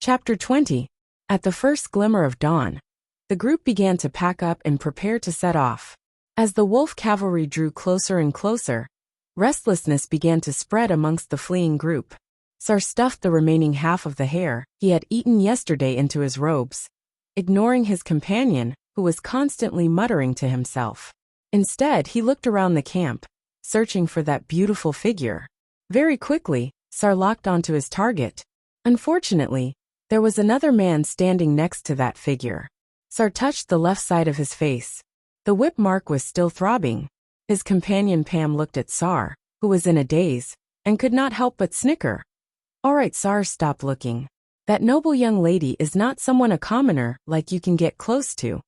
Chapter 20. At the first glimmer of dawn, the group began to pack up and prepare to set off. As the wolf cavalry drew closer and closer, restlessness began to spread amongst the fleeing group. Sar stuffed the remaining half of the hare he had eaten yesterday into his robes, ignoring his companion, who was constantly muttering to himself. Instead, he looked around the camp, searching for that beautiful figure. Very quickly, Sar locked onto his target. Unfortunately, there was another man standing next to that figure. Sar touched the left side of his face. The whip mark was still throbbing. His companion Pam looked at Sar, who was in a daze, and could not help but snicker. "All right, Sar, stop looking. That noble young lady is not someone a commoner like you can get close to."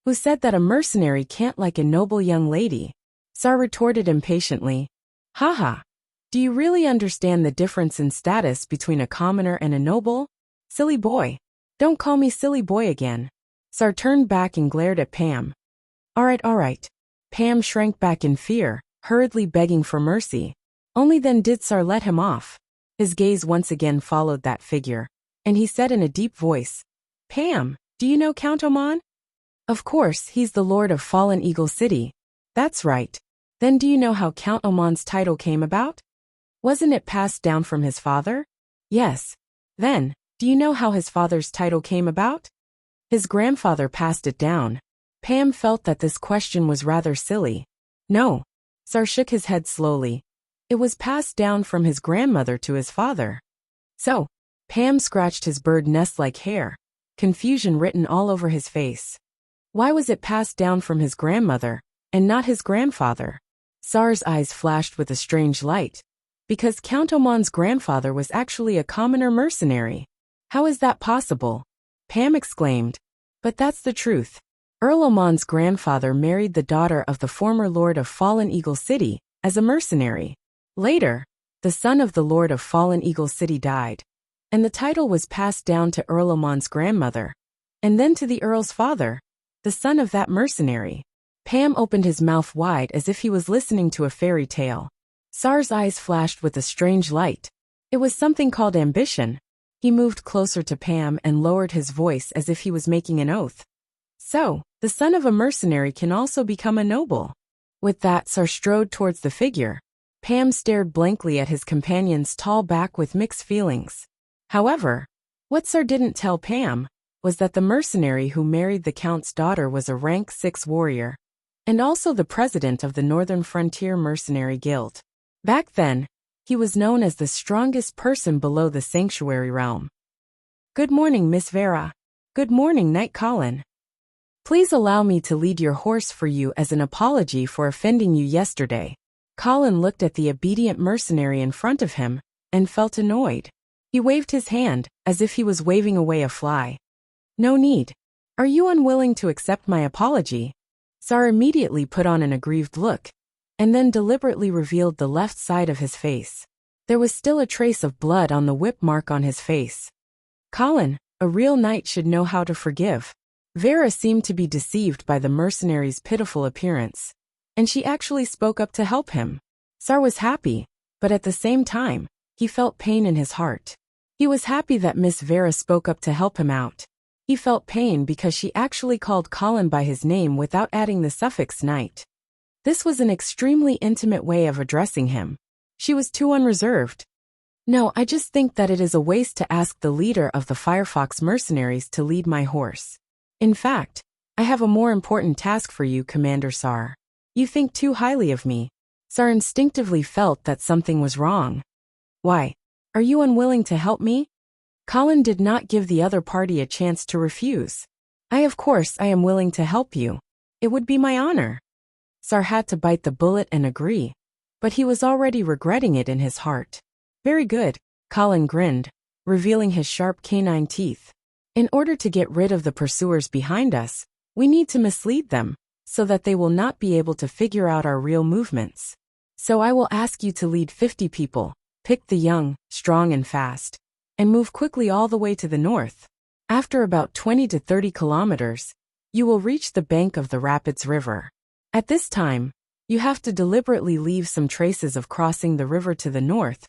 "Who said that a mercenary can't like a noble young lady?" Sar retorted impatiently. "Haha. Do you really understand the difference in status between a commoner and a noble? Silly boy. Don't call me silly boy again." Sar turned back and glared at Pam. All right. Pam shrank back in fear, hurriedly begging for mercy. Only then did Sar let him off. His gaze once again followed that figure, and he said in a deep voice, "Pam, do you know Count Oman?" "Of course, he's the lord of Fallen Eagle City." "That's right. Then do you know how Count Oman's title came about?" "Wasn't it passed down from his father?" "Yes." "Then, do you know how his father's title came about?" "His grandfather passed it down." Pam felt that this question was rather silly. "No." Sar shook his head slowly. "It was passed down from his grandmother to his father." "So?" Pam scratched his bird nest-like hair, confusion written all over his face. "Why was it passed down from his grandmother, and not his grandfather?" Sar's eyes flashed with a strange light. "Because Count Oman's grandfather was actually a commoner mercenary." "How is that possible?" Pam exclaimed. "But that's the truth. Earl Oman's grandfather married the daughter of the former lord of Fallen Eagle City as a mercenary. Later, the son of the lord of Fallen Eagle City died, and the title was passed down to Earl Oman's grandmother, and then to the earl's father, the son of that mercenary." Pam opened his mouth wide as if he was listening to a fairy tale. Sar's eyes flashed with a strange light. It was something called ambition. He moved closer to Pam and lowered his voice as if he was making an oath. "So, the son of a mercenary can also become a noble." With that, Sar strode towards the figure. Pam stared blankly at his companion's tall back with mixed feelings. However, what Sar didn't tell Pam was that the mercenary who married the Count's daughter was a rank 6 warrior, and also the president of the Northern Frontier Mercenary Guild. Back then, he was known as the strongest person below the sanctuary realm. "Good morning, Miss Vera." "Good morning, Knight Colin. Please allow me to lead your horse for you as an apology for offending you yesterday." Colin looked at the obedient mercenary in front of him and felt annoyed. He waved his hand as if he was waving away a fly. "No need. Are you unwilling to accept my apology?" Sar immediately put on an aggrieved look, and then deliberately revealed the left side of his face. There was still a trace of blood on the whip mark on his face. Colin, a real knight should know how to forgive. Vera seemed to be deceived by the mercenary's pitiful appearance, and she actually spoke up to help him. Sar was happy, but at the same time, he felt pain in his heart. He was happy that Miss Vera spoke up to help him out. He felt pain because she actually called Colin by his name without adding the suffix knight. This was an extremely intimate way of addressing him. She was too unreserved. "No, I just think that it is a waste to ask the leader of the Firefox mercenaries to lead my horse. In fact, I have a more important task for you, Commander Sar. You think too highly of me." Sar instinctively felt that something was wrong. "Why? Are you unwilling to help me?" Colin did not give the other party a chance to refuse. Of course I am willing to help you. It would be my honor." Sar had to bite the bullet and agree, but he was already regretting it in his heart. "Very good," Colin grinned, revealing his sharp canine teeth. "In order to get rid of the pursuers behind us, we need to mislead them, so that they will not be able to figure out our real movements. So I will ask you to lead 50 people, pick the young, strong and fast, and move quickly all the way to the north. After about 20 to 30 kilometers, you will reach the bank of the Rapids River. At this time, you have to deliberately leave some traces of crossing the river to the north,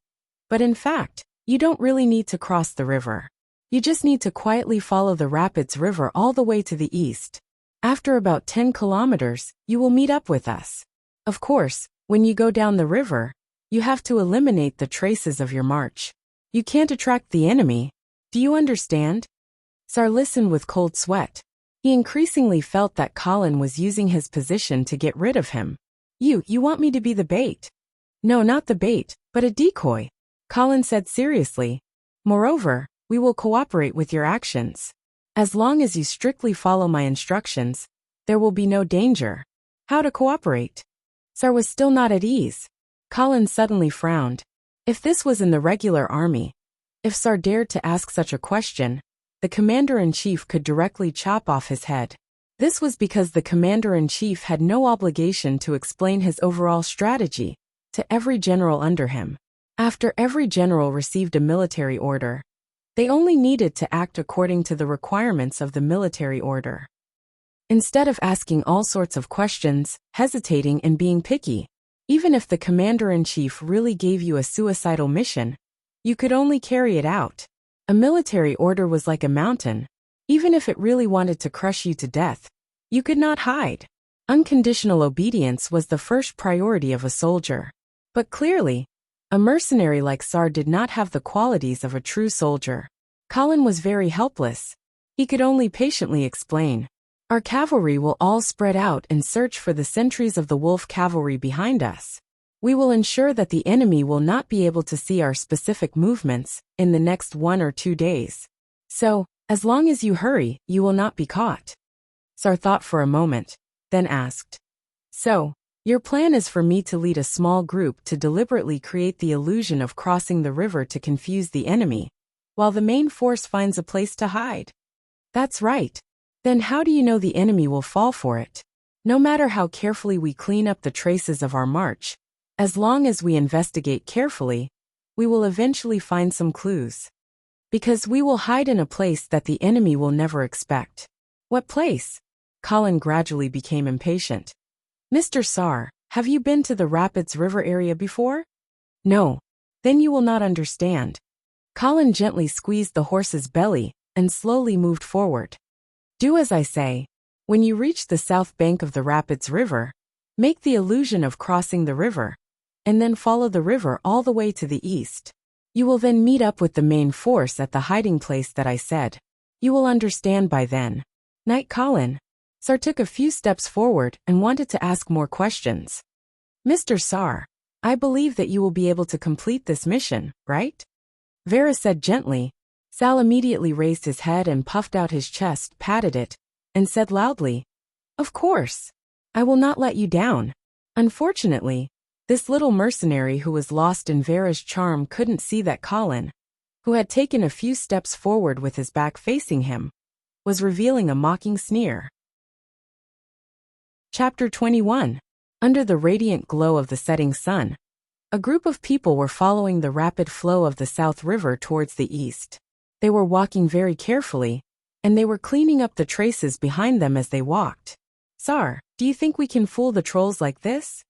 but in fact, you don't really need to cross the river. You just need to quietly follow the Rapids River all the way to the east. After about 10 kilometers, you will meet up with us. Of course, when you go down the river, you have to eliminate the traces of your march. You can't attract the enemy. Do you understand? Sar listened with cold sweat. He increasingly felt that Colin was using his position to get rid of him. You want me to be the bait? No, not the bait, but a decoy, Colin said seriously. Moreover, we will cooperate with your actions. As long as you strictly follow my instructions, there will be no danger. How to cooperate? Sar was still not at ease. Colin suddenly frowned. If this was in the regular army, if Sar dared to ask such a question, the commander-in-chief could directly chop off his head. This was because the commander-in-chief had no obligation to explain his overall strategy to every general under him. After every general received a military order, they only needed to act according to the requirements of the military order. Instead of asking all sorts of questions, hesitating and being picky, even if the commander-in-chief really gave you a suicidal mission, you could only carry it out. A military order was like a mountain. Even if it really wanted to crush you to death, you could not hide. Unconditional obedience was the first priority of a soldier. But clearly, a mercenary like Sar did not have the qualities of a true soldier. Colin was very helpless. He could only patiently explain. Our cavalry will all spread out and search for the sentries of the wolf cavalry behind us. We will ensure that the enemy will not be able to see our specific movements in the next 1 or 2 days. So, as long as you hurry, you will not be caught. Sar thought for a moment, then asked. So, your plan is for me to lead a small group to deliberately create the illusion of crossing the river to confuse the enemy, while the main force finds a place to hide? That's right. Then how do you know the enemy will fall for it? No matter how carefully we clean up the traces of our march, as long as we investigate carefully, we will eventually find some clues. Because we will hide in a place that the enemy will never expect. What place? Colin gradually became impatient. Mr. Sar, have you been to the Rapids River area before? No. Then you will not understand. Colin gently squeezed the horse's belly and slowly moved forward. Do as I say. When you reach the south bank of the Rapids River, make the illusion of crossing the river, and then follow the river all the way to the east. You will then meet up with the main force at the hiding place that I said. You will understand by then. Knight Colin. Sar took a few steps forward and wanted to ask more questions. Mr. Sar, I believe that you will be able to complete this mission, right? Vera said gently. Sal immediately raised his head and puffed out his chest, patted it, and said loudly, Of course. I will not let you down. Unfortunately, this little mercenary who was lost in Vera's charm couldn't see that Colin, who had taken a few steps forward with his back facing him, was revealing a mocking sneer. Chapter 21. Under the radiant glow of the setting sun, a group of people were following the rapid flow of the South River towards the east. They were walking very carefully, and they were cleaning up the traces behind them as they walked. Sar, do you think we can fool the trolls like this?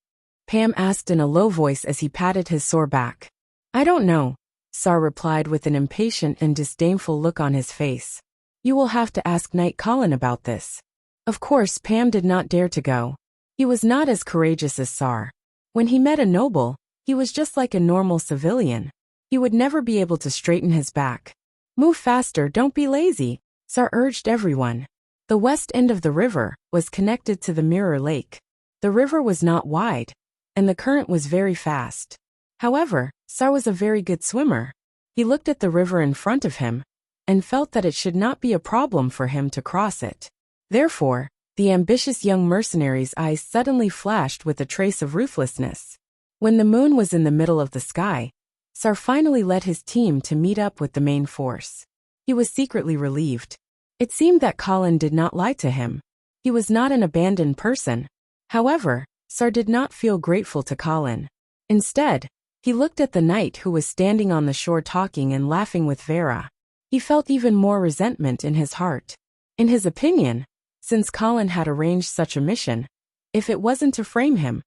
Pam asked in a low voice as he patted his sore back. I don't know, Sar replied with an impatient and disdainful look on his face. You will have to ask Knight Colin about this. Of course, Pam did not dare to go. He was not as courageous as Sar. When he met a noble, he was just like a normal civilian. He would never be able to straighten his back. Move faster, don't be lazy, Sar urged everyone. The west end of the river was connected to the Mirror Lake. The river was not wide, and the current was very fast. However, Sar was a very good swimmer. He looked at the river in front of him, and felt that it should not be a problem for him to cross it. Therefore, the ambitious young mercenary's eyes suddenly flashed with a trace of ruthlessness. When the moon was in the middle of the sky, Sar finally led his team to meet up with the main force. He was secretly relieved. It seemed that Colin did not lie to him. He was not an abandoned person. However, Sar did not feel grateful to Colin. Instead, he looked at the knight who was standing on the shore talking and laughing with Vera. He felt even more resentment in his heart. In his opinion, since Colin had arranged such a mission, if it wasn't to frame him,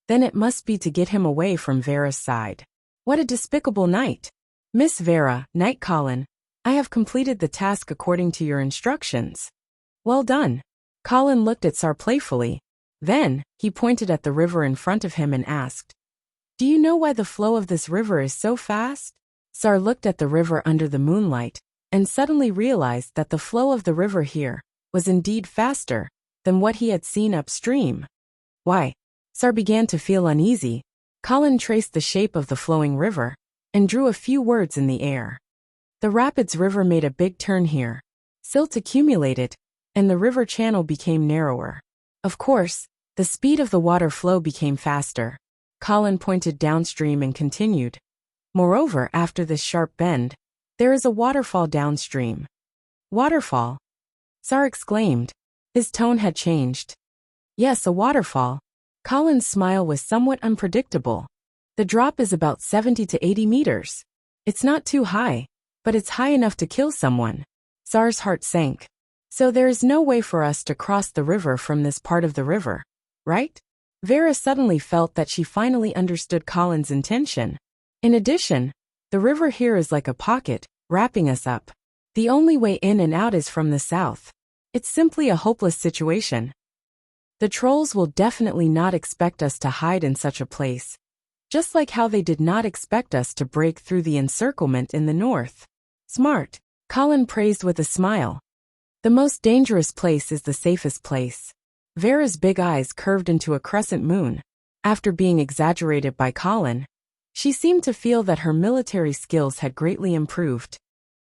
then it must be to get him away from Vera's side. What a despicable knight. Miss Vera, Knight Colin, I have completed the task according to your instructions. Well done. Colin looked at Sar playfully. Then, he pointed at the river in front of him and asked, "Do you know why the flow of this river is so fast?" Sar looked at the river under the moonlight, and suddenly realized that the flow of the river here was indeed faster than what he had seen upstream. Why? Sar began to feel uneasy. Colin traced the shape of the flowing river and drew a few words in the air. The rapids river made a big turn here. Silt accumulated, and the river channel became narrower. Of course, the speed of the water flow became faster. Colin pointed downstream and continued. Moreover, after this sharp bend, there is a waterfall downstream. Waterfall? Sar exclaimed. His tone had changed. Yes, a waterfall. Colin's smile was somewhat unpredictable. The drop is about 70 to 80 meters. It's not too high, but it's high enough to kill someone. Sar's heart sank. So there is no way for us to cross the river from this part of the river, right? Vera suddenly felt that she finally understood Colin's intention. In addition, the river here is like a pocket, wrapping us up. The only way in and out is from the south. It's simply a hopeless situation. The trolls will definitely not expect us to hide in such a place, just like how they did not expect us to break through the encirclement in the north. Smart, Colin praised with a smile. The most dangerous place is the safest place. Vera's big eyes curved into a crescent moon. After being exaggerated by Colin, she seemed to feel that her military skills had greatly improved.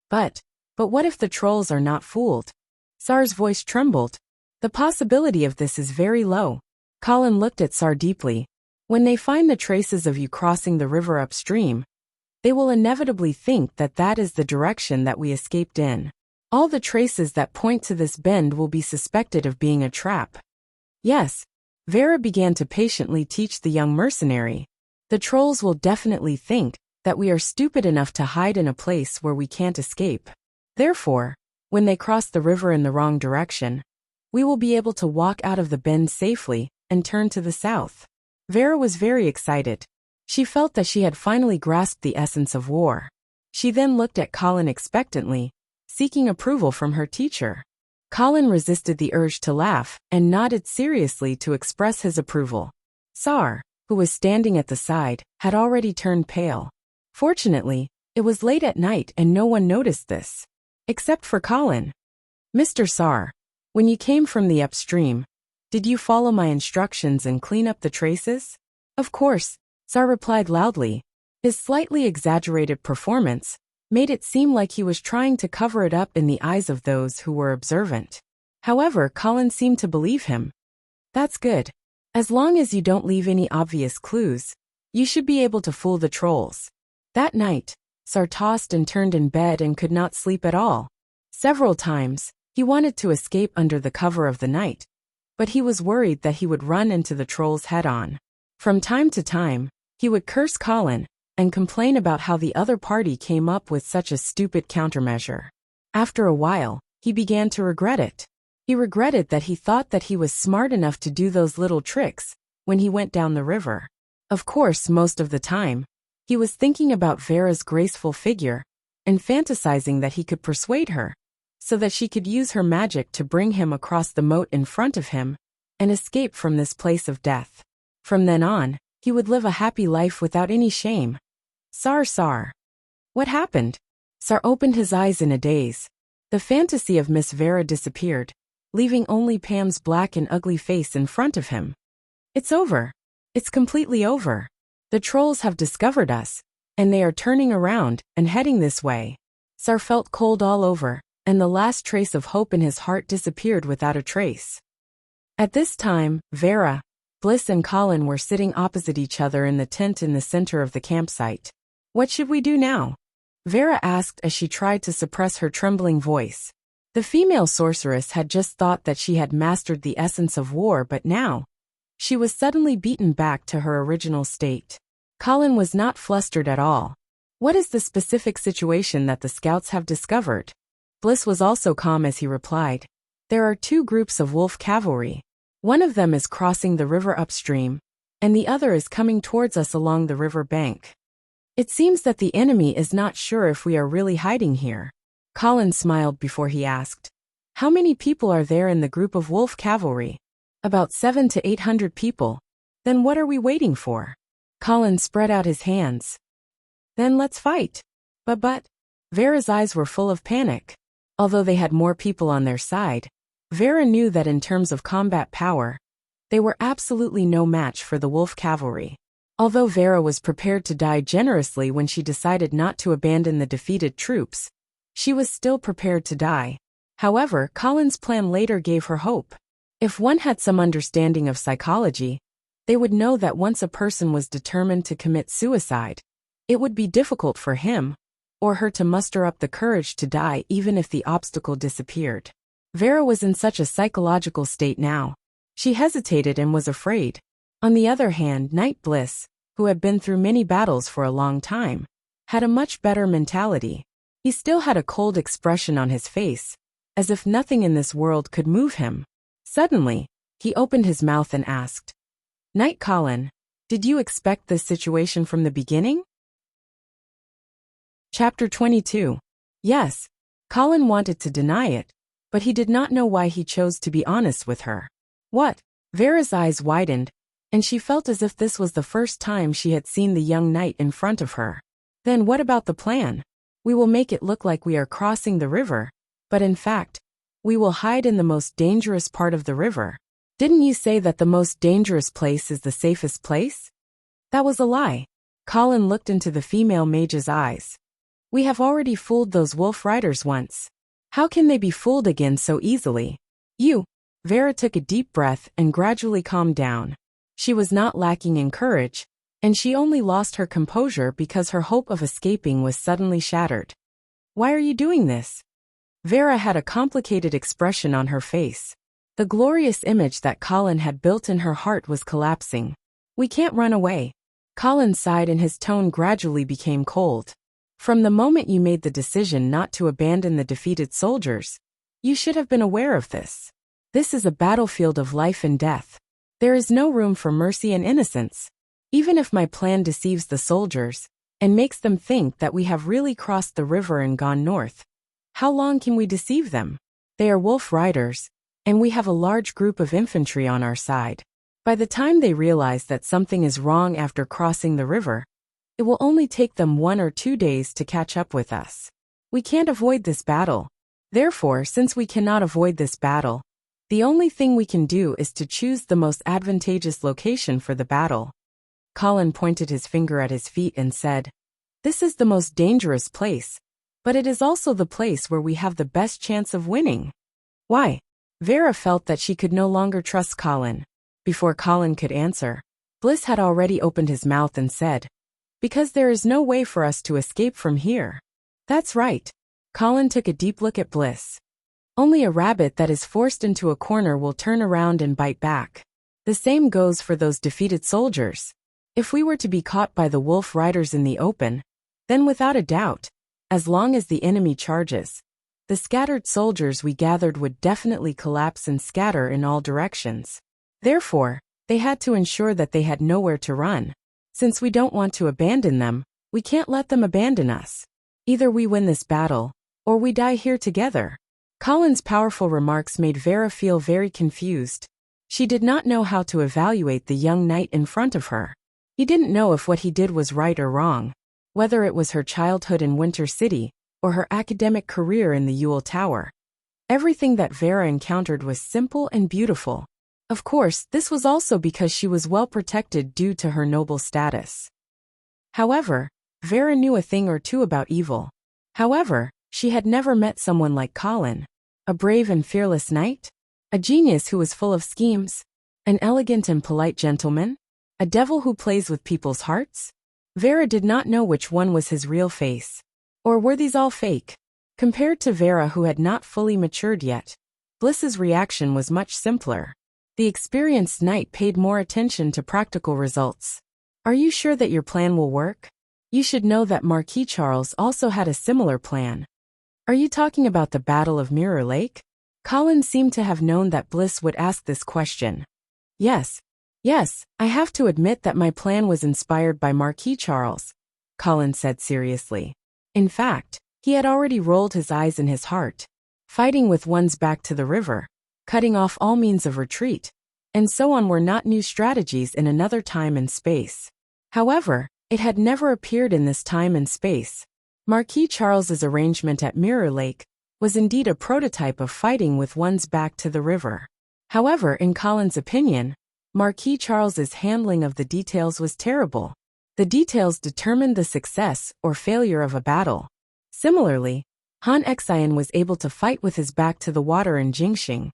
But what if the trolls are not fooled? Sar's voice trembled. The possibility of this is very low. Colin looked at Sar deeply. When they find the traces of you crossing the river upstream, they will inevitably think that that is the direction that we escaped in. All the traces that point to this bend will be suspected of being a trap. Yes, Vera began to patiently teach the young mercenary. The trolls will definitely think that we are stupid enough to hide in a place where we can't escape. Therefore, when they cross the river in the wrong direction, we will be able to walk out of the bend safely and turn to the south. Vera was very excited. She felt that she had finally grasped the essence of war. She then looked at Colin expectantly, seeking approval from her teacher. Colin resisted the urge to laugh and nodded seriously to express his approval. Sar, who was standing at the side, had already turned pale. Fortunately, it was late at night and no one noticed this. Except for Colin. Mr. Sar, when you came from the upstream, did you follow my instructions and clean up the traces? Of course, Sar replied loudly. His slightly exaggerated performance made it seem like he was trying to cover it up in the eyes of those who were observant. However, Colin seemed to believe him. That's good. As long as you don't leave any obvious clues, you should be able to fool the trolls. That night, Sar tossed and turned in bed and could not sleep at all. Several times, he wanted to escape under the cover of the night, but he was worried that he would run into the trolls head-on. From time to time, he would curse Colin and complain about how the other party came up with such a stupid countermeasure. After a while, he began to regret it. He regretted that he thought that he was smart enough to do those little tricks when he went down the river. Of course, most of the time, he was thinking about Vera's graceful figure and fantasizing that he could persuade her so that she could use her magic to bring him across the moat in front of him and escape from this place of death. From then on, he would live a happy life without any shame. Sar. What happened? Sar opened his eyes in a daze. The fantasy of Miss Vera disappeared, leaving only Pam's black and ugly face in front of him. It's over. It's completely over. The trolls have discovered us, and they are turning around and heading this way. Sar felt cold all over, and the last trace of hope in his heart disappeared without a trace. At this time, Vera, Bliss and Colin were sitting opposite each other in the tent in the center of the campsite. What should we do now? Vera asked as she tried to suppress her trembling voice. The female sorceress had just thought that she had mastered the essence of war, but now, she was suddenly beaten back to her original state. Colin was not flustered at all. What is the specific situation that the scouts have discovered? Bliss was also calm as he replied. There are two groups of wolf cavalry. One of them is crossing the river upstream, and the other is coming towards us along the river bank. It seems that the enemy is not sure if we are really hiding here. Colin smiled before he asked, "How many people are there in the group of wolf cavalry?" "About 700 to 800 people." "Then what are we waiting for?" Colin spread out his hands. "Then let's fight." But, Vera's eyes were full of panic. Although they had more people on their side, Vera knew that in terms of combat power, they were absolutely no match for the wolf cavalry. Although Vera was prepared to die generously when she decided not to abandon the defeated troops, she was still prepared to die. However, Colin's plan later gave her hope. If one had some understanding of psychology, they would know that once a person was determined to commit suicide, it would be difficult for him or her to muster up the courage to die even if the obstacle disappeared. Vera was in such a psychological state now. She hesitated and was afraid. On the other hand, Knight Bliss, who had been through many battles for a long time, had a much better mentality. He still had a cold expression on his face, as if nothing in this world could move him. Suddenly, he opened his mouth and asked, "Knight Colin, did you expect this situation from the beginning?" Chapter 22. Yes, Colin wanted to deny it, but he did not know why he chose to be honest with her. What? Vera's eyes widened, and she felt as if this was the first time she had seen the young knight in front of her. "Then what about the plan? We will make it look like we are crossing the river, but in fact, we will hide in the most dangerous part of the river. Didn't you say that the most dangerous place is the safest place?" That was a lie. Colin looked into the female mage's eyes. "We have already fooled those wolf riders once. How can they be fooled again so easily?" Vera took a deep breath and gradually calmed down. She was not lacking in courage, and she only lost her composure because her hope of escaping was suddenly shattered. "Why are you doing this?" Vera had a complicated expression on her face. The glorious image that Colin had built in her heart was collapsing. "We can't run away." Colin sighed and his tone gradually became cold. "From the moment you made the decision not to abandon the defeated soldiers, you should have been aware of this. This is a battlefield of life and death. There is no room for mercy and innocence. Even if my plan deceives the soldiers and makes them think that we have really crossed the river and gone north, how long can we deceive them? They are wolf riders, and we have a large group of infantry on our side. By the time they realize that something is wrong after crossing the river, it will only take them 1 or 2 days to catch up with us. We can't avoid this battle. Therefore, since we cannot avoid this battle, the only thing we can do is to choose the most advantageous location for the battle." Colin pointed his finger at his feet and said, "This is the most dangerous place, but it is also the place where we have the best chance of winning." "Why?" Vera felt that she could no longer trust Colin. Before Colin could answer, Bliss had already opened his mouth and said, "Because there is no way for us to escape from here." "That's right." Colin took a deep look at Bliss. "Only a rabbit that is forced into a corner will turn around and bite back. The same goes for those defeated soldiers. If we were to be caught by the wolf riders in the open, then without a doubt, as long as the enemy charges, the scattered soldiers we gathered would definitely collapse and scatter in all directions. Therefore, they had to ensure that they had nowhere to run. Since we don't want to abandon them, we can't let them abandon us. Either we win this battle, or we die here together." Colin's powerful remarks made Vera feel very confused. She did not know how to evaluate the young knight in front of her. He didn't know if what he did was right or wrong, whether it was her childhood in Winter City or her academic career in the Yule Tower. Everything that Vera encountered was simple and beautiful. Of course, this was also because she was well protected due to her noble status. However, Vera knew a thing or two about evil. However, she had never met someone like Colin. A brave and fearless knight? A genius who was full of schemes? An elegant and polite gentleman? A devil who plays with people's hearts? Vera did not know which one was his real face. Or were these all fake? Compared to Vera, who had not fully matured yet, Bliss's reaction was much simpler. The experienced knight paid more attention to practical results. "Are you sure that your plan will work? You should know that Marquis Charles also had a similar plan." "Are you talking about the Battle of Mirror Lake?" Colin seemed to have known that Bliss would ask this question. Yes, I have to admit that my plan was inspired by Marquis Charles," Colin said seriously. "In fact, He had already rolled his eyes in his heart. Fighting with one's back to the river, cutting off all means of retreat, and so on were not new strategies in another time and space. However, it had never appeared in this time and space. Marquis Charles's arrangement at Mirror Lake was indeed a prototype of fighting with one's back to the river. However, in Colin's opinion, Marquis Charles's handling of the details was terrible. The details determined the success or failure of a battle. Similarly, Han Xian was able to fight with his back to the water in Jingxing,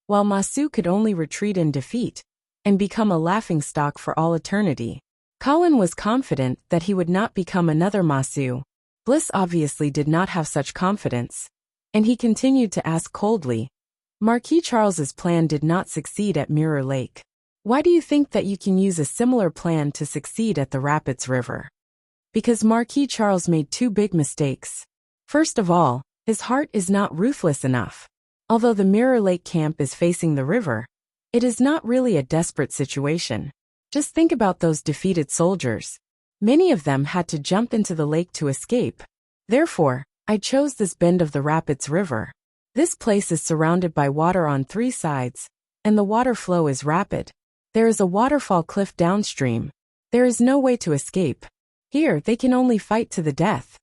while Ma Su could only retreat in defeat and become a laughingstock for all eternity. Colin was confident that he would not become another Ma Su. Bliss obviously did not have such confidence, and he continued to ask coldly, Marquis Charles's plan did not succeed at Mirror Lake. Why do you think that you can use a similar plan to succeed at the Rapids River? Because Marquis Charles made two big mistakes. First of all, his heart is not ruthless enough. Although the Mirror Lake camp is facing the river, it is not really a desperate situation. Just think about those defeated soldiers. Many of them had to jump into the lake to escape. Therefore, I chose this bend of the Rapids River. This place is surrounded by water on three sides, and the water flow is rapid. There is a waterfall cliff downstream. There is no way to escape. Here, they can only fight to the death.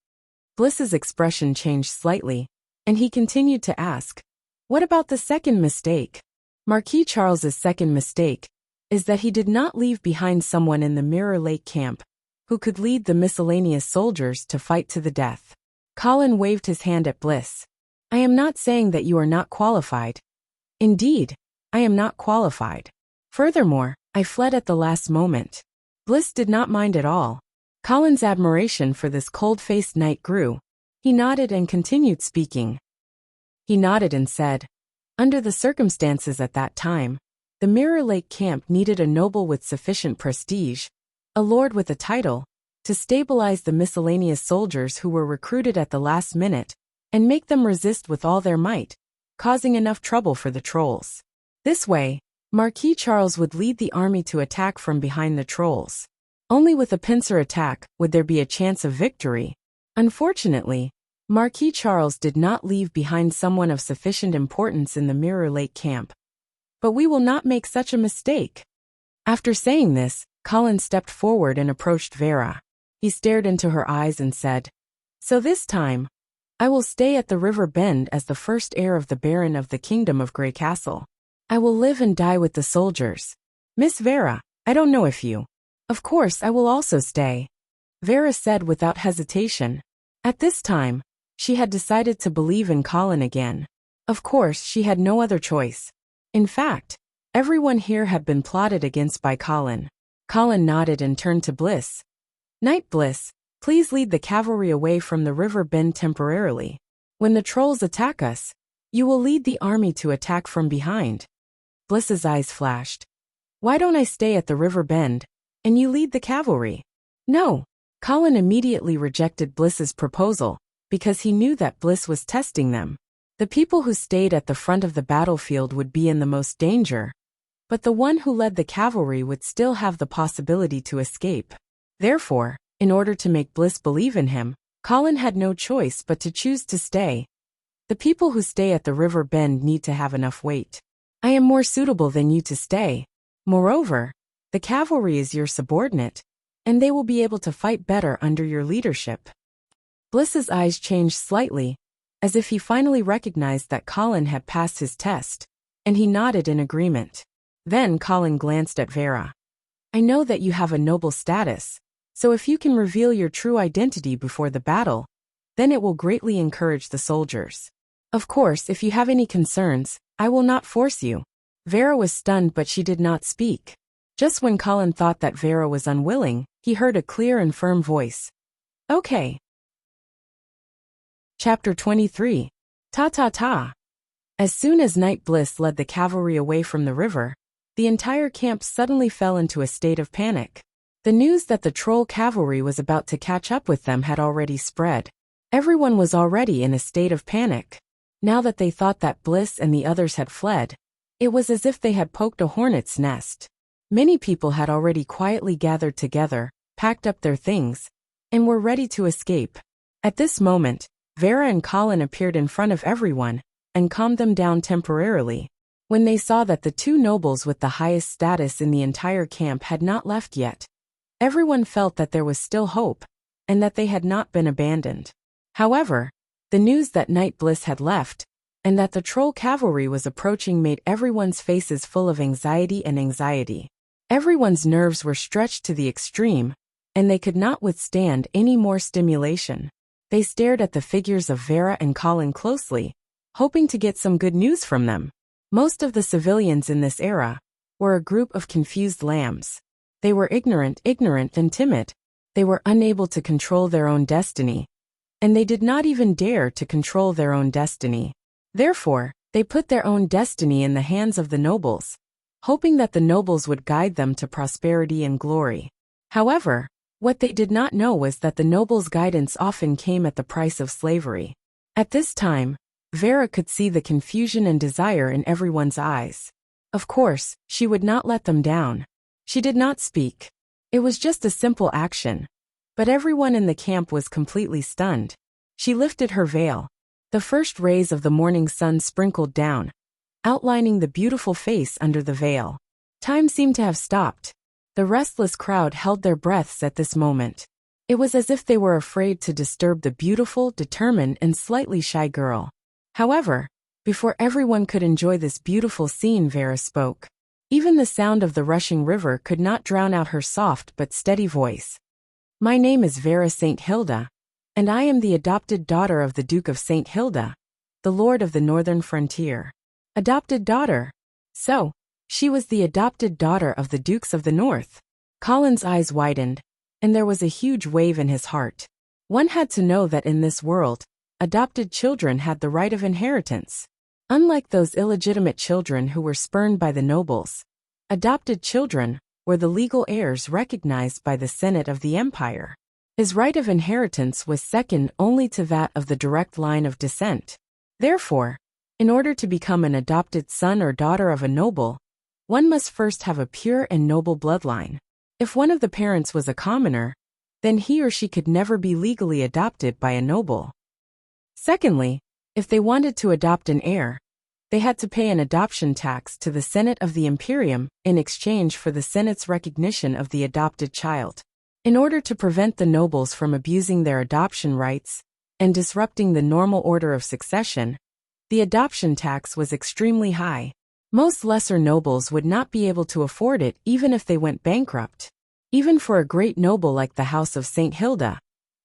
Bliss's expression changed slightly, and he continued to ask, what about the second mistake? Marquis Charles's second mistake is that he did not leave behind someone in the Mirror Lake camp who could lead the miscellaneous soldiers to fight to the death. Colin waved his hand at Bliss. I am not saying that you are not qualified. Indeed, I am not qualified. Furthermore, I fled at the last moment. Bliss did not mind at all. Colin's admiration for this cold-faced knight grew. He nodded and continued speaking. He nodded and said, under the circumstances at that time, the Mirror Lake camp needed a noble with sufficient prestige, a lord with a title, to stabilize the miscellaneous soldiers who were recruited at the last minute, and make them resist with all their might, causing enough trouble for the trolls. This way, Marquis Charles would lead the army to attack from behind the trolls. Only with a pincer attack would there be a chance of victory. Unfortunately, Marquis Charles did not leave behind someone of sufficient importance in the Mirror Lake camp. But we will not make such a mistake. After saying this, Colin stepped forward and approached Vera. He stared into her eyes and said, so this time, I will stay at the river bend as the first heir of the Baron of the Kingdom of Grey Castle. I will live and die with the soldiers. Miss Vera, I don't know if you... Of course I will also stay, Vera said without hesitation. At this time, she had decided to believe in Colin again. Of course, she had no other choice. In fact, everyone here had been plotted against by Colin. Colin nodded and turned to Bliss. Knight Bliss, please lead the cavalry away from the river bend temporarily. When the trolls attack us, you will lead the army to attack from behind. Bliss's eyes flashed. Why don't I stay at the river bend, and you lead the cavalry? No. Colin immediately rejected Bliss's proposal, because he knew that Bliss was testing them. The people who stayed at the front of the battlefield would be in the most danger, but the one who led the cavalry would still have the possibility to escape. Therefore, in order to make Bliss believe in him, Colin had no choice but to choose to stay. The people who stay at the river bend need to have enough weight. I am more suitable than you to stay. Moreover, the cavalry is your subordinate, and they will be able to fight better under your leadership. Bliss's eyes changed slightly, as if he finally recognized that Colin had passed his test, and he nodded in agreement. Then Colin glanced at Vera. I know that you have a noble status, so if you can reveal your true identity before the battle, then it will greatly encourage the soldiers. Of course, if you have any concerns, I will not force you. Vera was stunned, but she did not speak. Just when Colin thought that Vera was unwilling, he heard a clear and firm voice. Okay. Chapter 23. Ta. As soon as Knight Bliss led the cavalry away from the river, the entire camp suddenly fell into a state of panic. The news that the troll cavalry was about to catch up with them had already spread. Everyone was already in a state of panic. Now that they thought that Bliss and the others had fled, it was as if they had poked a hornet's nest. Many people had already quietly gathered together, packed up their things, and were ready to escape. At this moment, Vera and Colin appeared in front of everyone and calmed them down temporarily. When they saw that the two nobles with the highest status in the entire camp had not left yet, everyone felt that there was still hope and that they had not been abandoned. However, the news that Knight Bliss had left and that the troll cavalry was approaching made everyone's faces full of anxiety and anxiety. Everyone's nerves were stretched to the extreme, and they could not withstand any more stimulation. They stared at the figures of Vera and Colin closely, hoping to get some good news from them. Most of the civilians in this era were a group of confused lambs. They were ignorant and timid. They were unable to control their own destiny, and they did not even dare to control their own destiny. Therefore, they put their own destiny in the hands of the nobles, hoping that the nobles would guide them to prosperity and glory. However, what they did not know was that the nobles' guidance often came at the price of slavery. At this time, Vera could see the confusion and desire in everyone's eyes. Of course, she would not let them down. She did not speak. It was just a simple action. But everyone in the camp was completely stunned. She lifted her veil. The first rays of the morning sun sprinkled down, outlining the beautiful face under the veil. Time seemed to have stopped. The restless crowd held their breaths at this moment. It was as if they were afraid to disturb the beautiful, determined, and slightly shy girl. However, before everyone could enjoy this beautiful scene, Vera spoke. Even the sound of the rushing river could not drown out her soft but steady voice. My name is Vera St. Hilda, and I am the adopted daughter of the Duke of St. Hilda, the Lord of the Northern Frontier. Adopted daughter. So, she was the adopted daughter of the Dukes of the North. Colin's eyes widened, and there was a huge wave in his heart. One had to know that in this world, adopted children had the right of inheritance. Unlike those illegitimate children who were spurned by the nobles, adopted children were the legal heirs recognized by the Senate of the Empire. His right of inheritance was second only to that of the direct line of descent. Therefore, in order to become an adopted son or daughter of a noble, one must first have a pure and noble bloodline. If one of the parents was a commoner, then he or she could never be legally adopted by a noble. Secondly, if they wanted to adopt an heir, they had to pay an adoption tax to the Senate of the Imperium in exchange for the Senate's recognition of the adopted child. In order to prevent the nobles from abusing their adoption rights and disrupting the normal order of succession, the adoption tax was extremely high. Most lesser nobles would not be able to afford it even if they went bankrupt. Even for a great noble like the House of St. Hilda,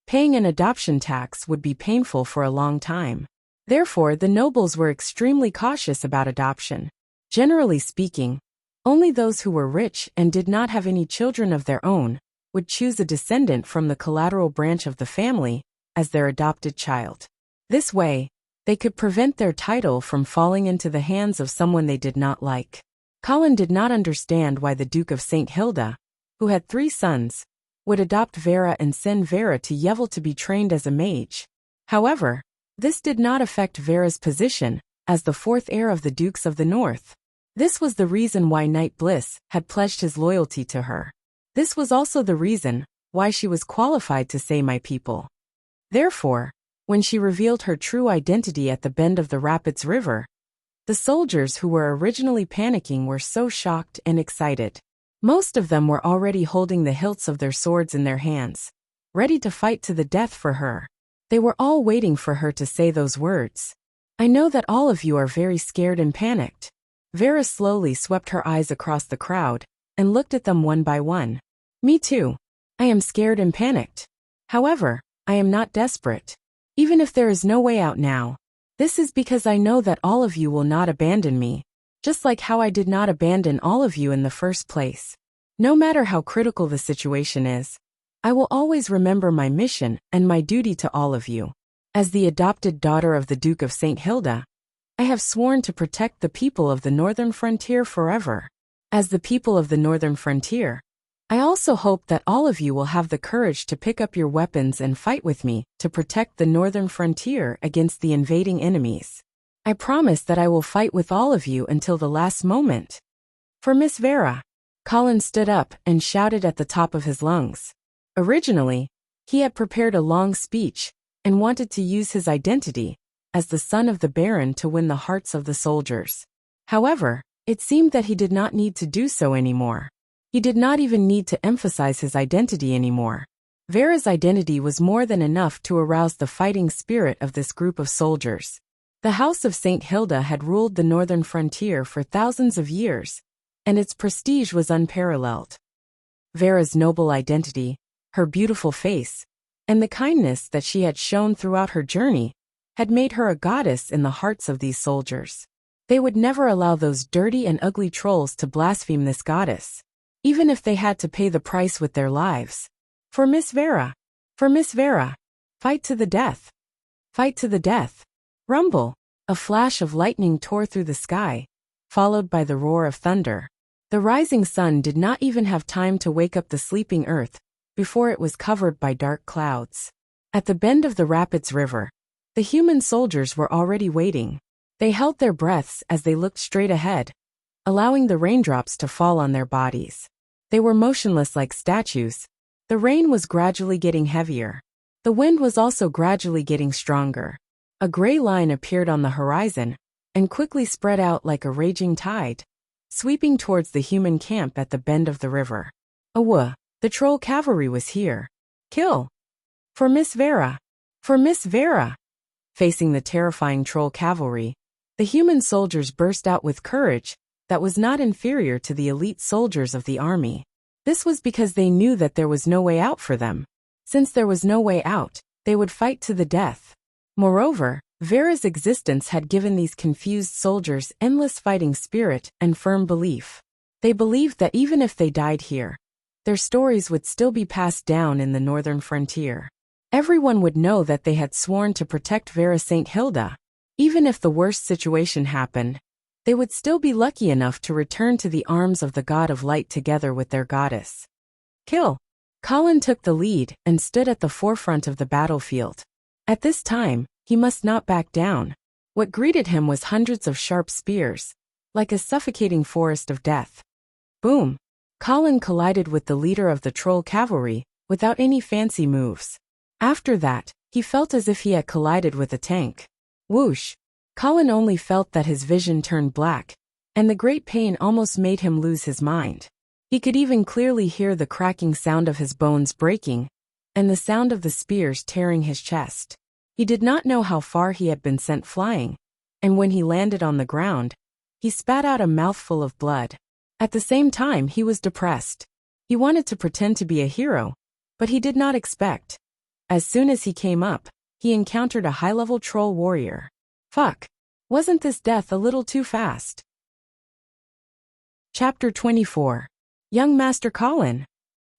paying an adoption tax would be painful for a long time. Therefore, the nobles were extremely cautious about adoption. Generally speaking, only those who were rich and did not have any children of their own would choose a descendant from the collateral branch of the family as their adopted child. This way, they could prevent their title from falling into the hands of someone they did not like. Colin did not understand why the Duke of St. Hilda, who had 3 sons, would adopt Vera and send Vera to Yevil to be trained as a mage. However, this did not affect Vera's position as the 4th heir of the Dukes of the North. This was the reason why Knight Bliss had pledged his loyalty to her. This was also the reason why she was qualified to say my people. Therefore, when she revealed her true identity at the bend of the Rapids River, the soldiers who were originally panicking were so shocked and excited. Most of them were already holding the hilts of their swords in their hands, ready to fight to the death for her. They were all waiting for her to say those words. I know that all of you are very scared and panicked. Vera slowly swept her eyes across the crowd and looked at them one by one. Me too. I am scared and panicked. However, I am not desperate. Even if there is no way out now, this is because I know that all of you will not abandon me, just like how I did not abandon all of you in the first place. No matter how critical the situation is, I will always remember my mission and my duty to all of you. As the adopted daughter of the Duke of St. Hilda, I have sworn to protect the people of the Northern Frontier forever. As the people of the Northern Frontier, I also hope that all of you will have the courage to pick up your weapons and fight with me to protect the Northern Frontier against the invading enemies. I promise that I will fight with all of you until the last moment. For Miss Vera. Colin stood up and shouted at the top of his lungs. Originally, he had prepared a long speech, and wanted to use his identity as the son of the Baron to win the hearts of the soldiers. However, it seemed that he did not need to do so anymore. He did not even need to emphasize his identity anymore. Vera's identity was more than enough to arouse the fighting spirit of this group of soldiers. The House of St. Hilda had ruled the northern frontier for thousands of years, and its prestige was unparalleled. Vera's noble identity, her beautiful face, and the kindness that she had shown throughout her journey had made her a goddess in the hearts of these soldiers. They would never allow those dirty and ugly trolls to blaspheme this goddess, even if they had to pay the price with their lives. For Miss Vera! For Miss Vera! Fight to the death! Fight to the death! Rumble! A flash of lightning tore through the sky, followed by the roar of thunder. The rising sun did not even have time to wake up the sleeping earth before it was covered by dark clouds. At the bend of the Rapids River, the human soldiers were already waiting. They held their breaths as they looked straight ahead, allowing the raindrops to fall on their bodies. They were motionless like statues. The rain was gradually getting heavier. The wind was also gradually getting stronger. A gray line appeared on the horizon and quickly spread out like a raging tide, sweeping towards the human camp at the bend of the river. Awah! The troll cavalry was here. Kill! For Miss Vera! For Miss Vera! Facing the terrifying troll cavalry, the human soldiers burst out with courage that was not inferior to the elite soldiers of the army. This was because they knew that there was no way out for them. Since there was no way out, they would fight to the death. Moreover, Vera's existence had given these confused soldiers endless fighting spirit and firm belief. They believed that even if they died here, their stories would still be passed down in the northern frontier. Everyone would know that they had sworn to protect Vera St. Hilda. Even if the worst situation happened, they would still be lucky enough to return to the arms of the god of light together with their goddess. Kill! Colin took the lead and stood at the forefront of the battlefield. At this time, he must not back down. What greeted him was hundreds of sharp spears, like a suffocating forest of death. Boom! Colin collided with the leader of the troll cavalry without any fancy moves. After that, he felt as if he had collided with a tank. Whoosh! Colin only felt that his vision turned black, and the great pain almost made him lose his mind. He could even clearly hear the cracking sound of his bones breaking, and the sound of the spears tearing his chest. He did not know how far he had been sent flying, and when he landed on the ground, he spat out a mouthful of blood. At the same time, he was depressed. He wanted to pretend to be a hero, but he did not expect. As soon as he came up, he encountered a high-level troll warrior. Fuck! Wasn't this death a little too fast? Chapter 24. Young Master Colin.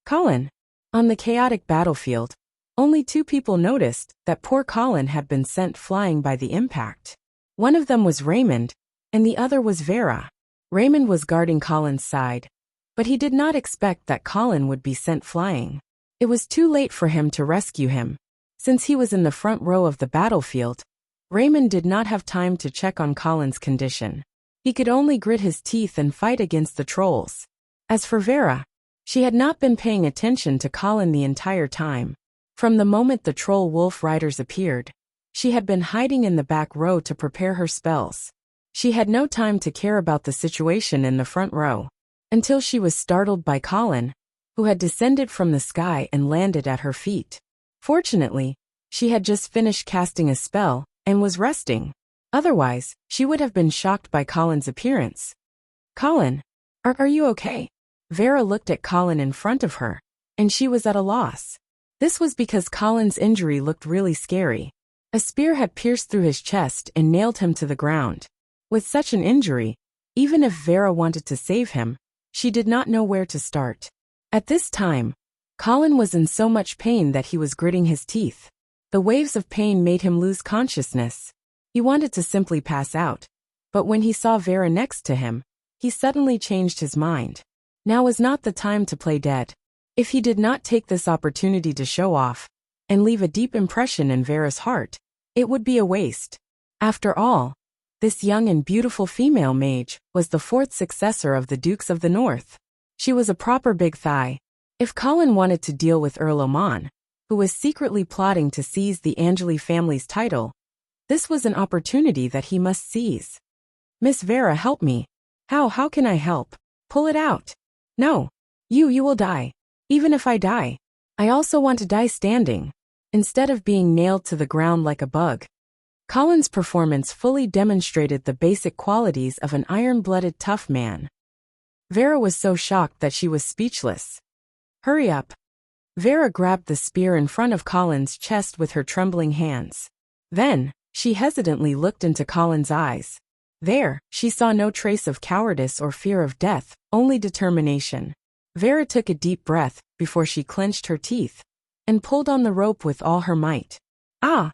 Colin. On the chaotic battlefield, only two people noticed that poor Colin had been sent flying by the impact. One of them was Raymond, and the other was Vera. Raymond was guarding Colin's side, but he did not expect that Colin would be sent flying. It was too late for him to rescue him. Since he was in the front row of the battlefield, Raymond did not have time to check on Colin's condition. He could only grit his teeth and fight against the trolls. As for Vera, she had not been paying attention to Colin the entire time. From the moment the troll wolf riders appeared, she had been hiding in the back row to prepare her spells. She had no time to care about the situation in the front row, until she was startled by Colin, who had descended from the sky and landed at her feet. Fortunately, she had just finished casting a spell and was resting. Otherwise, she would have been shocked by Colin's appearance. Colin, are you okay? Vera looked at Colin in front of her, and she was at a loss. This was because Colin's injury looked really scary. A spear had pierced through his chest and nailed him to the ground. With such an injury, even if Vera wanted to save him, she did not know where to start. At this time, Colin was in so much pain that he was gritting his teeth. The waves of pain made him lose consciousness. He wanted to simply pass out, but when he saw Vera next to him, he suddenly changed his mind. Now was not the time to play dead. If he did not take this opportunity to show off and leave a deep impression in Vera's heart, it would be a waste. After all, this young and beautiful female mage was the fourth successor of the Dukes of the North. She was a proper big thigh. If Colin wanted to deal with Earl Oman, who was secretly plotting to seize the Angeli family's title. This was an opportunity that he must seize. Miss Vera, help me. How can I help? Pull it out. No. You will die. Even if I die. I also want to die standing, instead of being nailed to the ground like a bug. Colin's performance fully demonstrated the basic qualities of an iron-blooded tough man. Vera was so shocked that she was speechless. Hurry up. Vera grabbed the spear in front of Colin's chest with her trembling hands. Then, she hesitantly looked into Colin's eyes. There, she saw no trace of cowardice or fear of death, only determination. Vera took a deep breath before she clenched her teeth and pulled on the rope with all her might. Ah!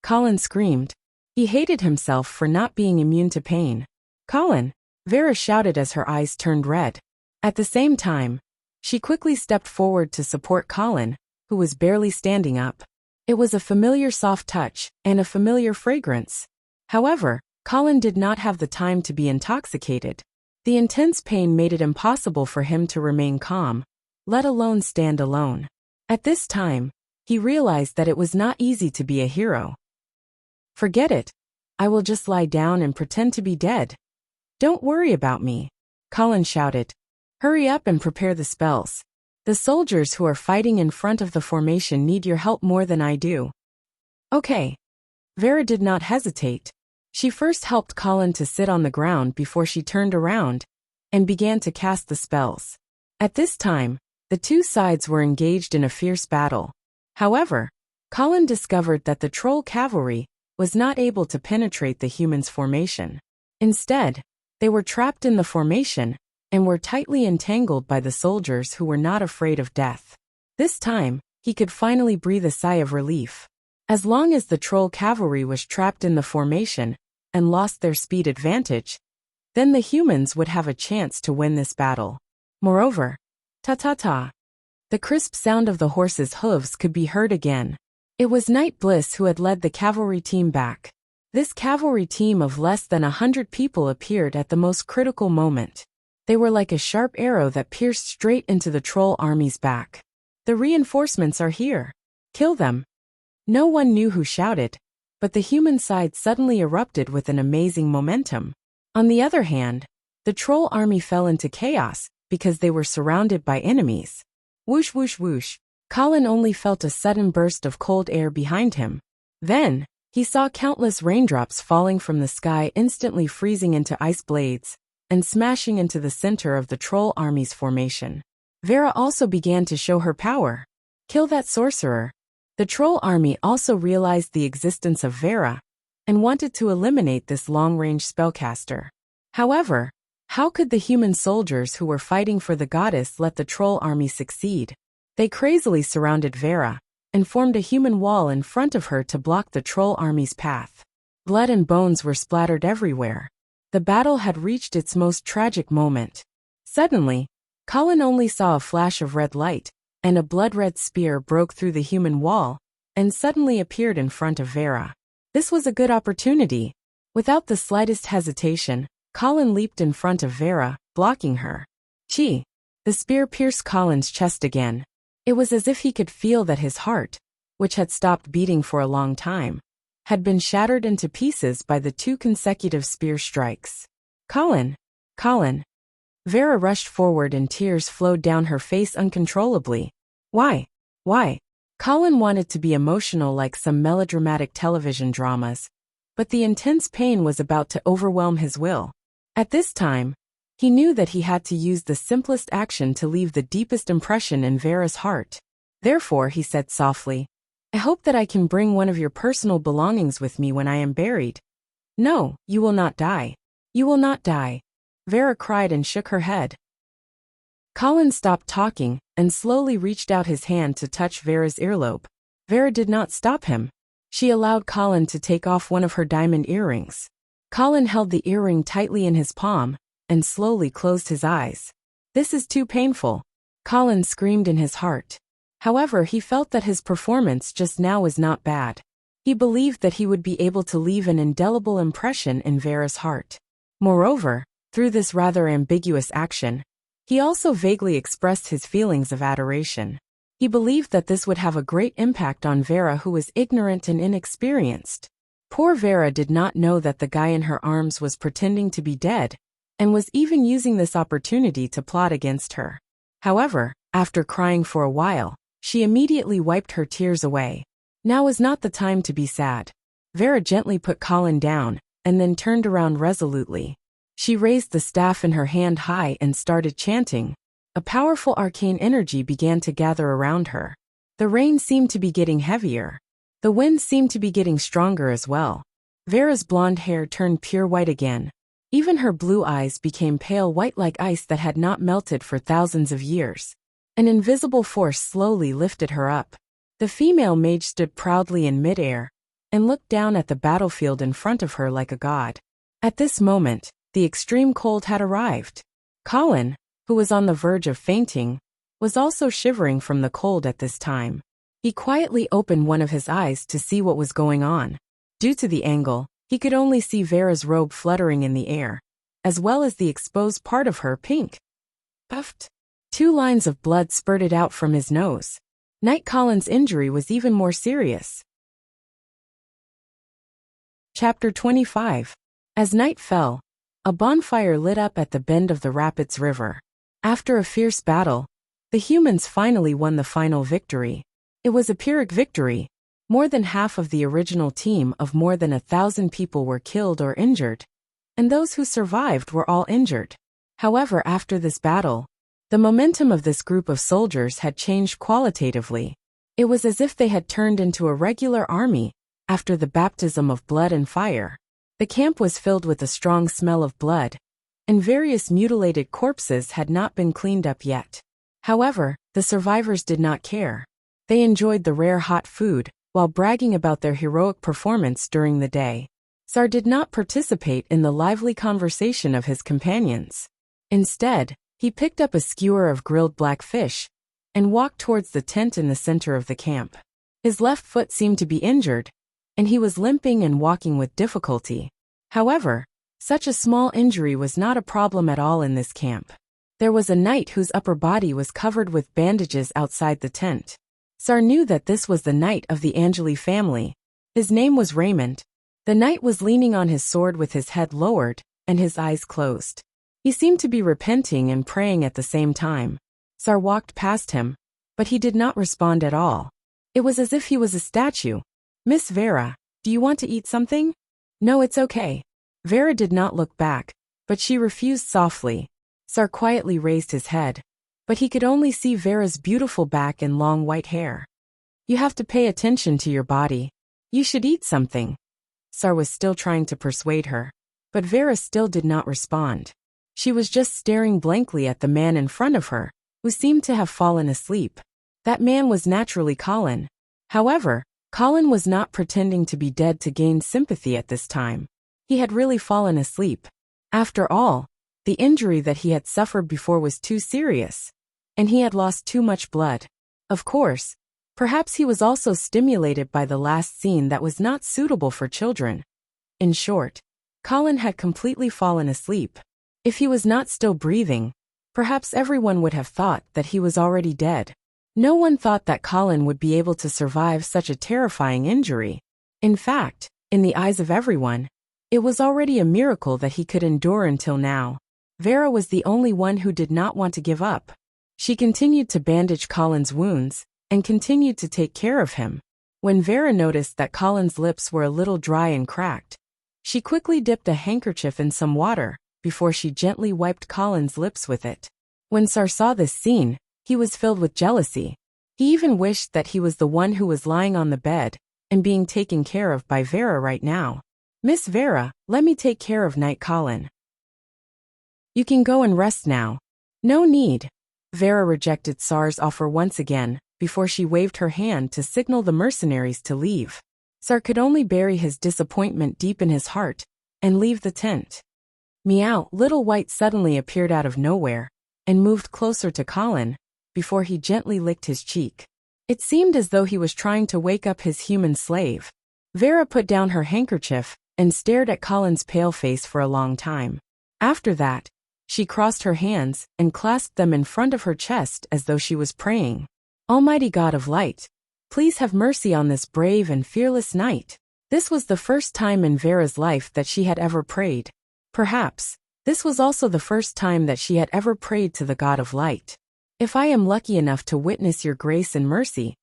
Colin screamed. He hated himself for not being immune to pain. Colin! Vera shouted as her eyes turned red. At the same time, she quickly stepped forward to support Colin, who was barely standing up. It was a familiar soft touch and a familiar fragrance. However, Colin did not have the time to be intoxicated. The intense pain made it impossible for him to remain calm, let alone stand alone. At this time, he realized that it was not easy to be a hero. Forget it. I will just lie down and pretend to be dead. Don't worry about me, Colin shouted. Hurry up and prepare the spells. The soldiers who are fighting in front of the formation need your help more than I do. Okay. Vera did not hesitate. She first helped Colin to sit on the ground before she turned around and began to cast the spells. At this time, the two sides were engaged in a fierce battle. However, Colin discovered that the troll cavalry was not able to penetrate the humans' formation. Instead, they were trapped in the formation and were tightly entangled by the soldiers who were not afraid of death. This time, he could finally breathe a sigh of relief. As long as the troll cavalry was trapped in the formation and lost their speed advantage, then the humans would have a chance to win this battle. Moreover, ta-ta-ta. The crisp sound of the horses' hooves could be heard again. It was Knight Bliss who had led the cavalry team back. This cavalry team of less than 100 people appeared at the most critical moment. They were like a sharp arrow that pierced straight into the troll army's back. The reinforcements are here. Kill them. No one knew who shouted, but the human side suddenly erupted with an amazing momentum. On the other hand, the troll army fell into chaos because they were surrounded by enemies. Whoosh whoosh whoosh. Colin only felt a sudden burst of cold air behind him. Then, he saw countless raindrops falling from the sky, instantly freezing into ice blades and smashing into the center of the troll army's formation. Vera also began to show her power. Kill that sorcerer. The troll army also realized the existence of Vera and wanted to eliminate this long-range spellcaster. However, how could the human soldiers who were fighting for the goddess let the troll army succeed? They crazily surrounded Vera and formed a human wall in front of her to block the troll army's path. Blood and bones were splattered everywhere. The battle had reached its most tragic moment. Suddenly, Colin only saw a flash of red light, and a blood-red spear broke through the human wall and suddenly appeared in front of Vera. This was a good opportunity. Without the slightest hesitation, Colin leaped in front of Vera, blocking her. Chi! The spear pierced Colin's chest again. It was as if he could feel that his heart, which had stopped beating for a long time, had been shattered into pieces by the two consecutive spear strikes. Colin! Colin! Vera rushed forward and tears flowed down her face uncontrollably. Why? Why? Colin wanted to be emotional like some melodramatic television dramas, but the intense pain was about to overwhelm his will. At this time, he knew that he had to use the simplest action to leave the deepest impression in Vera's heart. Therefore, he said softly, I hope that I can bring one of your personal belongings with me when I am buried. No, you will not die. You will not die. Vera cried and shook her head. Colin stopped talking and slowly reached out his hand to touch Vera's earlobe. Vera did not stop him. She allowed Colin to take off one of her diamond earrings. Colin held the earring tightly in his palm and slowly closed his eyes. This is too painful, Colin screamed in his heart. However, he felt that his performance just now was not bad. He believed that he would be able to leave an indelible impression in Vera's heart. Moreover, through this rather ambiguous action, he also vaguely expressed his feelings of adoration. He believed that this would have a great impact on Vera, who was ignorant and inexperienced. Poor Vera did not know that the guy in her arms was pretending to be dead, and was even using this opportunity to plot against her. However, after crying for a while, she immediately wiped her tears away. Now was not the time to be sad. Vera gently put Colin down, and then turned around resolutely. She raised the staff in her hand high and started chanting. A powerful arcane energy began to gather around her. The rain seemed to be getting heavier. The wind seemed to be getting stronger as well. Vera's blonde hair turned pure white again. Even her blue eyes became pale white like ice that had not melted for thousands of years. An invisible force slowly lifted her up. The female mage stood proudly in midair and looked down at the battlefield in front of her like a god. At this moment, the extreme cold had arrived. Colin, who was on the verge of fainting, was also shivering from the cold at this time. He quietly opened one of his eyes to see what was going on. Due to the angle, he could only see Vera's robe fluttering in the air, as well as the exposed part of her pink. Puffed. 2 lines of blood spurted out from his nose. Knight Colin's injury was even more serious. Chapter 25. As night fell, a bonfire lit up at the bend of the Rapids River. After a fierce battle, the humans finally won the final victory. It was a Pyrrhic victory. More than half of the original team of more than 1,000 people were killed or injured, and those who survived were all injured. However, after this battle, the momentum of this group of soldiers had changed qualitatively. It was as if they had turned into a regular army after the baptism of blood and fire. The camp was filled with a strong smell of blood, and various mutilated corpses had not been cleaned up yet. However, the survivors did not care. They enjoyed the rare hot food, while bragging about their heroic performance during the day. Tsar did not participate in the lively conversation of his companions. Instead, he picked up a skewer of grilled black fish and walked towards the tent in the center of the camp. His left foot seemed to be injured, and he was limping and walking with difficulty. However, such a small injury was not a problem at all in this camp. There was a knight whose upper body was covered with bandages outside the tent. Tsar knew that this was the knight of the Angeli family. His name was Raymond. The knight was leaning on his sword with his head lowered and his eyes closed. He seemed to be repenting and praying at the same time. Tsar walked past him, but he did not respond at all. It was as if he was a statue. "Miss Vera, do you want to eat something?" "No, it's okay." Vera did not look back, but she refused softly. Tsar quietly raised his head, but he could only see Vera's beautiful back and long white hair. "You have to pay attention to your body. You should eat something." Tsar was still trying to persuade her, but Vera still did not respond. She was just staring blankly at the man in front of her, who seemed to have fallen asleep. That man was naturally Colin. However, Colin was not pretending to be dead to gain sympathy at this time. He had really fallen asleep. After all, the injury that he had suffered before was too serious, and he had lost too much blood. Of course, perhaps he was also stimulated by the last scene that was not suitable for children. In short, Colin had completely fallen asleep. If he was not still breathing, perhaps everyone would have thought that he was already dead. No one thought that Colin would be able to survive such a terrifying injury. In fact, in the eyes of everyone, it was already a miracle that he could endure until now. Vera was the only one who did not want to give up. She continued to bandage Colin's wounds and continued to take care of him. When Vera noticed that Colin's lips were a little dry and cracked, she quickly dipped a handkerchief in some water before she gently wiped Colin's lips with it. When Tsar saw this scene, he was filled with jealousy. He even wished that he was the one who was lying on the bed and being taken care of by Vera right now. "Miss Vera, let me take care of Knight Colin. You can go and rest now." "No need." Vera rejected Tsar's offer once again before she waved her hand to signal the mercenaries to leave. Tsar could only bury his disappointment deep in his heart and leave the tent. Meow, Little White suddenly appeared out of nowhere and moved closer to Colin before he gently licked his cheek. It seemed as though he was trying to wake up his human slave. Vera put down her handkerchief and stared at Colin's pale face for a long time. After that, she crossed her hands and clasped them in front of her chest as though she was praying. Almighty God of light, please have mercy on this brave and fearless knight. This was the first time in Vera's life that she had ever prayed. Perhaps, this was also the first time that she had ever prayed to the God of light. If I am lucky enough to witness your grace and mercy,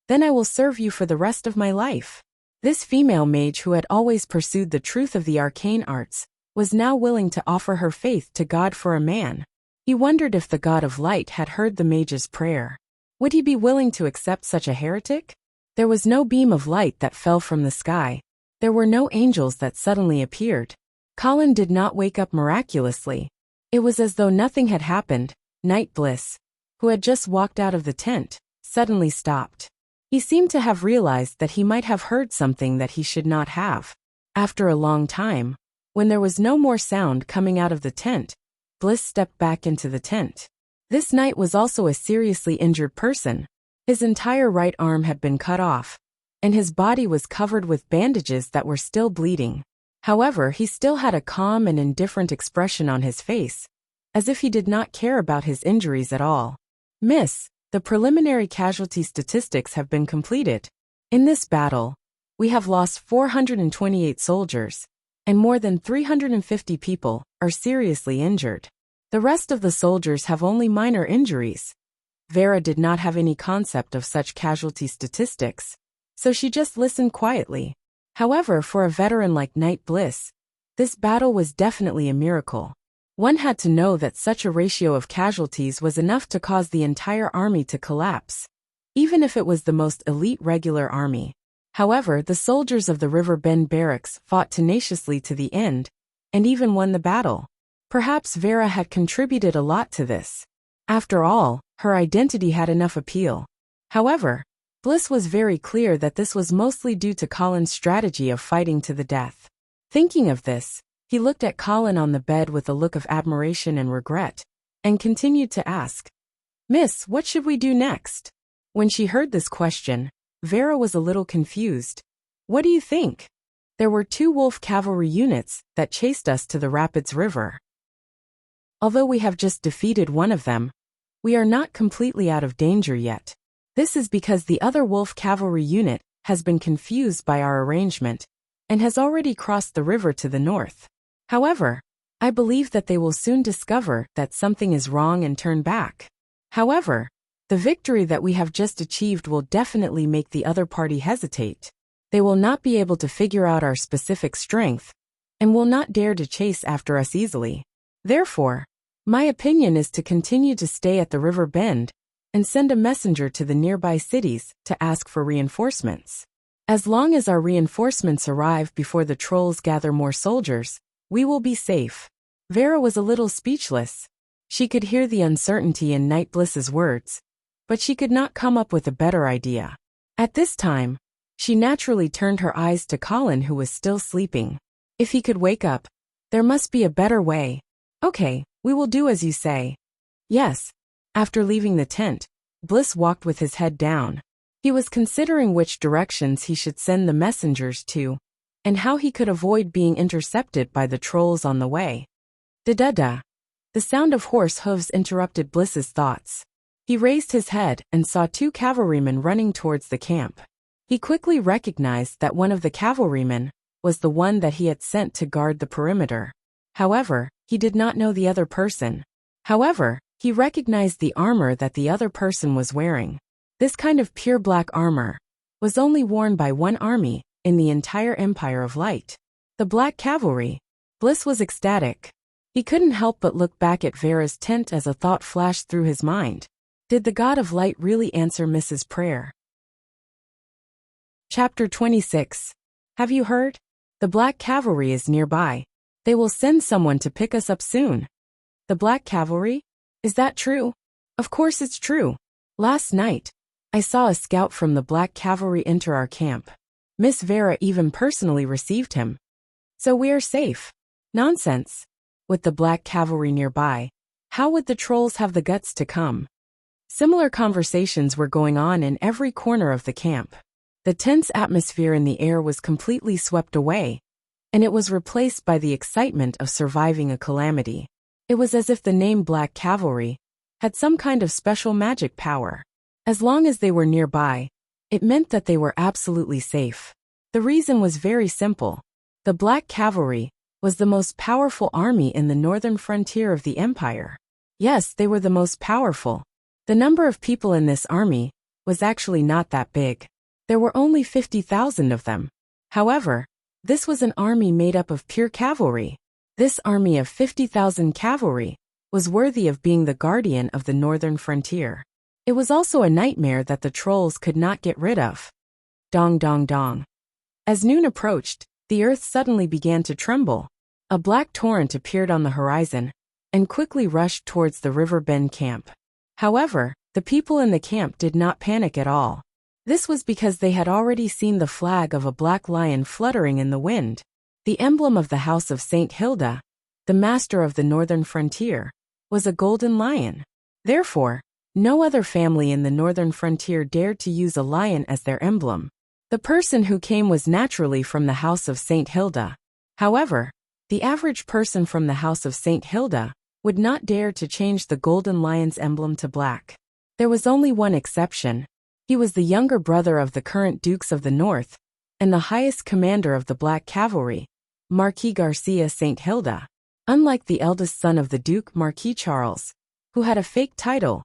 then I will serve you for the rest of my life. This female mage who had always pursued the truth of the arcane arts, was now willing to offer her faith to God for a man. He wondered if the God of light had heard the mage's prayer. Would he be willing to accept such a heretic? There was no beam of light that fell from the sky. There were no angels that suddenly appeared. Colin did not wake up miraculously. It was as though nothing had happened. Knight Bliss, who had just walked out of the tent, suddenly stopped. He seemed to have realized that he might have heard something that he should not have. After a long time, when there was no more sound coming out of the tent, Bliss stepped back into the tent. This knight was also a seriously injured person. His entire right arm had been cut off, and his body was covered with bandages that were still bleeding. However, he still had a calm and indifferent expression on his face, as if he did not care about his injuries at all. Miss, the preliminary casualty statistics have been completed. In this battle, we have lost 428 soldiers, and more than 350 people are seriously injured. The rest of the soldiers have only minor injuries. Vera did not have any concept of such casualty statistics, so she just listened quietly. However, for a veteran like Knight Bliss, this battle was definitely a miracle. One had to know that such a ratio of casualties was enough to cause the entire army to collapse, even if it was the most elite regular army. However, the soldiers of the River Bend barracks fought tenaciously to the end, and even won the battle. Perhaps Vera had contributed a lot to this. After all, her identity had enough appeal. However, Bliss was very clear that this was mostly due to Colin's strategy of fighting to the death. Thinking of this, he looked at Colin on the bed with a look of admiration and regret, and continued to ask, "Miss, what should we do next?" When she heard this question, Vera was a little confused. "What do you think?" There were 2 wolf cavalry units that chased us to the Rapids River. Although we have just defeated one of them, we are not completely out of danger yet. This is because the other wolf cavalry unit has been confused by our arrangement and has already crossed the river to the north. However, I believe that they will soon discover that something is wrong and turn back. However, the victory that we have just achieved will definitely make the other party hesitate. They will not be able to figure out our specific strength and will not dare to chase after us easily. Therefore, my opinion is to continue to stay at the River Bend and send a messenger to the nearby cities to ask for reinforcements. As long as our reinforcements arrive before the trolls gather more soldiers, we will be safe. Vera was a little speechless. She could hear the uncertainty in Knight Bliss's words, but she could not come up with a better idea. At this time, she naturally turned her eyes to Colin, who was still sleeping. If he could wake up, there must be a better way. "Okay, we will do as you say." Yes. After leaving the tent, Bliss walked with his head down. He was considering which directions he should send the messengers to, and how he could avoid being intercepted by the trolls on the way. Da-da-da. The sound of horse hooves interrupted Bliss's thoughts. He raised his head and saw 2 cavalrymen running towards the camp. He quickly recognized that one of the cavalrymen was the one that he had sent to guard the perimeter. However, he did not know the other person. However, he recognized the armor that the other person was wearing. This kind of pure black armor was only worn by one army in the entire Empire of Light. The Black Cavalry. Bliss was ecstatic. He couldn't help but look back at Vera's tent as a thought flashed through his mind. Did the God of Light really answer Mrs. Prayer? Chapter 26. Have you heard? The Black Cavalry is nearby. They will send someone to pick us up soon. The Black Cavalry? Is that true? Of course it's true. Last night, I saw a scout from the Black Cavalry enter our camp. Miss Vera even personally received him. So we are safe. Nonsense. With the Black Cavalry nearby, how would the trolls have the guts to come? Similar conversations were going on in every corner of the camp. The tense atmosphere in the air was completely swept away, and it was replaced by the excitement of surviving a calamity. It was as if the name Black Cavalry had some kind of special magic power. As long as they were nearby, it meant that they were absolutely safe. The reason was very simple. The Black Cavalry was the most powerful army in the northern frontier of the empire. Yes, they were the most powerful. The number of people in this army was actually not that big. There were only 50,000 of them. However, this was an army made up of pure cavalry. This army of 50,000 cavalry was worthy of being the guardian of the northern frontier. It was also a nightmare that the trolls could not get rid of. Dong dong dong. As noon approached, the earth suddenly began to tremble. A black torrent appeared on the horizon and quickly rushed towards the River Bend camp. However, the people in the camp did not panic at all. This was because they had already seen the flag of a black lion fluttering in the wind. The emblem of the House of St. Hilda, the master of the northern frontier, was a golden lion. Therefore, no other family in the northern frontier dared to use a lion as their emblem. The person who came was naturally from the House of St. Hilda. However, the average person from the House of St. Hilda would not dare to change the golden lion's emblem to black. There was only one exception. He was the younger brother of the current Dukes of the North and the highest commander of the Black Cavalry, Marquis Garcia St. Hilda. Unlike the eldest son of the Duke, Marquis Charles, who had a fake title,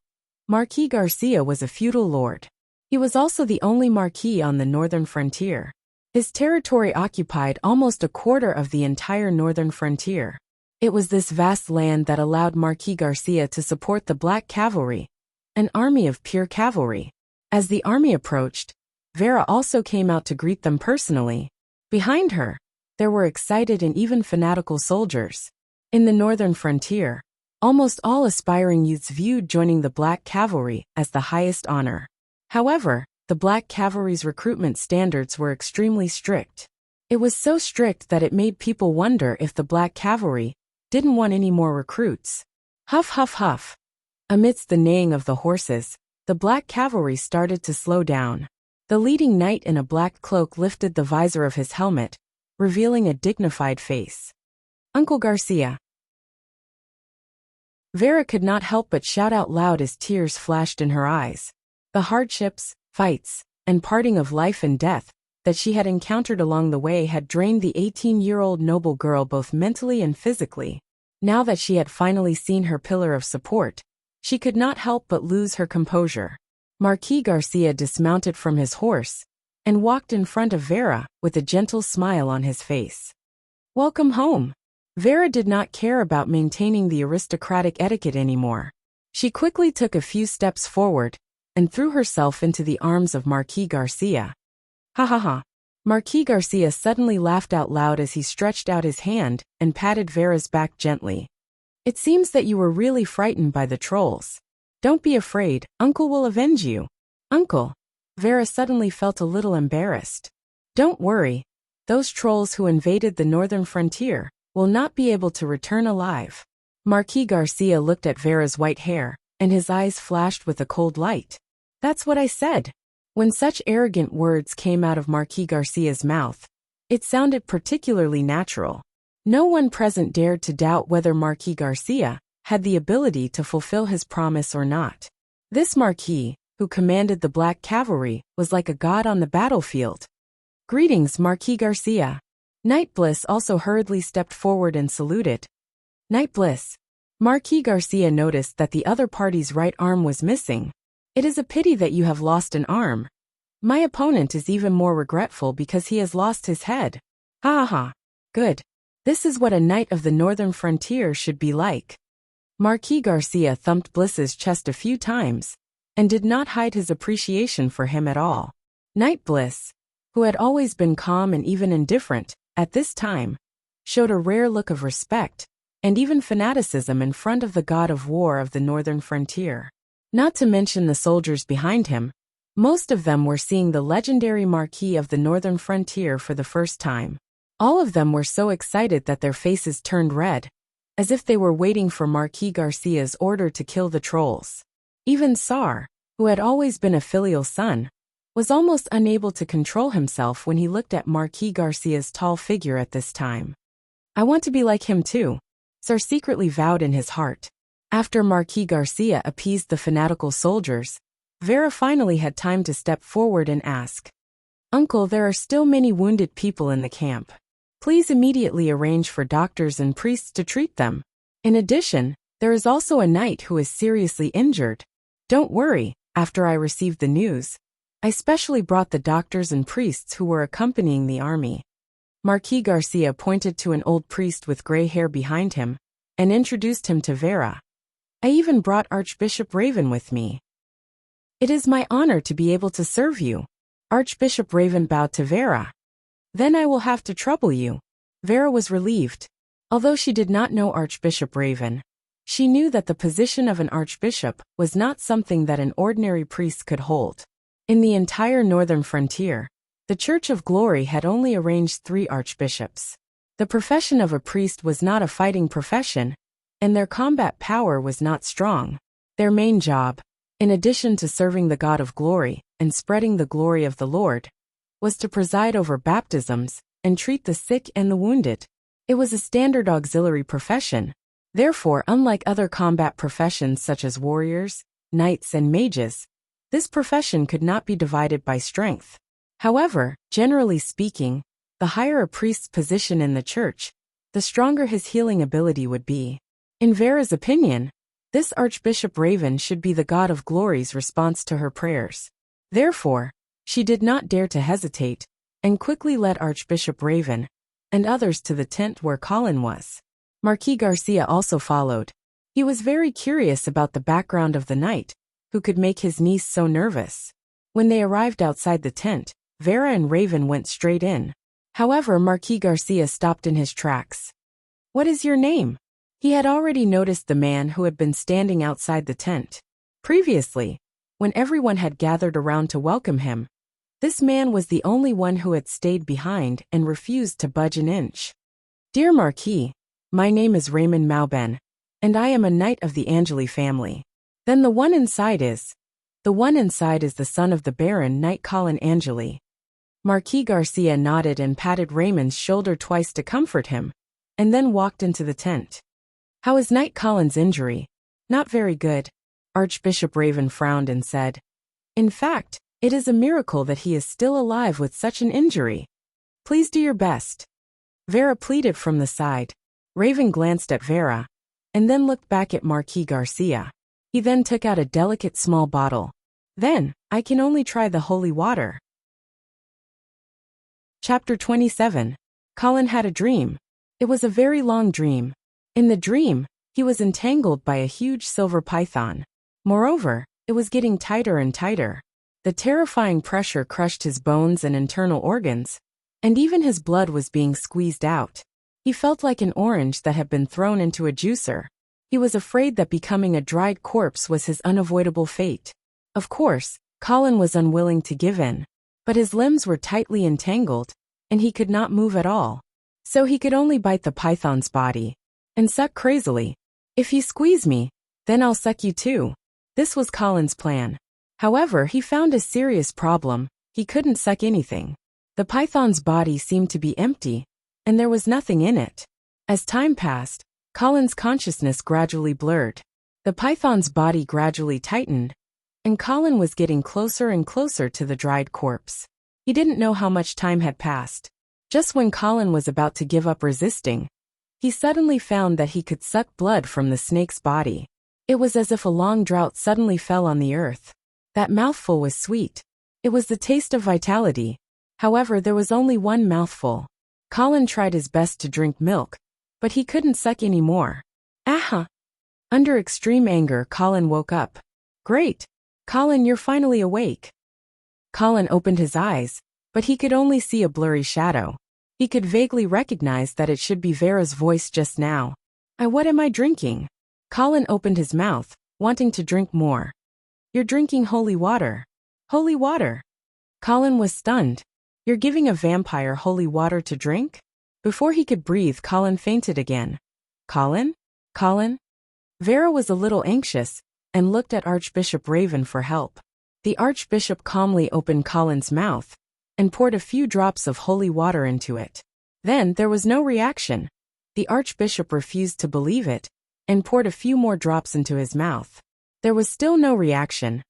Marquis Garcia was a feudal lord. He was also the only marquis on the northern frontier. His territory occupied almost a quarter of the entire northern frontier. It was this vast land that allowed Marquis Garcia to support the Black Cavalry, an army of pure cavalry. As the army approached, Vera also came out to greet them personally. Behind her, there were excited and even fanatical soldiers. In the northern frontier, almost all aspiring youths viewed joining the Black Cavalry as the highest honor. However, the Black Cavalry's recruitment standards were extremely strict. It was so strict that it made people wonder if the Black Cavalry didn't want any more recruits. Huff huff huff. Amidst the neighing of the horses, the Black Cavalry started to slow down. The leading knight in a black cloak lifted the visor of his helmet, revealing a dignified face. Uncle Garcia. Vera could not help but shout out loud as tears flashed in her eyes. The hardships, fights, and parting of life and death that she had encountered along the way had drained the 18-year-old noble girl both mentally and physically. Now that she had finally seen her pillar of support, she could not help but lose her composure. Marquis Garcia dismounted from his horse and walked in front of Vera with a gentle smile on his face. Welcome home. Vera did not care about maintaining the aristocratic etiquette anymore. She quickly took a few steps forward and threw herself into the arms of Marquis Garcia. Ha ha ha. Marquis Garcia suddenly laughed out loud as he stretched out his hand and patted Vera's back gently. It seems that you were really frightened by the trolls. Don't be afraid, Uncle will avenge you. Uncle. Vera suddenly felt a little embarrassed. Don't worry. Those trolls who invaded the northern frontier will not be able to return alive. Marquis Garcia looked at Vera's white hair, and his eyes flashed with a cold light. That's what I said. When such arrogant words came out of Marquis Garcia's mouth, it sounded particularly natural. No one present dared to doubt whether Marquis Garcia had the ability to fulfill his promise or not. This Marquis, who commanded the Black Cavalry, was like a god on the battlefield. Greetings, Marquis Garcia. Knight Bliss also hurriedly stepped forward and saluted. Knight Bliss. Marquis Garcia noticed that the other party's right arm was missing. It is a pity that you have lost an arm. My opponent is even more regretful because he has lost his head. Ha ha ha. Good. This is what a knight of the northern frontier should be like. Marquis Garcia thumped Bliss's chest a few times and did not hide his appreciation for him at all. Knight Bliss, who had always been calm and even indifferent, at this time, showed a rare look of respect and even fanaticism in front of the god of war of the northern frontier. Not to mention the soldiers behind him, most of them were seeing the legendary Marquis of the northern frontier for the first time. All of them were so excited that their faces turned red, as if they were waiting for Marquis Garcia's order to kill the trolls. Even Sar, who had always been a filial son, was almost unable to control himself when he looked at Marquis Garcia's tall figure at this time. I want to be like him too, Sar secretly vowed in his heart. After Marquis Garcia appeased the fanatical soldiers, Vera finally had time to step forward and ask, "Uncle, there are still many wounded people in the camp. Please immediately arrange for doctors and priests to treat them. In addition, there is also a knight who is seriously injured. Don't worry, after I received the news, I specially brought the doctors and priests who were accompanying the army." Marquis Garcia pointed to an old priest with gray hair behind him and introduced him to Vera. "I even brought Archbishop Raven with me. It is my honor to be able to serve you." Archbishop Raven bowed to Vera. "Then I will have to trouble you." Vera was relieved. Although she did not know Archbishop Raven, she knew that the position of an archbishop was not something that an ordinary priest could hold. In the entire northern frontier, the Church of Glory had only arranged 3 archbishops. The profession of a priest was not a fighting profession, and their combat power was not strong. Their main job, in addition to serving the God of glory and spreading the glory of the Lord, was to preside over baptisms and treat the sick and the wounded. It was a standard auxiliary profession. Therefore, unlike other combat professions such as warriors, knights, and mages, this profession could not be divided by strength. However, generally speaking, the higher a priest's position in the church, the stronger his healing ability would be. In Vera's opinion, this Archbishop Raven should be the God of Glory's response to her prayers. Therefore, she did not dare to hesitate, and quickly led Archbishop Raven and others to the tent where Colin was. Marquis Garcia also followed. He was very curious about the background of the knight, who could make his niece so nervous. When they arrived outside the tent, Vera and Raven went straight in. However, Marquis Garcia stopped in his tracks. "What is your name?" He had already noticed the man who had been standing outside the tent. Previously, when everyone had gathered around to welcome him, this man was the only one who had stayed behind and refused to budge an inch. "Dear Marquis, my name is Raymond Mauben, and I am a knight of the Angeli family." "Then the one inside is the son of the Baron Knight Colin Angeli." Marquis Garcia nodded and patted Raymond's shoulder twice to comfort him, and then walked into the tent. "How is Knight Colin's injury?" "Not very good." Archbishop Raven frowned and said, "In fact, it is a miracle that he is still alive with such an injury. Please do your best." Vera pleaded from the side. Raven glanced at Vera, and then looked back at Marquis Garcia. He then took out a delicate small bottle. "Then, I can only try the holy water." Chapter 27. Colin had a dream. It was a very long dream. In the dream, he was entangled by a huge silver python. Moreover, it was getting tighter and tighter. The terrifying pressure crushed his bones and internal organs, and even his blood was being squeezed out. He felt like an orange that had been thrown into a juicer. He was afraid that becoming a dried corpse was his unavoidable fate. Of course, Colin was unwilling to give in, but his limbs were tightly entangled, and he could not move at all. So he could only bite the python's body and suck crazily. "If you squeeze me, then I'll suck you too." This was Colin's plan. However, he found a serious problem. He couldn't suck anything. The python's body seemed to be empty, and there was nothing in it. As time passed, Colin's consciousness gradually blurred. The python's body gradually tightened, and Colin was getting closer and closer to the dried corpse. He didn't know how much time had passed. Just when Colin was about to give up resisting, he suddenly found that he could suck blood from the snake's body. It was as if a long drought suddenly fell on the earth. That mouthful was sweet. It was the taste of vitality. However, there was only one mouthful. Colin tried his best to drink milk, but he couldn't suck any more. "Aha!" Under extreme anger, Colin woke up. "Great! Colin, you're finally awake." Colin opened his eyes, but he could only see a blurry shadow. He could vaguely recognize that it should be Vera's voice just now. What am I drinking?" Colin opened his mouth, wanting to drink more. "You're drinking holy water." "Holy water?" Colin was stunned. "You're giving a vampire holy water to drink?" Before he could breathe, Colin fainted again. "Colin? Colin?" Vera was a little anxious and looked at Archbishop Raven for help. The Archbishop calmly opened Colin's mouth and poured a few drops of holy water into it. Then there was no reaction. The Archbishop refused to believe it and poured a few more drops into his mouth. There was still no reaction.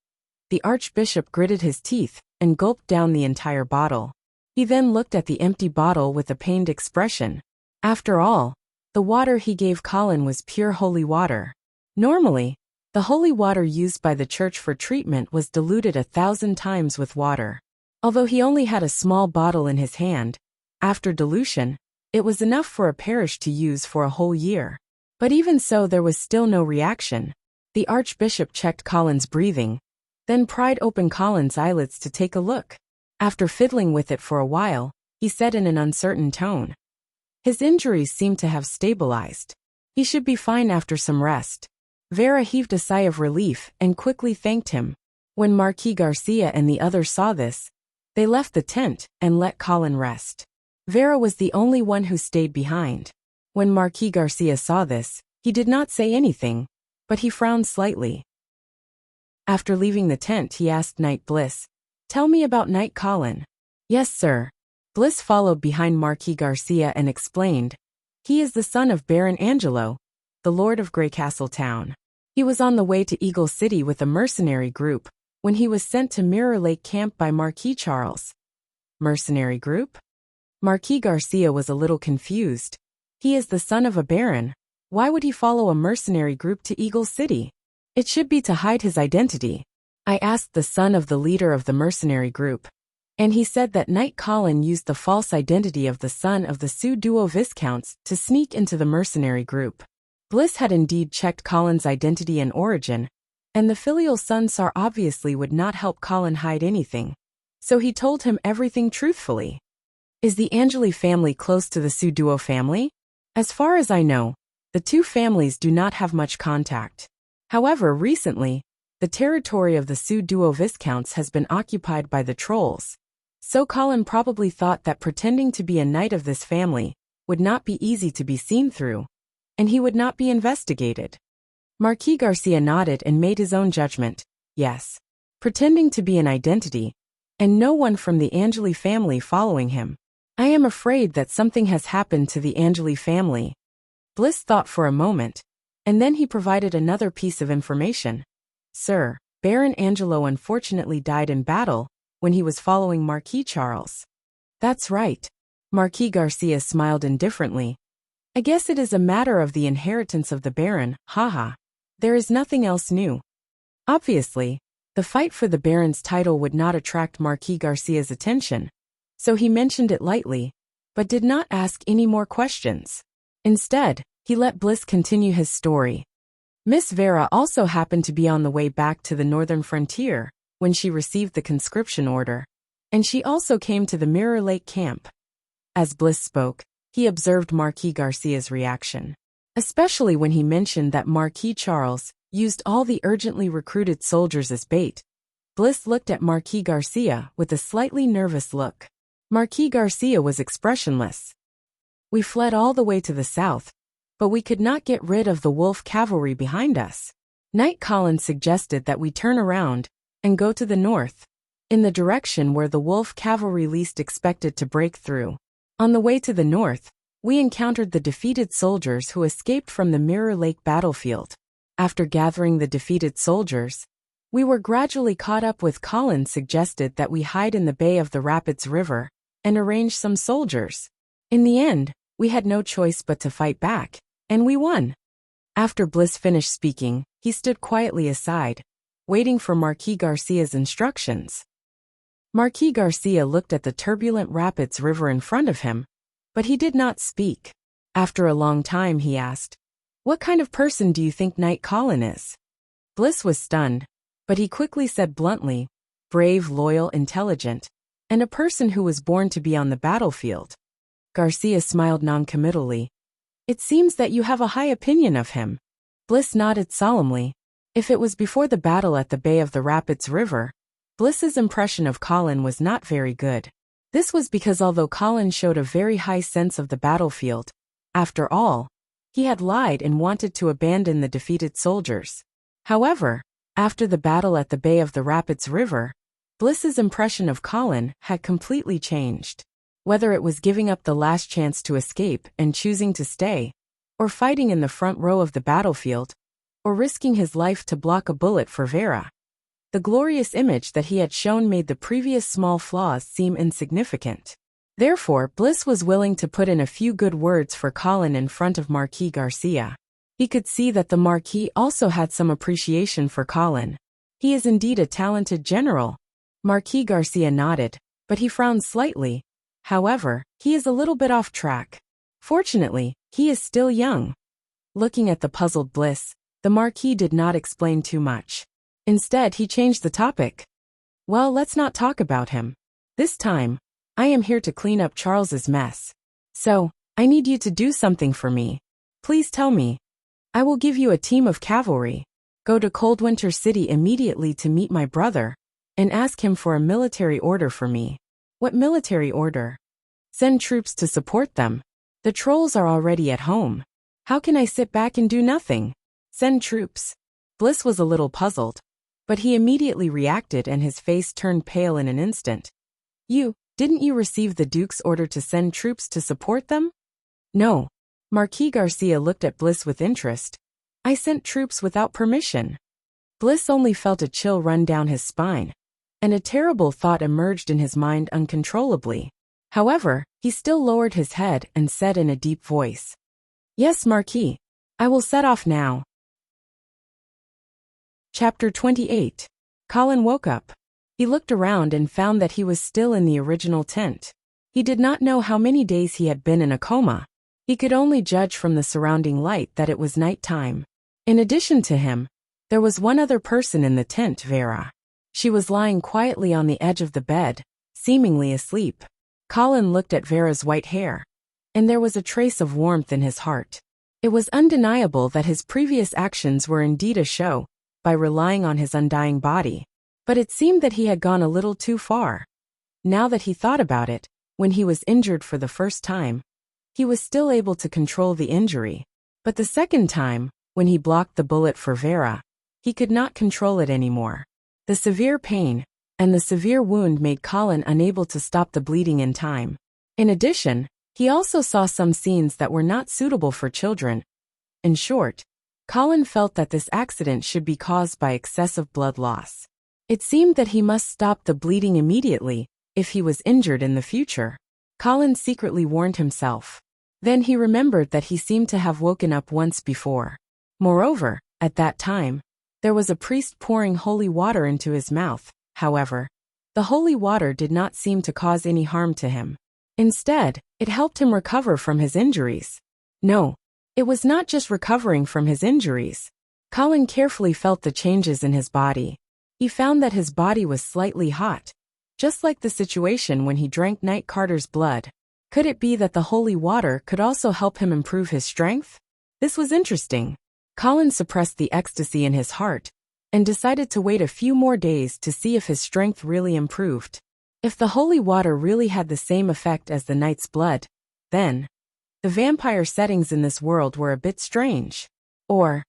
The archbishop gritted his teeth and gulped down the entire bottle. He then looked at the empty bottle with a pained expression. After all, the water he gave Colin was pure holy water. Normally, the holy water used by the church for treatment was diluted 1,000 times with water. Although he only had a small bottle in his hand, after dilution, it was enough for a parish to use for a whole year. But even so, there was still no reaction. The archbishop checked Colin's breathing, then pried open Colin's eyelids to take a look. After fiddling with it for a while, he said in an uncertain tone, "His injuries seem to have stabilized. He should be fine after some rest." Vera heaved a sigh of relief and quickly thanked him. When Marquis Garcia and the others saw this, they left the tent and let Colin rest. Vera was the only one who stayed behind. When Marquis Garcia saw this, he did not say anything, but he frowned slightly. After leaving the tent, he asked Knight Bliss, "Tell me about Knight Colin." "Yes, sir." Bliss followed behind Marquis Garcia and explained, "He is the son of Baron Angelo, the Lord of Greycastle Town. He was on the way to Eagle City with a mercenary group when he was sent to Mirror Lake Camp by Marquis Charles." "Mercenary group?" Marquis Garcia was a little confused. He is the son of a baron. Why would he follow a mercenary group to Eagle City? It should be to hide his identity. I asked the son of the leader of the mercenary group, and he said that Knight Colin used the false identity of the son of the Sioux Duo Viscounts to sneak into the mercenary group. Bliss had indeed checked Colin's identity and origin, and the filial son Sar obviously would not help Colin hide anything, so he told him everything truthfully. "Is the Angeli family close to the Sioux Duo family?" "As far as I know, the two families do not have much contact. However, recently, the territory of the Sioux Duo Viscounts has been occupied by the trolls, so Colin probably thought that pretending to be a knight of this family would not be easy to be seen through, and he would not be investigated." Marquis Garcia nodded and made his own judgment. Yes, pretending to be an identity, and no one from the Angeli family following him. "I am afraid that something has happened to the Angeli family." Bliss thought for a moment, and then he provided another piece of information. "Sir, Baron Angelo unfortunately died in battle when he was following Marquis Charles." "That's right." Marquis Garcia smiled indifferently. "I guess it is a matter of the inheritance of the Baron, haha. There is nothing else new." Obviously, the fight for the Baron's title would not attract Marquis Garcia's attention, so he mentioned it lightly, but did not ask any more questions. Instead, he let Bliss continue his story. Miss Vera also happened to be on the way back to the northern frontier when she received the conscription order, and she also came to the Mirror Lake camp. As Bliss spoke, he observed Marquis Garcia's reaction, especially when he mentioned that Marquis Charles used all the urgently recruited soldiers as bait. Bliss looked at Marquis Garcia with a slightly nervous look. Marquis Garcia was expressionless. "We fled all the way to the south, but we could not get rid of the wolf cavalry behind us. Knight Colin suggested that we turn around and go to the north, in the direction where the wolf cavalry least expected to break through. On the way to the north, we encountered the defeated soldiers who escaped from the Mirror Lake battlefield. After gathering the defeated soldiers, we were gradually caught up with. Colin suggested that we hide in the bay of the Rapids River and arrange some soldiers. In the end, we had no choice but to fight back, and we won." After Bliss finished speaking, he stood quietly aside, waiting for Marquis Garcia's instructions. Marquis Garcia looked at the turbulent Rapids River in front of him, but he did not speak. After a long time he asked, "What kind of person do you think Knight Colin is?" Bliss was stunned, but he quickly said bluntly, "Brave, loyal, intelligent, and a person who was born to be on the battlefield." Garcia smiled noncommittally. "It seems that you have a high opinion of him." Bliss nodded solemnly. If it was before the battle at the bay of the Rapids River, Bliss's impression of Colin was not very good. This was because although Colin showed a very high sense of the battlefield, after all, he had lied and wanted to abandon the defeated soldiers. However, after the battle at the bay of the Rapids River, Bliss's impression of Colin had completely changed. Whether it was giving up the last chance to escape and choosing to stay, or fighting in the front row of the battlefield, or risking his life to block a bullet for Vera, The glorious image that he had shown made the previous small flaws seem insignificant. Therefore, Bliss was willing to put in a few good words for Colin in front of Marquis Garcia. He could see that the Marquis also had some appreciation for Colin. He is indeed a talented general. Marquis Garcia nodded, but he frowned slightly. However, he is a little bit off track. Fortunately, he is still young. Looking at the puzzled Bliss, the Marquis did not explain too much. Instead, he changed the topic. Well, let's not talk about him. This time, I am here to clean up Charles's mess. So, I need you to do something for me. Please tell me. I will give you a team of cavalry. Go to Coldwinter City immediately to meet my brother, and ask him for a military order for me. What military order? Send troops to support them. The trolls are already at home. How can I sit back and do nothing? Send troops. Bliss was a little puzzled, but he immediately reacted and his face turned pale in an instant. Didn't you receive the Duke's order to send troops to support them? No. Marquis Garcia looked at Bliss with interest. I sent troops without permission. Bliss only felt a chill run down his spine, and a terrible thought emerged in his mind uncontrollably. However, he still lowered his head and said in a deep voice, Yes, Marquis. I will set off now. Chapter 28. Colin woke up. He looked around and found that he was still in the original tent. He did not know how many days he had been in a coma. He could only judge from the surrounding light that it was night time. In addition to him, there was one other person in the tent, Vera. She was lying quietly on the edge of the bed, seemingly asleep. Colin looked at Vera's white hair, and there was a trace of warmth in his heart. It was undeniable that his previous actions were indeed a show, by relying on his undying body. But it seemed that he had gone a little too far. Now that he thought about it, when he was injured for the first time, he was still able to control the injury. But the second time, when he blocked the bullet for Vera, he could not control it anymore. The severe pain and the severe wound made Colin unable to stop the bleeding in time. In addition, he also saw some scenes that were not suitable for children. In short, Colin felt that this accident should be caused by excessive blood loss. It seemed that he must stop the bleeding immediately, if he was injured in the future. Colin secretly warned himself. Then he remembered that he seemed to have woken up once before. Moreover, at that time, there was a priest pouring holy water into his mouth. However, the holy water did not seem to cause any harm to him. Instead, it helped him recover from his injuries. No, it was not just recovering from his injuries. Colin carefully felt the changes in his body. He found that his body was slightly hot, just like the situation when he drank Knight Carter's blood. Could it be that the holy water could also help him improve his strength? This was interesting. Colin suppressed the ecstasy in his heart, and decided to wait a few more days to see if his strength really improved. If the holy water really had the same effect as the knight's blood, then the vampire settings in this world were a bit strange. Or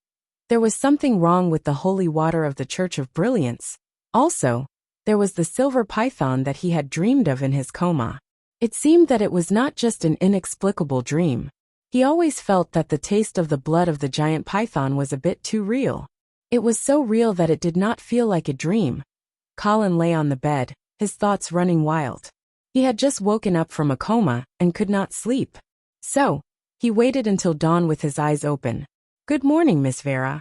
there was something wrong with the holy water of the Church of Brilliance. Also, there was the silver python that he had dreamed of in his coma. It seemed that it was not just an inexplicable dream. He always felt that the taste of the blood of the giant python was a bit too real. It was so real that it did not feel like a dream. Colin lay on the bed, his thoughts running wild. He had just woken up from a coma and could not sleep. So, he waited until dawn with his eyes open. Good morning, Miss Vera.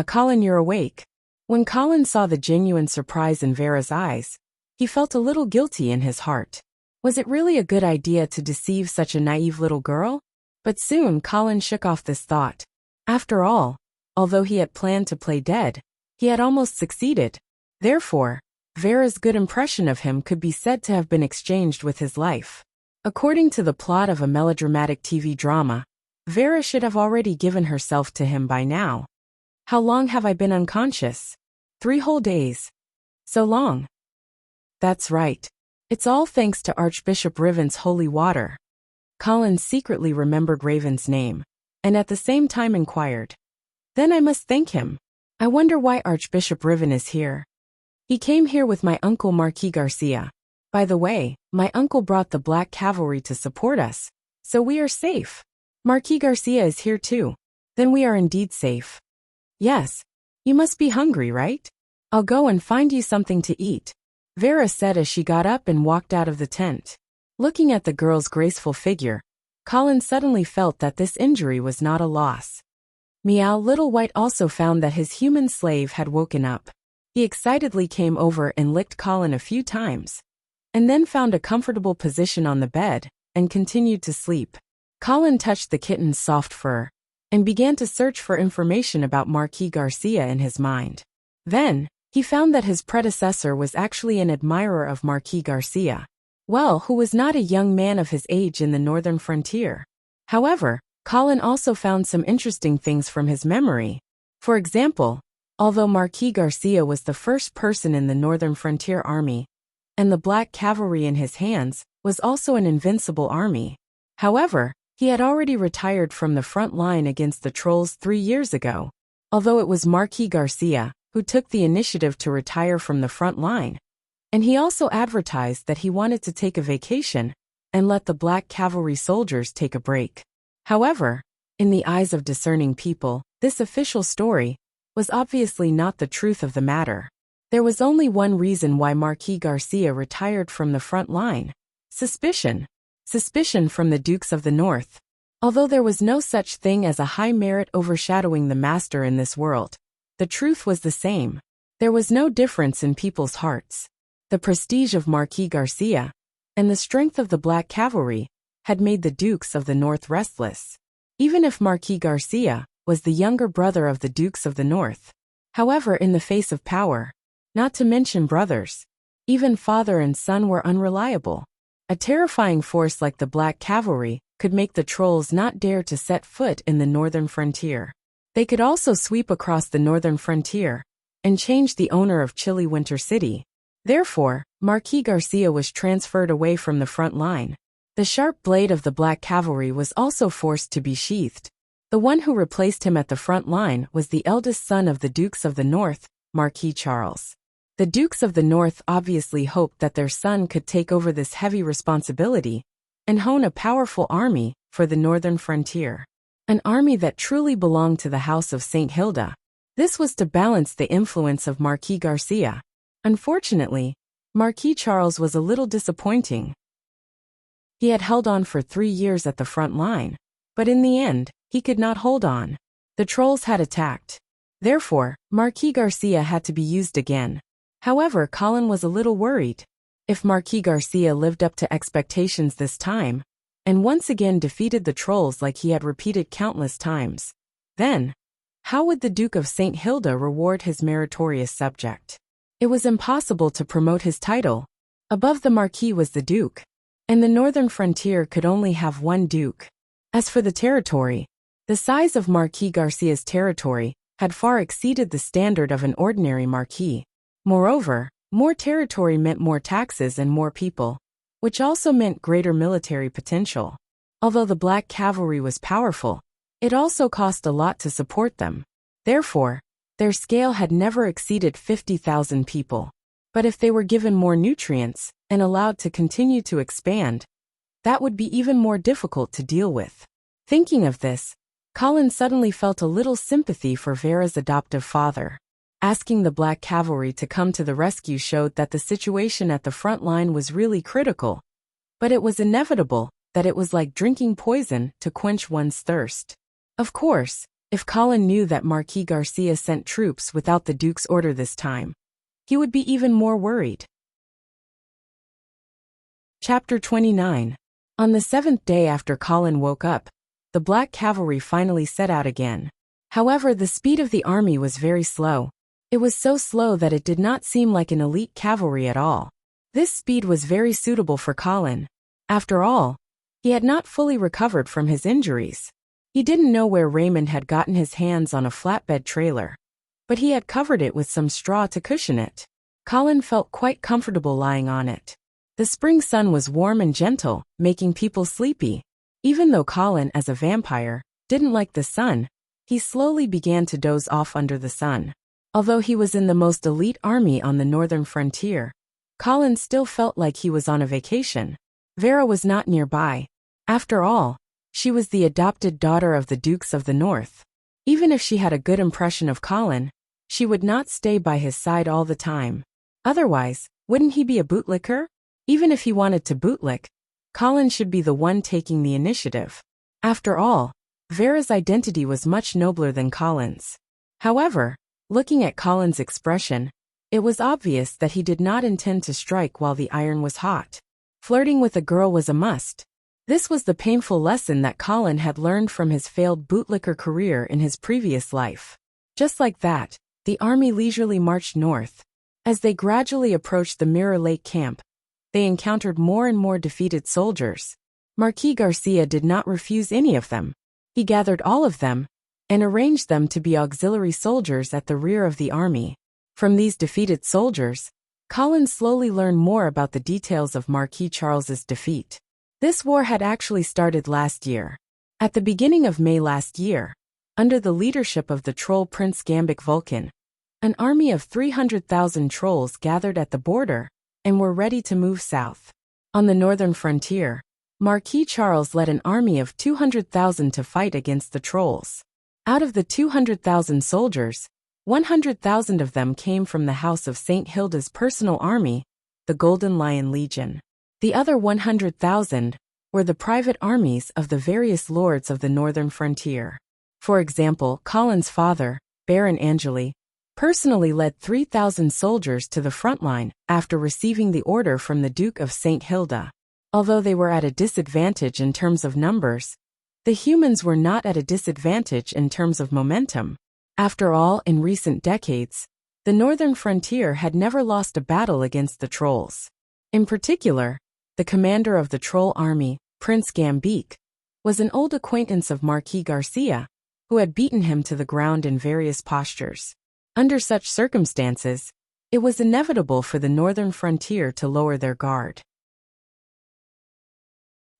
Colin, you're awake. When Colin saw the genuine surprise in Vera's eyes, he felt a little guilty in his heart. Was it really a good idea to deceive such a naive little girl? But soon Colin shook off this thought. After all, although he had planned to play dead, he had almost succeeded. Therefore, Vera's good impression of him could be said to have been exchanged with his life. According to the plot of a melodramatic TV drama, Vera should have already given herself to him by now. How long have I been unconscious? 3 whole days. So long. That's right. It's all thanks to Archbishop Riven's holy water. Colin secretly remembered Raven's name, and at the same time inquired. Then I must thank him. I wonder why Archbishop Riven is here. He came here with my uncle Marquis Garcia. By the way, my uncle brought the Black Cavalry to support us, so we are safe. Marquis Garcia is here too. Then we are indeed safe. Yes. You must be hungry, right? I'll go and find you something to eat, Vera said as she got up and walked out of the tent. Looking at the girl's graceful figure, Colin suddenly felt that this injury was not a loss. Meow. Little White also found that his human slave had woken up. He excitedly came over and licked Colin a few times, and then found a comfortable position on the bed, and continued to sleep. Colin touched the kitten's soft fur, and began to search for information about Marquis Garcia in his mind. Then, he found that his predecessor was actually an admirer of Marquis Garcia, who was not a young man of his age in the northern frontier. However, Colin also found some interesting things from his memory. For example, although Marquis Garcia was the first person in the Northern Frontier Army, and the Black Cavalry in his hands was also an invincible army. However, he had already retired from the front line against the trolls 3 years ago. Although it was Marquis Garcia who took the initiative to retire from the front line, and he also advertised that he wanted to take a vacation and let the Black Cavalry soldiers take a break. However, in the eyes of discerning people, this official story was obviously not the truth of the matter. There was only one reason why Marquis Garcia retired from the front line: suspicion. Suspicion from the Dukes of the North. Although there was no such thing as a high merit overshadowing the master in this world, the truth was the same. There was no difference in people's hearts. The prestige of Marquis Garcia and the strength of the Black Cavalry had made the Dukes of the North restless. Even if Marquis Garcia was the younger brother of the Dukes of the North. However, in the face of power, not to mention brothers, even father and son were unreliable. A terrifying force like the Black Cavalry could make the trolls not dare to set foot in the northern frontier. They could also sweep across the northern frontier and change the owner of chilly Winter City. Therefore, Marquis Garcia was transferred away from the front line. The sharp blade of the Black Cavalry was also forced to be sheathed. The one who replaced him at the front line was the eldest son of the Dukes of the North, Marquis Charles. The Dukes of the North obviously hoped that their son could take over this heavy responsibility and hone a powerful army for the northern frontier. An army that truly belonged to the House of St. Hilda. This was to balance the influence of Marquis Garcia. Unfortunately, Marquis Charles was a little disappointing. He had held on for 3 years at the front line, but in the end, he could not hold on. The trolls had attacked. Therefore, Marquis Garcia had to be used again. However, Colin was a little worried. If Marquis Garcia lived up to expectations this time, and once again defeated the trolls like he had repeated countless times, then, how would the Duke of St. Hilda reward his meritorious subject? It was impossible to promote his title. Above the Marquis was the Duke, and the northern frontier could only have one Duke. As for the territory, the size of Marquis Garcia's territory had far exceeded the standard of an ordinary Marquis. Moreover, more territory meant more taxes and more people, which also meant greater military potential. Although the Black Cavalry was powerful, it also cost a lot to support them. Therefore, their scale had never exceeded 50,000 people. But if they were given more nutrients and allowed to continue to expand, that would be even more difficult to deal with. Thinking of this, Colin suddenly felt a little sympathy for Vera's adoptive father. Asking the Black Cavalry to come to the rescue showed that the situation at the front line was really critical. But it was inevitable that it was like drinking poison to quench one's thirst. Of course, if Colin knew that Marquis Garcia sent troops without the Duke's order this time, he would be even more worried. Chapter 29. On the 7th day after Colin woke up, the Black Cavalry finally set out again. However, the speed of the army was very slow. It was so slow that it did not seem like an elite cavalry at all. This speed was very suitable for Colin. After all, he had not fully recovered from his injuries. He didn't know where Raymond had gotten his hands on a flatbed trailer, but he had covered it with some straw to cushion it. Colin felt quite comfortable lying on it. The spring sun was warm and gentle, making people sleepy. Even though Colin, as a vampire, didn't like the sun, he slowly began to doze off under the sun. Although he was in the most elite army on the northern frontier, Colin still felt like he was on a vacation. Vera was not nearby. After all, she was the adopted daughter of the Dukes of the North. Even if she had a good impression of Colin, She would not stay by his side all the time. Otherwise, wouldn't he be a bootlicker? Even if he wanted to bootlick, Colin should be the one taking the initiative. After all, Vera's identity was much nobler than Colin's. However, looking at Colin's expression, it was obvious that he did not intend to strike while the iron was hot. Flirting with a girl was a must. This was the painful lesson that Colin had learned from his failed bootlicker career in his previous life. Just like that, the army leisurely marched north. As they gradually approached the Mirror Lake camp, they encountered more and more defeated soldiers. Marquis Garcia did not refuse any of them. He gathered all of them and arranged them to be auxiliary soldiers at the rear of the army. From these defeated soldiers, Colin slowly learned more about the details of Marquis Charles's defeat. This war had actually started last year. At the beginning of May last year, under the leadership of the troll Prince Gambic Vulcan, an army of 300,000 trolls gathered at the border and were ready to move south. On the northern frontier, Marquis Charles led an army of 200,000 to fight against the trolls. Out of the 200,000 soldiers, 100,000 of them came from the House of St. Hilda's personal army, the Golden Lion Legion. The other 100,000 were the private armies of the various lords of the northern frontier. For example, Colin's father, Baron Angeli, personally led 3,000 soldiers to the front line after receiving the order from the Duke of St. Hilda. Although they were at a disadvantage in terms of numbers, the humans were not at a disadvantage in terms of momentum. After all, in recent decades, the northern frontier had never lost a battle against the trolls. In particular, the commander of the troll army, Prince Gambic, was an old acquaintance of Marquis Garcia, who had beaten him to the ground in various postures. Under such circumstances, it was inevitable for the northern frontier to lower their guard.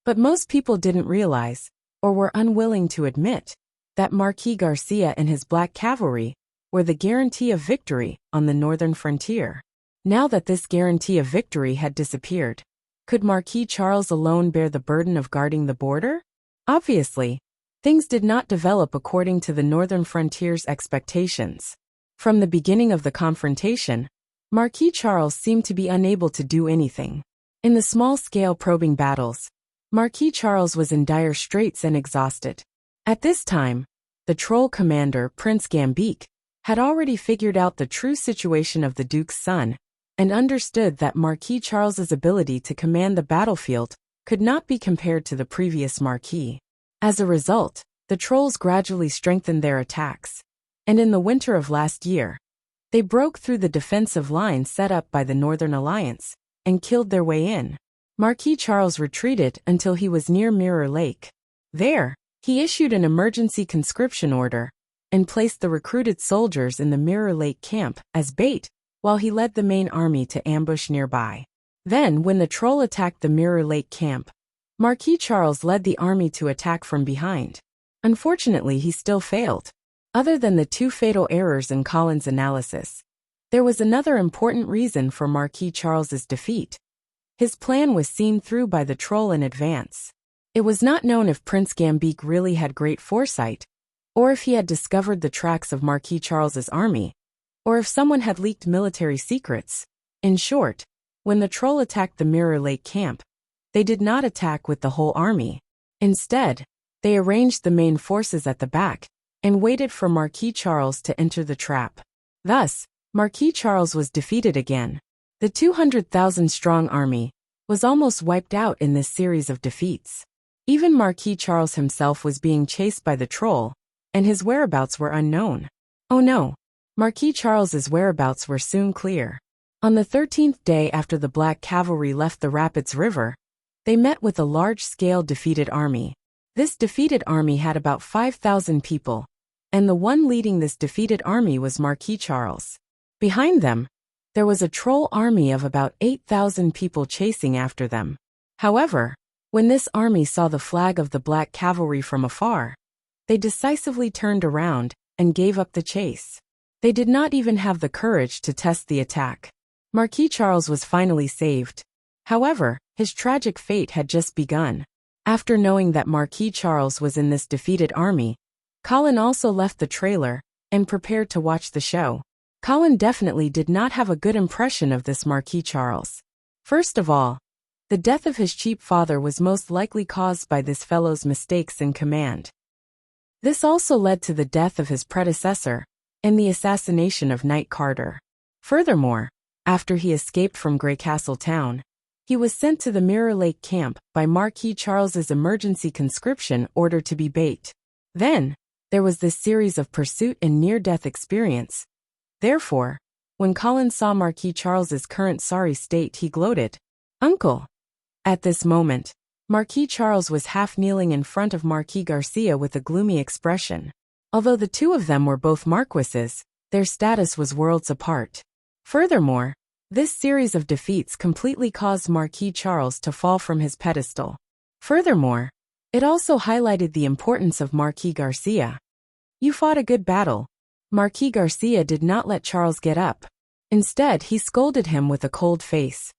But most people didn't realize, or were unwilling to admit, that Marquis Garcia and his black cavalry were the guarantee of victory on the northern frontier. Now that this guarantee of victory had disappeared, could Marquis Charles alone bear the burden of guarding the border? Obviously, things did not develop according to the northern frontier's expectations. From the beginning of the confrontation, Marquis Charles seemed to be unable to do anything. In the small-scale probing battles, Marquis Charles was in dire straits and exhausted. At this time, the troll commander, Prince Gambic, had already figured out the true situation of the Duke's son and understood that Marquis Charles's ability to command the battlefield could not be compared to the previous Marquis. As a result, the trolls gradually strengthened their attacks, and in the winter of last year, they broke through the defensive line set up by the Northern Alliance and killed their way in. Marquis Charles retreated until he was near Mirror Lake. There, he issued an emergency conscription order and placed the recruited soldiers in the Mirror Lake camp as bait while he led the main army to ambush nearby. Then, when the troll attacked the Mirror Lake camp, Marquis Charles led the army to attack from behind. Unfortunately, he still failed. Other than the two fatal errors in Colin's analysis, there was another important reason for Marquis Charles's defeat. His plan was seen through by the troll in advance. It was not known if Prince Gambic really had great foresight, or if he had discovered the tracks of Marquis Charles's army, or if someone had leaked military secrets. In short, when the troll attacked the Mirror Lake camp, they did not attack with the whole army. Instead, they arranged the main forces at the back and waited for Marquis Charles to enter the trap. Thus, Marquis Charles was defeated again. The 200,000-strong army was almost wiped out in this series of defeats. Even Marquis Charles himself was being chased by the troll, and his whereabouts were unknown. Oh no, Marquis Charles's whereabouts were soon clear. On the 13th day after the Black Cavalry left the Rapids River, they met with a large-scale defeated army. This defeated army had about 5,000 people, and the one leading this defeated army was Marquis Charles. Behind them, there was a troll army of about 8,000 people chasing after them. However, when this army saw the flag of the Black Cavalry from afar, they decisively turned around and gave up the chase. They did not even have the courage to test the attack. Marquis Charles was finally saved. However, his tragic fate had just begun. After knowing that Marquis Charles was in this defeated army, Colin also left the trailer and prepared to watch the show. Colin definitely did not have a good impression of this Marquis Charles. First of all, the death of his cheap father was most likely caused by this fellow's mistakes in command. This also led to the death of his predecessor and the assassination of Knight Carter. Furthermore, after he escaped from Greycastle Town, he was sent to the Mirror Lake camp by Marquis Charles's emergency conscription order to be bait. Then, there was this series of pursuit and near-death experience. Therefore, when Colin saw Marquis Charles's current sorry state, he gloated, "Uncle." At this moment, Marquis Charles was half kneeling in front of Marquis Garcia with a gloomy expression. Although the two of them were both marquises, their status was worlds apart. Furthermore, this series of defeats completely caused Marquis Charles to fall from his pedestal. Furthermore, it also highlighted the importance of Marquis Garcia. "You fought a good battle." Marquis Garcia did not let Charles get up. Instead, he scolded him with a cold face.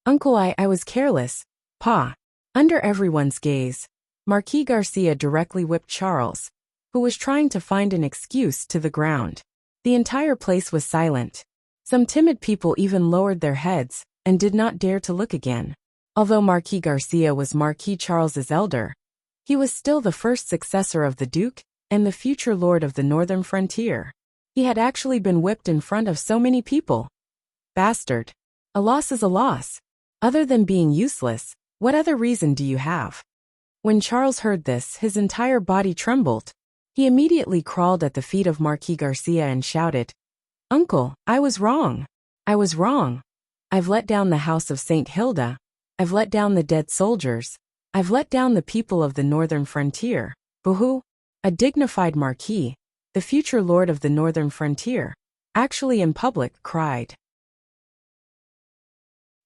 "Uncle, I was careless, Pa." Under everyone's gaze, Marquis Garcia directly whipped Charles, who was trying to find an excuse, to the ground. The entire place was silent. Some timid people even lowered their heads and did not dare to look again. Although Marquis Garcia was Marquis Charles's elder, he was still the first successor of the Duke and the future lord of the northern frontier. He had actually been whipped in front of so many people. Bastard. A loss is a loss. Other than being useless, what other reason do you have? When Charles heard this, his entire body trembled. He immediately crawled at the feet of Marquis Garcia and shouted, "Uncle, I was wrong. I was wrong. I've let down the house of St. Hilda. I've let down the dead soldiers. I've let down the people of the northern frontier." Boo-hoo. A dignified marquis, the future lord of the northern frontier, actually in public cried.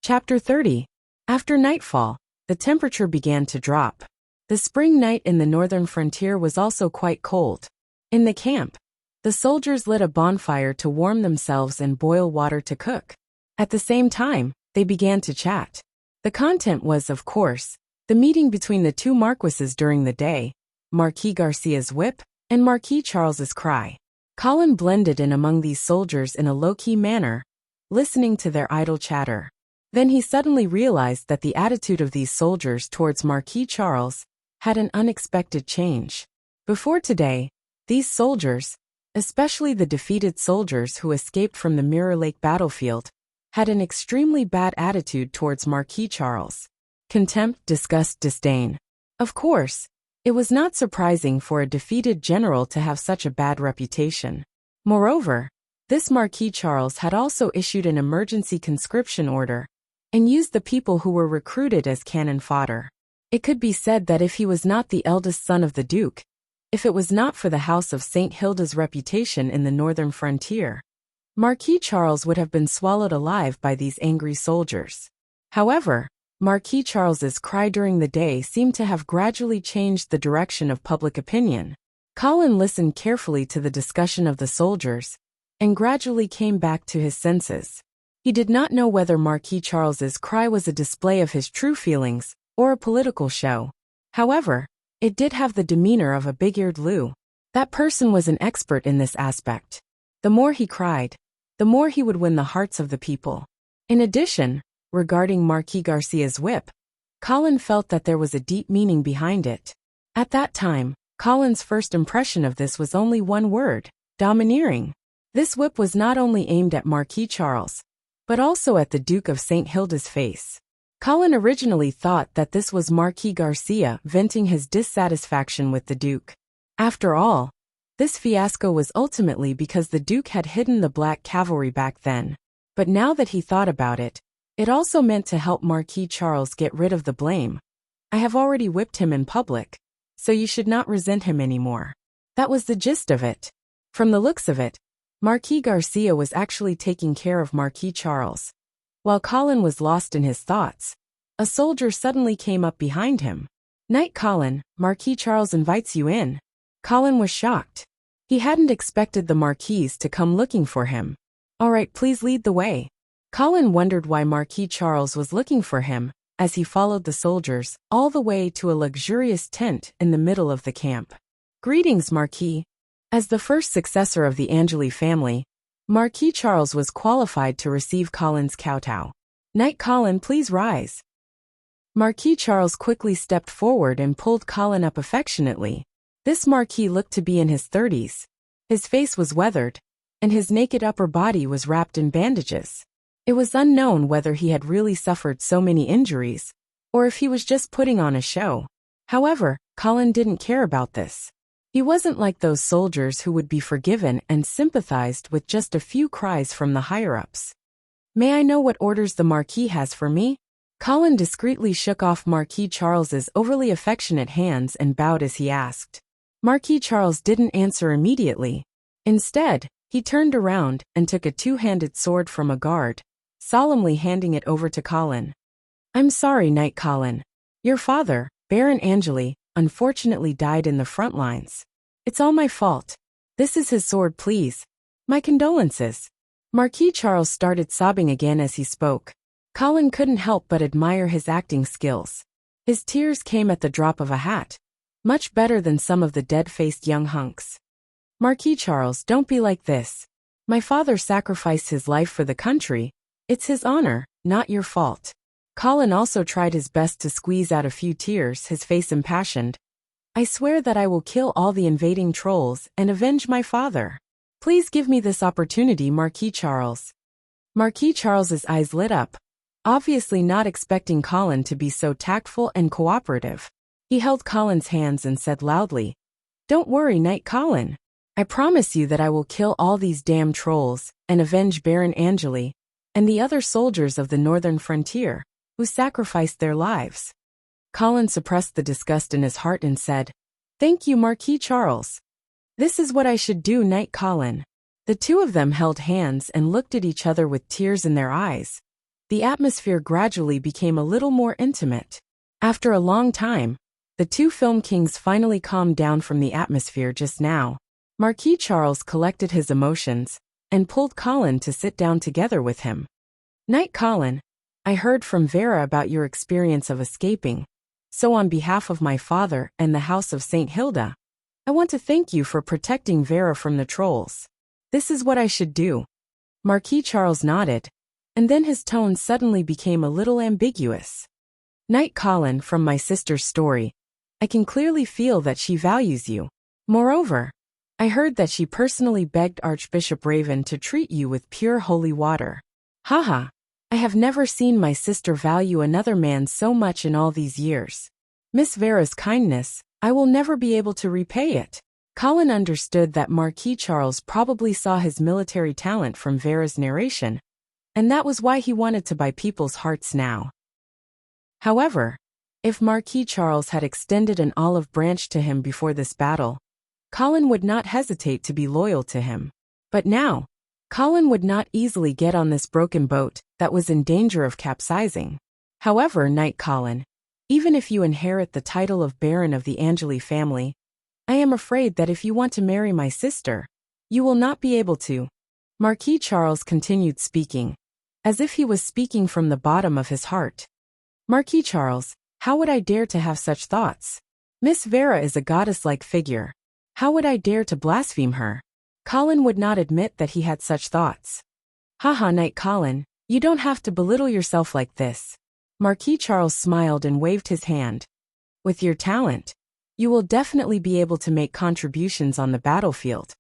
Chapter 30. After nightfall, the temperature began to drop. The spring night in the northern frontier was also quite cold. In the camp, the soldiers lit a bonfire to warm themselves and boil water to cook. At the same time, they began to chat. The content was, of course, the meeting between the two marquises during the day, Marquis Garcia's whip and Marquis Charles's cry. Colin blended in among these soldiers in a low-key manner, listening to their idle chatter. Then he suddenly realized that the attitude of these soldiers towards Marquis Charles had an unexpected change. Before today, these soldiers, especially the defeated soldiers who escaped from the Mirror Lake battlefield, had an extremely bad attitude towards Marquis Charles. Contempt, disgust, disdain. Of course, it was not surprising for a defeated general to have such a bad reputation. Moreover, this Marquis Charles had also issued an emergency conscription order and used the people who were recruited as cannon fodder. It could be said that if he was not the eldest son of the Duke, if it was not for the house of St. Hilda's reputation in the northern frontier, Marquis Charles would have been swallowed alive by these angry soldiers. However, Marquis Charles's cry during the day seemed to have gradually changed the direction of public opinion. Colin listened carefully to the discussion of the soldiers and gradually came back to his senses. He did not know whether Marquis Charles's cry was a display of his true feelings or a political show. However, it did have the demeanor of a big-eared Lou. That person was an expert in this aspect. The more he cried, the more he would win the hearts of the people. In addition, regarding Marquis Garcia's whip, Colin felt that there was a deep meaning behind it. At that time, Colin's first impression of this was only one word: domineering. This whip was not only aimed at Marquis Charles, but also at the Duke of St. Hilda's face. Colin originally thought that this was Marquis Garcia venting his dissatisfaction with the Duke. After all, this fiasco was ultimately because the Duke had hidden the Black Cavalry back then. But now that he thought about it, it also meant to help Marquis Charles get rid of the blame. "I have already whipped him in public, so you should not resent him anymore." That was the gist of it. From the looks of it, Marquis Garcia was actually taking care of Marquis Charles. While Colin was lost in his thoughts, a soldier suddenly came up behind him. "Knight Colin, Marquis Charles invites you in." Colin was shocked. He hadn't expected the Marquis to come looking for him. "All right, please lead the way." Colin wondered why Marquis Charles was looking for him, as he followed the soldiers all the way to a luxurious tent in the middle of the camp. "Greetings, Marquis." As the first successor of the Angeli family, Marquis Charles was qualified to receive Colin's kowtow. "Knight Colin, please rise." Marquis Charles quickly stepped forward and pulled Colin up affectionately. This Marquis looked to be in his 30s. His face was weathered, and his naked upper body was wrapped in bandages. It was unknown whether he had really suffered so many injuries, or if he was just putting on a show. However, Colin didn't care about this. He wasn't like those soldiers who would be forgiven and sympathized with just a few cries from the higher-ups. "May I know what orders the Marquis has for me?" Colin discreetly shook off Marquis Charles's overly affectionate hands and bowed as he asked. Marquis Charles didn't answer immediately. Instead, he turned around and took a two-handed sword from a guard, solemnly handing it over to Colin. "I'm sorry, Knight Colin. Your father, Baron Angeli, unfortunately died in the front lines. It's all my fault. This is his sword, please. My condolences." Marquis Charles started sobbing again as he spoke. Colin couldn't help but admire his acting skills. His tears came at the drop of a hat. Much better than some of the dead-faced young hunks. "Marquis Charles, don't be like this. My father sacrificed his life for the country. It's his honor, not your fault." Colin also tried his best to squeeze out a few tears, his face impassioned. "I swear that I will kill all the invading trolls and avenge my father. Please give me this opportunity, Marquis Charles." Marquis Charles's eyes lit up, obviously not expecting Colin to be so tactful and cooperative. He held Colin's hands and said loudly, "Don't worry, Knight Colin. I promise you that I will kill all these damn trolls and avenge Baron Angeli and the other soldiers of the northern frontier who sacrificed their lives." Colin suppressed the disgust in his heart and said, "Thank you, Marquis Charles. This is what I should do, Knight Colin." The two of them held hands and looked at each other with tears in their eyes. The atmosphere gradually became a little more intimate. After a long time, the two film kings finally calmed down from the atmosphere just now. Marquis Charles collected his emotions and pulled Colin to sit down together with him. "Knight Colin, I heard from Vera about your experience of escaping, so on behalf of my father and the House of St. Hilda, I want to thank you for protecting Vera from the trolls. This is what I should do." Marquis Charles nodded, and then his tone suddenly became a little ambiguous. "Knight Colin, from my sister's story, I can clearly feel that she values you. Moreover, I heard that she personally begged Archbishop Raven to treat you with pure holy water. Haha. I have never seen my sister value another man so much in all these years. Miss Vera's kindness, I will never be able to repay it." Colin understood that Marquis Charles probably saw his military talent from Vera's narration, and that was why he wanted to buy people's hearts now. However, if Marquis Charles had extended an olive branch to him before this battle, Colin would not hesitate to be loyal to him. But now, Colin would not easily get on this broken boat that was in danger of capsizing. "However, Knight Colin, even if you inherit the title of Baron of the Angeli family, I am afraid that if you want to marry my sister, you will not be able to." Marquis Charles continued speaking, as if he was speaking from the bottom of his heart. "Marquis Charles, how would I dare to have such thoughts? Miss Vera is a goddess-like figure. How would I dare to blaspheme her?" Colin would not admit that he had such thoughts. "Haha, Knight Colin, you don't have to belittle yourself like this." Marquis Charles smiled and waved his hand. "With your talent, you will definitely be able to make contributions on the battlefield,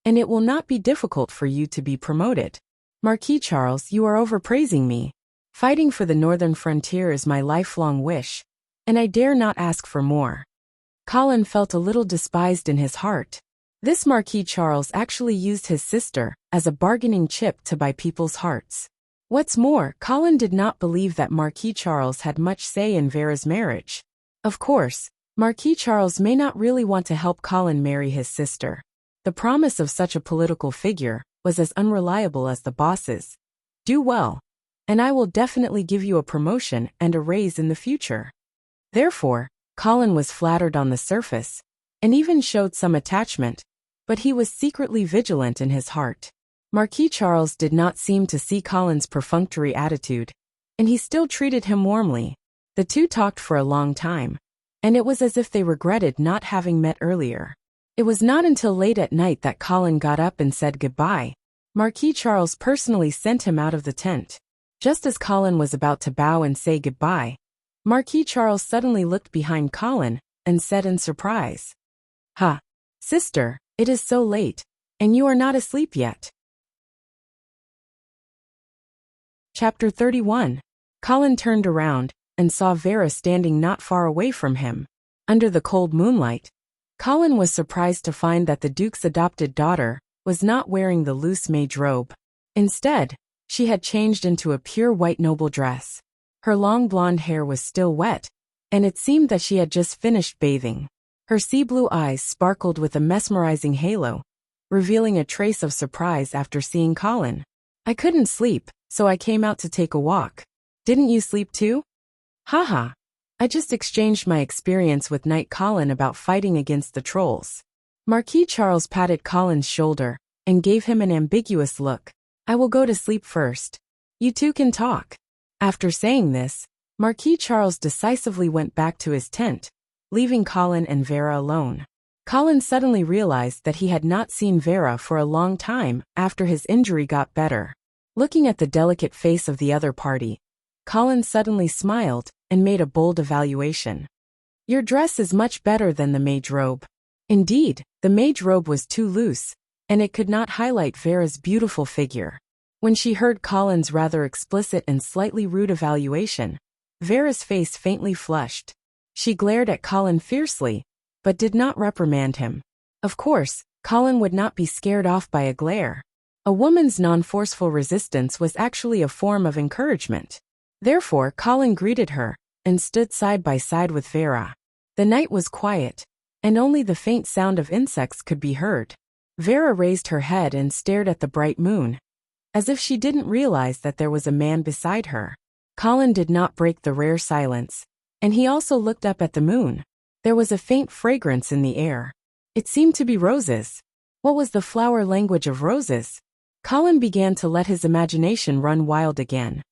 and it will not be difficult for you to be promoted. Marquis Charles, you are overpraising me. Fighting for the northern frontier is my lifelong wish, and I dare not ask for more." Colin felt a little despised in his heart. This Marquis Charles actually used his sister as a bargaining chip to buy people's hearts. What's more, Colin did not believe that Marquis Charles had much say in Vera's marriage. Of course, Marquis Charles may not really want to help Colin marry his sister. The promise of such a political figure was as unreliable as the bosses. "Do well, and I will definitely give you a promotion and a raise in the future." Therefore, Colin was flattered on the surface, and even showed some attachment, but he was secretly vigilant in his heart. Marquis Charles did not seem to see Colin's perfunctory attitude, and he still treated him warmly. The two talked for a long time, and it was as if they regretted not having met earlier. It was not until late at night that Colin got up and said goodbye. Marquis Charles personally sent him out of the tent. Just as Colin was about to bow and say goodbye, Marquis Charles suddenly looked behind Colin and said in surprise, "Ha, sister, it is so late, and you are not asleep yet." Chapter 31. Colin turned around and saw Vera standing not far away from him. Under the cold moonlight, Colin was surprised to find that the Duke's adopted daughter was not wearing the loose mage robe. Instead, she had changed into a pure white noble dress. Her long blonde hair was still wet, and it seemed that she had just finished bathing. Her sea-blue eyes sparkled with a mesmerizing halo, revealing a trace of surprise after seeing Colin. "I couldn't sleep, so I came out to take a walk. Didn't you sleep too?" "Haha. I just exchanged my experience with Knight Colin about fighting against the trolls." Marquis Charles patted Colin's shoulder and gave him an ambiguous look. "I will go to sleep first. You two can talk." After saying this, Marquis Charles decisively went back to his tent, leaving Colin and Vera alone. Colin suddenly realized that he had not seen Vera for a long time after his injury got better. Looking at the delicate face of the other party, Colin suddenly smiled and made a bold evaluation. "Your dress is much better than the mage robe." Indeed, the mage robe was too loose, and it could not highlight Vera's beautiful figure. When she heard Colin's rather explicit and slightly rude evaluation, Vera's face faintly flushed. She glared at Colin fiercely, but did not reprimand him. Of course, Colin would not be scared off by a glare. A woman's non-forceful resistance was actually a form of encouragement. Therefore, Colin greeted her and stood side by side with Vera. The night was quiet, and only the faint sound of insects could be heard. Vera raised her head and stared at the bright moon, as if she didn't realize that there was a man beside her. Colin did not break the rare silence, and he also looked up at the moon. There was a faint fragrance in the air. It seemed to be roses. What was the flower language of roses? Colin began to let his imagination run wild again.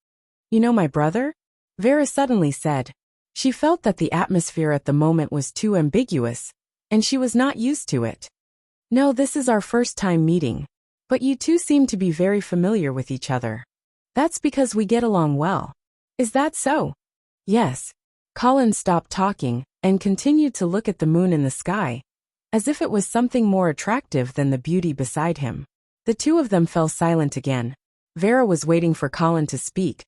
"You know my brother?" Vera suddenly said. She felt that the atmosphere at the moment was too ambiguous, and she was not used to it. "No, this is our first time meeting. But you two seem to be very familiar with each other." "That's because we get along well." "Is that so?" "Yes." Colin stopped talking and continued to look at the moon in the sky, as if it was something more attractive than the beauty beside him. The two of them fell silent again. Vera was waiting for Colin to speak,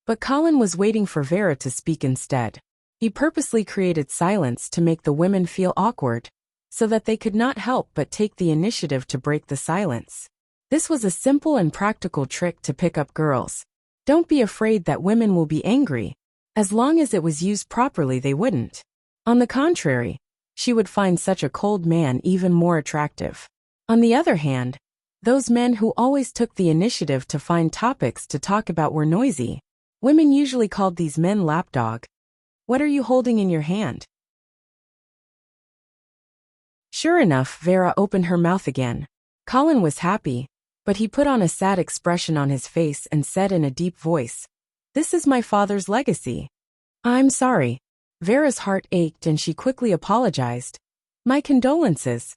but Colin was waiting for Vera to speak instead. He purposely created silence to make the women feel awkward, so that they could not help but take the initiative to break the silence. This was a simple and practical trick to pick up girls. Don't be afraid that women will be angry. As long as it was used properly, they wouldn't. On the contrary, she would find such a cold man even more attractive. On the other hand, those men who always took the initiative to find topics to talk about were noisy. Women usually called these men lapdog. "What are you holding in your hand?" Sure enough, Vera opened her mouth again. Colin was happy, but he put on a sad expression on his face and said in a deep voice, "This is my father's legacy." "I'm sorry." Vera's heart ached and she quickly apologized. "My condolences."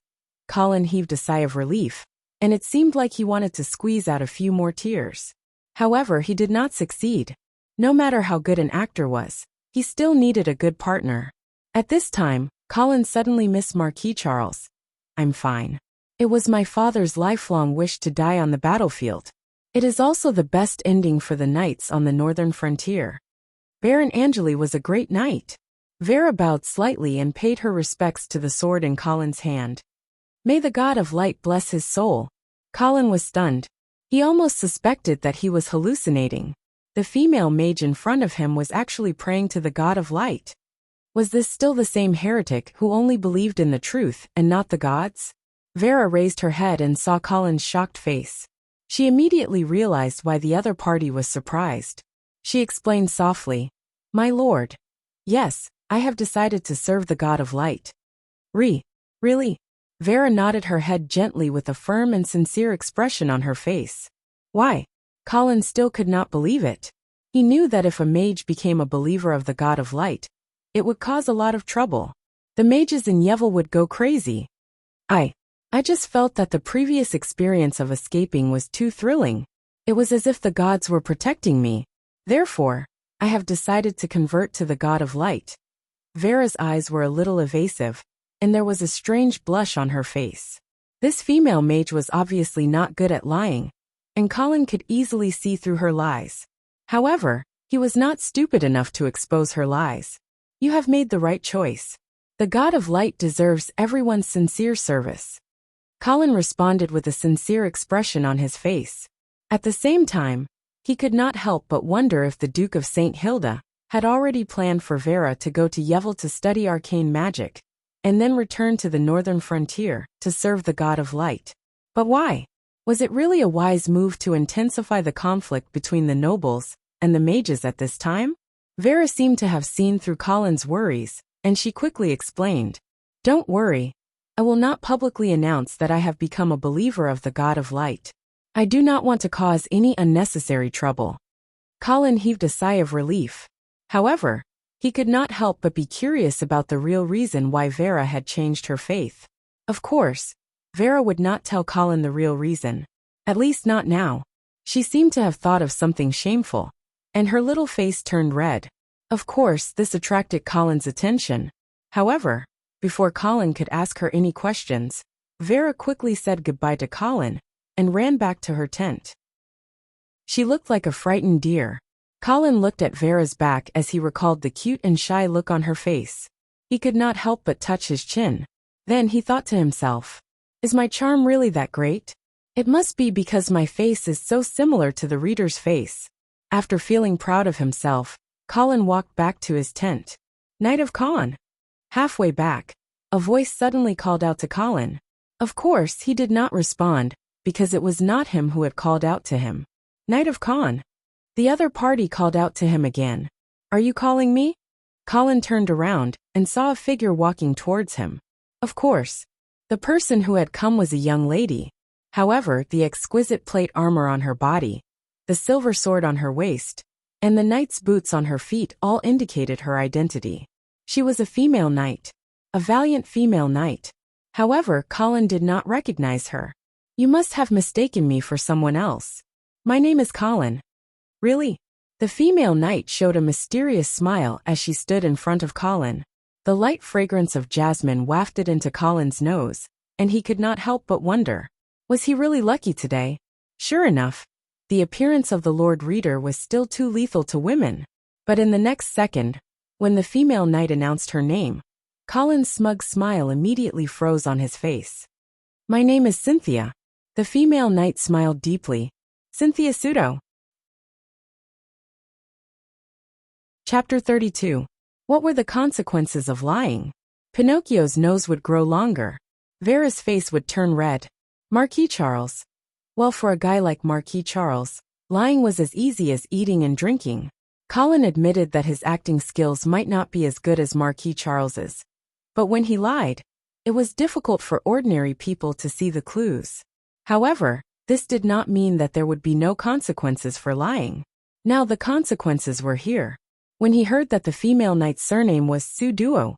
Colin heaved a sigh of relief, and it seemed like he wanted to squeeze out a few more tears. However, he did not succeed. No matter how good an actor was, he still needed a good partner. At this time, Colin suddenly missed Marquis Charles. "I'm fine. It was my father's lifelong wish to die on the battlefield. It is also the best ending for the knights on the northern frontier. Baron Angeli was a great knight." Vera bowed slightly and paid her respects to the sword in Colin's hand. "May the god of light bless his soul." Colin was stunned. He almost suspected that he was hallucinating. The female mage in front of him was actually praying to the god of light. Was this still the same heretic who only believed in the truth and not the gods? Vera raised her head and saw Colin's shocked face. She immediately realized why the other party was surprised. She explained softly, "My lord. Yes, I have decided to serve the god of light." Really? Vera nodded her head gently with a firm and sincere expression on her face. "Why?" Colin still could not believe it. He knew that if a mage became a believer of the god of light, it would cause a lot of trouble. The mages in Yevil would go crazy. I I just felt that the previous experience of escaping was too thrilling. It was as if the gods were protecting me. Therefore, I have decided to convert to the god of light. Vera's eyes were a little evasive, and there was a strange blush on her face. This female mage was obviously not good at lying, and Colin could easily see through her lies. However, he was not stupid enough to expose her lies. You have made the right choice. The god of light deserves everyone's sincere service. Colin responded with a sincere expression on his face. At the same time, he could not help but wonder if the Duke of St. Hilda had already planned for Vera to go to Yevil to study arcane magic, and then return to the northern frontier to serve the god of light. But why? Was it really a wise move to intensify the conflict between the nobles and the mages at this time? Vera seemed to have seen through Colin's worries, and she quickly explained, "Don't worry. I will not publicly announce that I have become a believer of the god of light. I do not want to cause any unnecessary trouble." Colin heaved a sigh of relief. However, he could not help but be curious about the real reason why Vera had changed her faith. Of course, Vera would not tell Colin the real reason. At least not now. She seemed to have thought of something shameful, and her little face turned red. Of course, this attracted Colin's attention. However, before Colin could ask her any questions, Vera quickly said goodbye to Colin and ran back to her tent. She looked like a frightened deer. Colin looked at Vera's back as he recalled the cute and shy look on her face. He could not help but touch his chin. Then he thought to himself, "Is my charm really that great? It must be because my face is so similar to the reader's face." After feeling proud of himself, Colin walked back to his tent. "Knight of Con." Halfway back, a voice suddenly called out to Colin. Of course, he did not respond, because it was not him who had called out to him. "Knight of Con." The other party called out to him again. "Are you calling me?" Colin turned around and saw a figure walking towards him. Of course, the person who had come was a young lady. However, the exquisite plate armor on her body, the silver sword on her waist, and the knight's boots on her feet all indicated her identity. She was a female knight. A valiant female knight. However, Colin did not recognize her. "You must have mistaken me for someone else. My name is Colin." "Really?" The female knight showed a mysterious smile as she stood in front of Colin. The light fragrance of jasmine wafted into Colin's nose, and he could not help but wonder, was he really lucky today? Sure enough, the appearance of the Lord Reader was still too lethal to women. But in the next second, when the female knight announced her name, Colin's smug smile immediately froze on his face. "My name is Cynthia." The female knight smiled deeply. "Cynthia Sudo." Chapter 32. What were the consequences of lying? Pinocchio's nose would grow longer. Vera's face would turn red. Marquis Charles. Well, for a guy like Marquis Charles, lying was as easy as eating and drinking. Colin admitted that his acting skills might not be as good as Marquis Charles's. But when he lied, it was difficult for ordinary people to see the clues. However, this did not mean that there would be no consequences for lying. Now the consequences were here. When he heard that the female knight's surname was Suduo,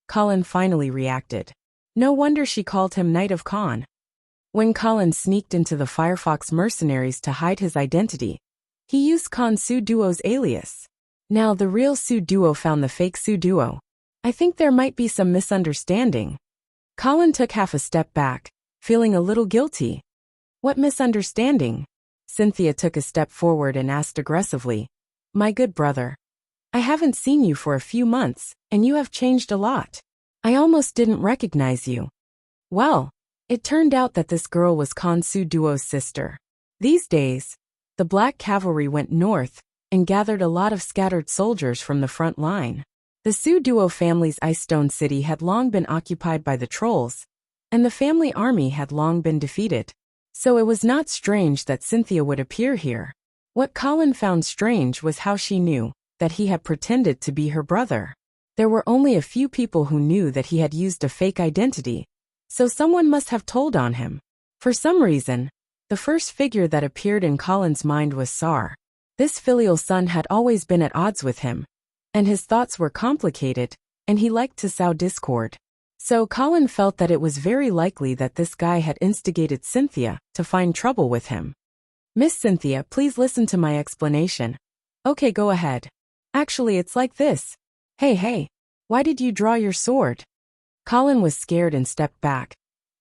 Colin finally reacted. No wonder she called him Knight of Con. When Colin sneaked into the Firefox mercenaries to hide his identity, he used Con Suduo's alias. Now the real Suduo found the fake Suduo. I think there might be some misunderstanding. Colin took half a step back, feeling a little guilty. What misunderstanding? Cynthia took a step forward and asked aggressively. My good brother. I haven't seen you for a few months, and you have changed a lot. I almost didn't recognize you. Well, it turned out that this girl was Con Suduo's sister. These days, the Black Cavalry went north and gathered a lot of scattered soldiers from the front line. The Suduo family's Icestone City had long been occupied by the trolls, and the family army had long been defeated. So it was not strange that Cynthia would appear here. What Colin found strange was how she knew that he had pretended to be her brother. There were only a few people who knew that he had used a fake identity, so someone must have told on him. For some reason, the first figure that appeared in Colin's mind was Sar. This filial son had always been at odds with him, and his thoughts were complicated, and he liked to sow discord. So Colin felt that it was very likely that this guy had instigated Cynthia to find trouble with him. Miss Cynthia, please listen to my explanation. Okay, go ahead. Actually, it's like this. Hey, why did you draw your sword? Colin was scared and stepped back.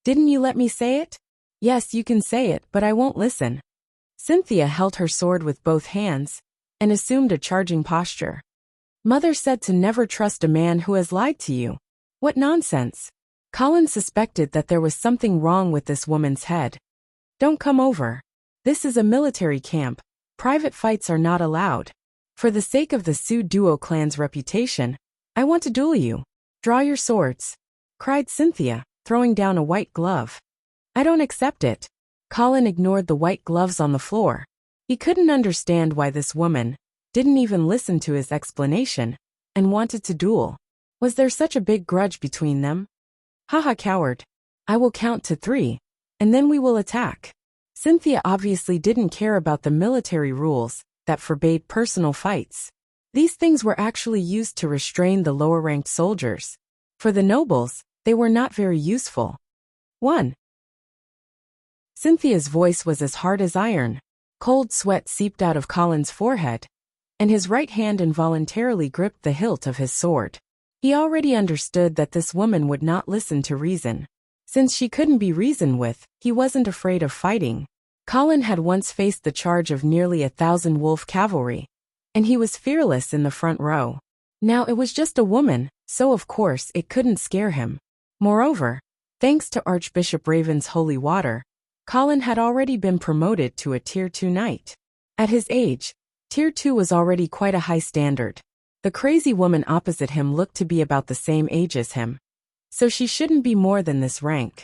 Didn't you let me say it? Yes, you can say it, but I won't listen. Cynthia held her sword with both hands and assumed a charging posture. Mother said to never trust a man who has lied to you. What nonsense. Colin suspected that there was something wrong with this woman's head. Don't come over. This is a military camp. Private fights are not allowed. For the sake of the Sioux Duo clan's reputation, I want to duel you. Draw your swords, cried Cynthia, throwing down a white glove. I don't accept it. Colin ignored the white gloves on the floor. He couldn't understand why this woman didn't even listen to his explanation and wanted to duel. Was there such a big grudge between them? Haha, coward. I will count to 3, and then we will attack. Cynthia obviously didn't care about the military rules that forbade personal fights. These things were actually used to restrain the lower-ranked soldiers. For the nobles, they were not very useful. 1. Cynthia's voice was as hard as iron. Cold sweat seeped out of Colin's forehead, and his right hand involuntarily gripped the hilt of his sword. He already understood that this woman would not listen to reason. Since she couldn't be reasoned with, he wasn't afraid of fighting. Colin had once faced the charge of nearly 1,000 wolf cavalry, and he was fearless in the front row. Now it was just a woman, so of course it couldn't scare him. Moreover, thanks to Archbishop Raven's holy water, Colin had already been promoted to a Tier 2 knight. At his age, Tier 2 was already quite a high standard. The crazy woman opposite him looked to be about the same age as him, so she shouldn't be more than this rank.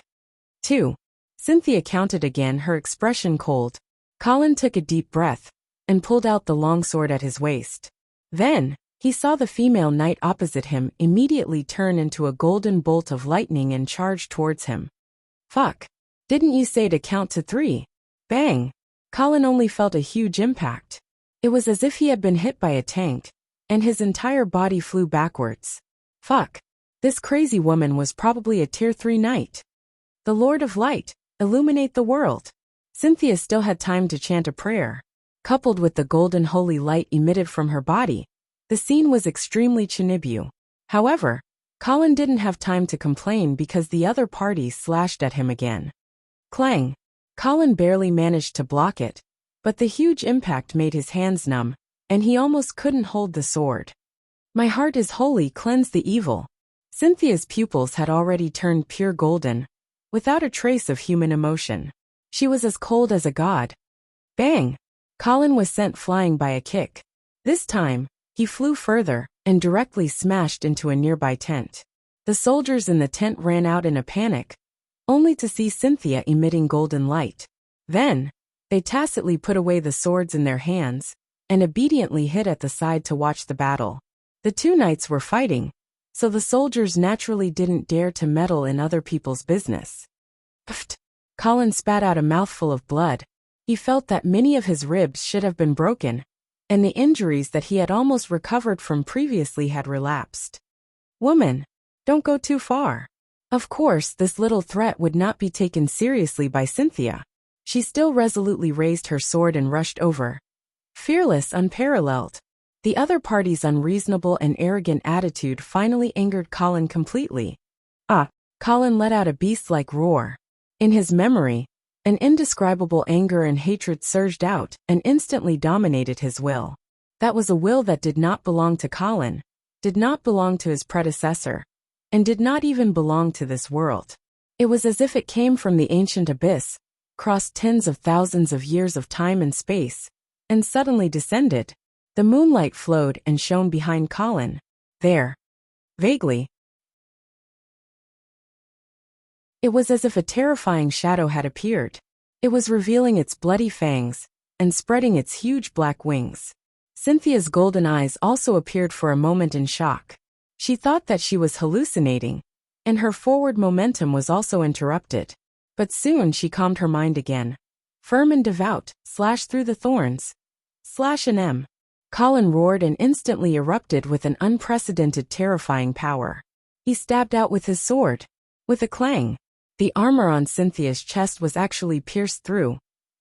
2. Cynthia counted again, her expression cold. Colin took a deep breath and pulled out the longsword at his waist. Then, he saw the female knight opposite him immediately turn into a golden bolt of lightning and charge towards him. Fuck. Didn't you say to count to 3? Bang. Colin only felt a huge impact. It was as if he had been hit by a tank, and his entire body flew backwards. Fuck. This crazy woman was probably a Tier 3 knight. The Lord of Light, illuminate the world. Cynthia still had time to chant a prayer. Coupled with the golden holy light emitted from her body, the scene was extremely Chinibu. However, Colin didn't have time to complain because the other party slashed at him again. Clang! Colin barely managed to block it, but the huge impact made his hands numb, and he almost couldn't hold the sword. My heart is holy, cleanse the evil. Cynthia's pupils had already turned pure golden, without a trace of human emotion. She was as cold as a god. Bang! Colin was sent flying by a kick. This time, he flew further and directly smashed into a nearby tent. The soldiers in the tent ran out in a panic, only to see Cynthia emitting golden light. Then, they tacitly put away the swords in their hands and obediently hid at the side to watch the battle. The two knights were fighting, so the soldiers naturally didn't dare to meddle in other people's business. Pfft! Colin spat out a mouthful of blood. He felt that many of his ribs should have been broken, and the injuries that he had almost recovered from previously had relapsed. Woman, don't go too far. Of course, this little threat would not be taken seriously by Cynthia. She still resolutely raised her sword and rushed over. Fearless, unparalleled. The other party's unreasonable and arrogant attitude finally angered Colin completely. Colin let out a beast-like roar. In his memory, an indescribable anger and hatred surged out and instantly dominated his will. That was a will that did not belong to Colin, did not belong to his predecessor, and did not even belong to this world. It was as if it came from the ancient abyss, crossed tens of thousands of years of time and space, and suddenly descended. The moonlight flowed and shone behind Colin. There. Vaguely. It was as if a terrifying shadow had appeared. It was revealing its bloody fangs and spreading its huge black wings. Cynthia's golden eyes also appeared for a moment in shock. She thought that she was hallucinating, and her forward momentum was also interrupted. But soon she calmed her mind again. Firm and devout, slash through the thorns. Slash an M. Colin roared and instantly erupted with an unprecedented terrifying power. He stabbed out with his sword. With a clang, the armor on Cynthia's chest was actually pierced through,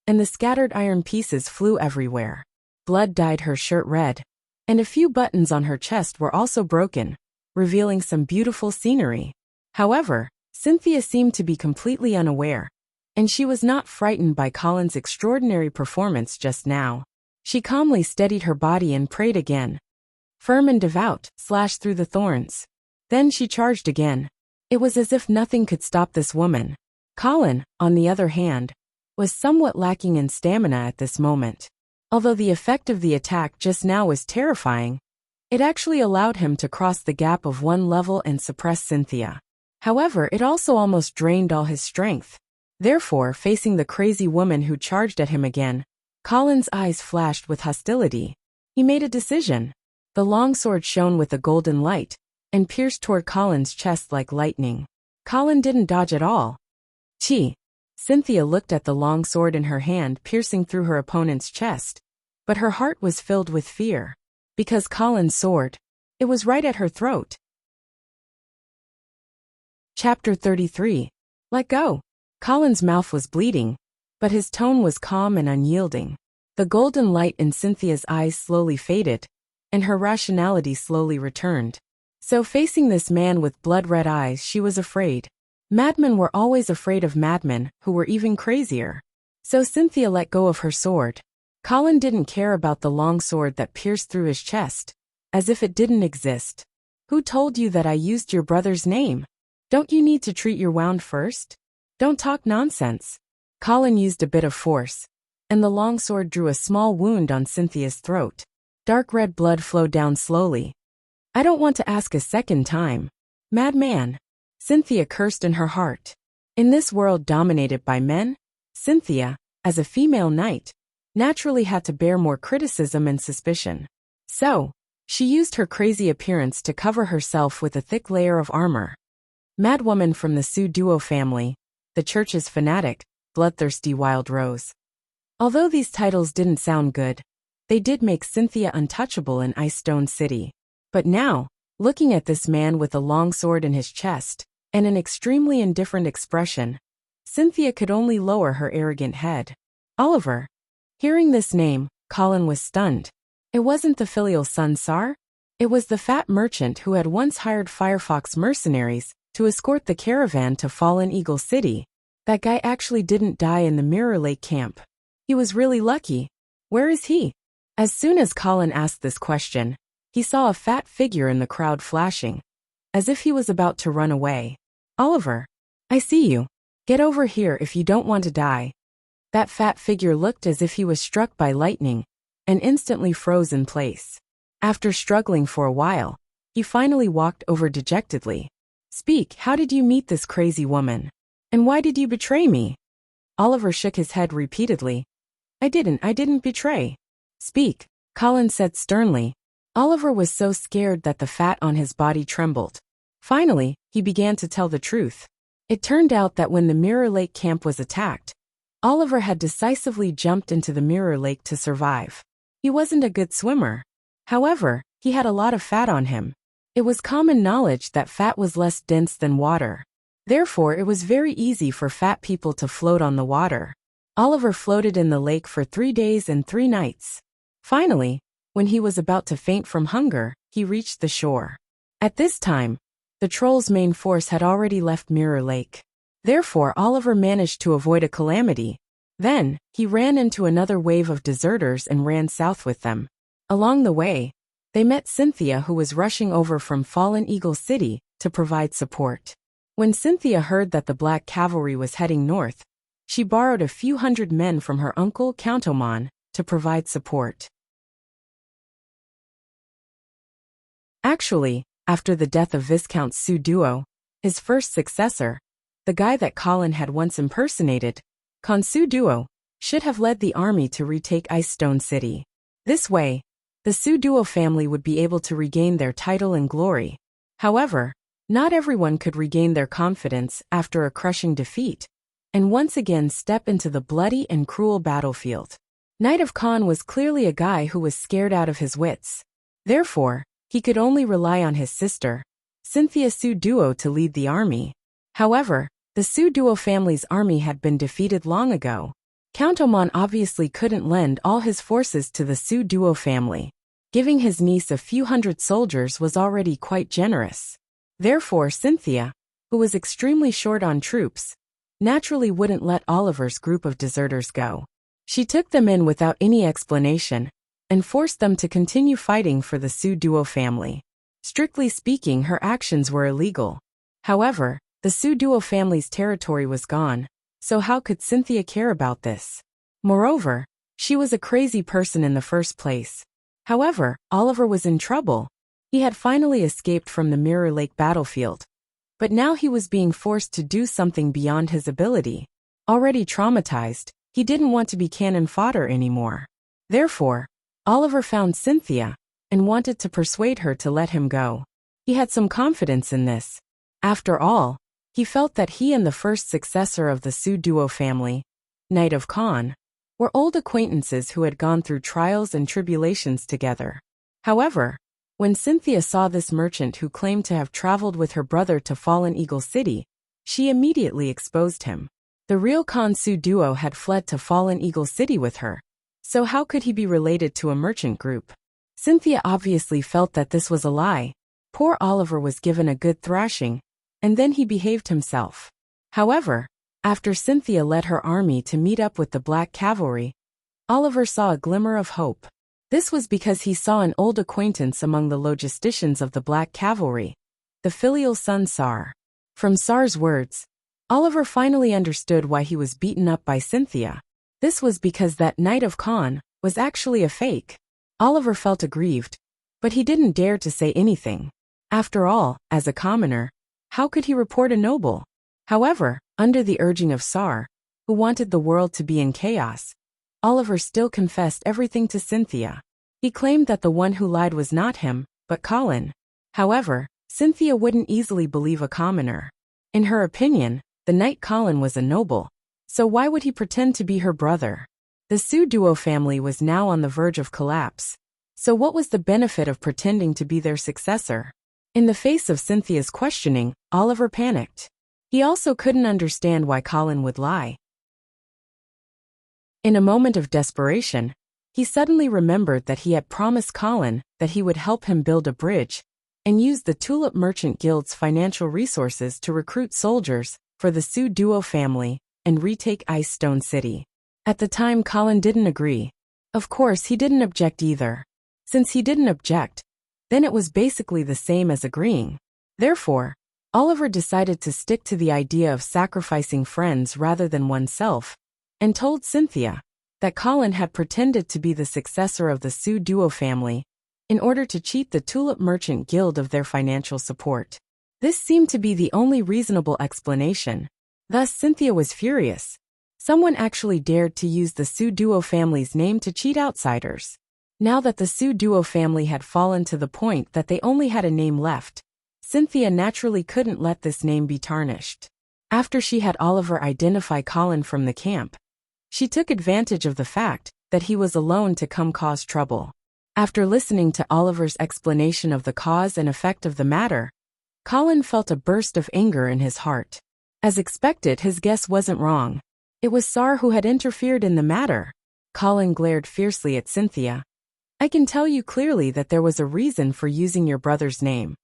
and the scattered iron pieces flew everywhere. Blood dyed her shirt red, and a few buttons on her chest were also broken, revealing some beautiful scenery. However, Cynthia seemed to be completely unaware, and she was not frightened by Colin's extraordinary performance just now. She calmly steadied her body and prayed again. Firm and devout, slashed through the thorns. Then she charged again. It was as if nothing could stop this woman. Colin, on the other hand, was somewhat lacking in stamina at this moment. Although the effect of the attack just now was terrifying, it actually allowed him to cross the gap of one level and suppress Cynthia. However, it also almost drained all his strength. Therefore, facing the crazy woman who charged at him again, Colin's eyes flashed with hostility. He made a decision. The longsword shone with a golden light, and pierced toward Colin's chest like lightning. Colin didn't dodge at all. Chi. Cynthia looked at the long sword in her hand piercing through her opponent's chest, but her heart was filled with fear. Because Colin's sword, it was right at her throat. Chapter 33. Let go. Colin's mouth was bleeding, but his tone was calm and unyielding. The golden light in Cynthia's eyes slowly faded, and her rationality slowly returned. So facing this man with blood-red eyes, she was afraid. Madmen were always afraid of madmen, who were even crazier. So Cynthia let go of her sword. Colin didn't care about the long sword that pierced through his chest, as if it didn't exist. Who told you that I used your brother's name? Don't you need to treat your wound first? Don't talk nonsense. Colin used a bit of force, and the long sword drew a small wound on Cynthia's throat. Dark red blood flowed down slowly. I don't want to ask a second time. Madman. Cynthia cursed in her heart. In this world dominated by men, Cynthia, as a female knight, naturally had to bear more criticism and suspicion. So, she used her crazy appearance to cover herself with a thick layer of armor. Madwoman from the Su Duo family, the church's fanatic, bloodthirsty wild rose. Although these titles didn't sound good, they did make Cynthia untouchable in Ice Stone City. But now, looking at this man with a long sword in his chest, and an extremely indifferent expression, Cynthia could only lower her arrogant head. Oliver. Hearing this name, Colin was stunned. It wasn't the filial son Sar. It was the fat merchant who had once hired Firefox mercenaries to escort the caravan to Fallen Eagle City. That guy actually didn't die in the Mirror Lake camp. He was really lucky. Where is he? As soon as Colin asked this question, he saw a fat figure in the crowd flashing, as if he was about to run away. Oliver. I see you. Get over here if you don't want to die. That fat figure looked as if he was struck by lightning, and instantly froze in place. After struggling for a while, he finally walked over dejectedly. Speak, how did you meet this crazy woman? And why did you betray me? Oliver shook his head repeatedly. I didn't betray. Speak, Colin said sternly. Oliver was so scared that the fat on his body trembled. Finally, he began to tell the truth. It turned out that when the Mirror Lake camp was attacked, Oliver had decisively jumped into the Mirror Lake to survive. He wasn't a good swimmer. However, he had a lot of fat on him. It was common knowledge that fat was less dense than water. Therefore, it was very easy for fat people to float on the water. Oliver floated in the lake for 3 days and 3 nights. Finally, when he was about to faint from hunger, he reached the shore. At this time, the troll's main force had already left Mirror Lake. Therefore, Oliver managed to avoid a calamity. Then, he ran into another wave of deserters and ran south with them. Along the way, they met Cynthia, who was rushing over from Fallen Eagle City to provide support. When Cynthia heard that the Black Cavalry was heading north, she borrowed a few hundred men from her uncle Count Oman to provide support. Actually, after the death of Viscount Su Duo, his first successor, the guy that Colin had once impersonated, Con Su Duo, should have led the army to retake Ice Stone City. This way, the Su Duo family would be able to regain their title and glory. However, not everyone could regain their confidence after a crushing defeat, and once again step into the bloody and cruel battlefield. Knight of Khan was clearly a guy who was scared out of his wits. Therefore, he could only rely on his sister, Cynthia Sue Duo to lead the army. However, the Sue Duo family's army had been defeated long ago. Count Oman obviously couldn't lend all his forces to the Sue Duo family. Giving his niece a few hundred soldiers was already quite generous. Therefore, Cynthia, who was extremely short on troops, naturally wouldn't let Oliver's group of deserters go. She took them in without any explanation and forced them to continue fighting for the Sue Duo family. Strictly speaking, her actions were illegal. However, the Sue Duo family's territory was gone, so how could Cynthia care about this? Moreover, she was a crazy person in the first place. However, Oliver was in trouble. He had finally escaped from the Mirror Lake battlefield. But now he was being forced to do something beyond his ability. Already traumatized, he didn't want to be cannon fodder anymore. Therefore, Oliver found Cynthia and wanted to persuade her to let him go. He had some confidence in this. After all, he felt that he and the first successor of the Sue Duo family, Knight of Khan, were old acquaintances who had gone through trials and tribulations together. However, when Cynthia saw this merchant who claimed to have traveled with her brother to Fallen Eagle City, she immediately exposed him. The real Khan Sue Duo had fled to Fallen Eagle City with her, so how could he be related to a merchant group? Cynthia obviously felt that this was a lie. Poor Oliver was given a good thrashing, and then he behaved himself. However, after Cynthia led her army to meet up with the Black Cavalry, Oliver saw a glimmer of hope. This was because he saw an old acquaintance among the logisticians of the Black Cavalry, the filial son Sar. From Sar's words, Oliver finally understood why he was beaten up by Cynthia. This was because that Knight of Khan was actually a fake. Oliver felt aggrieved, but he didn't dare to say anything. After all, as a commoner, how could he report a noble? However, under the urging of Sar, who wanted the world to be in chaos, Oliver still confessed everything to Cynthia. He claimed that the one who lied was not him, but Colin. However, Cynthia wouldn't easily believe a commoner. In her opinion, the knight Colin was a noble, so why would he pretend to be her brother? The Sue Duo family was now on the verge of collapse, so what was the benefit of pretending to be their successor? In the face of Cynthia's questioning, Oliver panicked. He also couldn't understand why Colin would lie. In a moment of desperation, he suddenly remembered that he had promised Colin that he would help him build a bridge and use the Tulip Merchant Guild's financial resources to recruit soldiers for the Sue Duo family and retake Ice Stone City. At the time, Colin didn't agree. Of course, he didn't object either. Since he didn't object, then it was basically the same as agreeing. Therefore, Oliver decided to stick to the idea of sacrificing friends rather than oneself, and told Cynthia that Colin had pretended to be the successor of the Sue Duo family in order to cheat the Tulip Merchant Guild of their financial support. This seemed to be the only reasonable explanation. Thus, Cynthia was furious. Someone actually dared to use the Sue Duo family's name to cheat outsiders. Now that the Sue Duo family had fallen to the point that they only had a name left, Cynthia naturally couldn't let this name be tarnished. After she had Oliver identify Colin from the camp, she took advantage of the fact that he was alone to come cause trouble. After listening to Oliver's explanation of the cause and effect of the matter, Colin felt a burst of anger in his heart. As expected, his guess wasn't wrong. It was Sar who had interfered in the matter. Colin glared fiercely at Cynthia. I can tell you clearly that there was a reason for using your brother's name.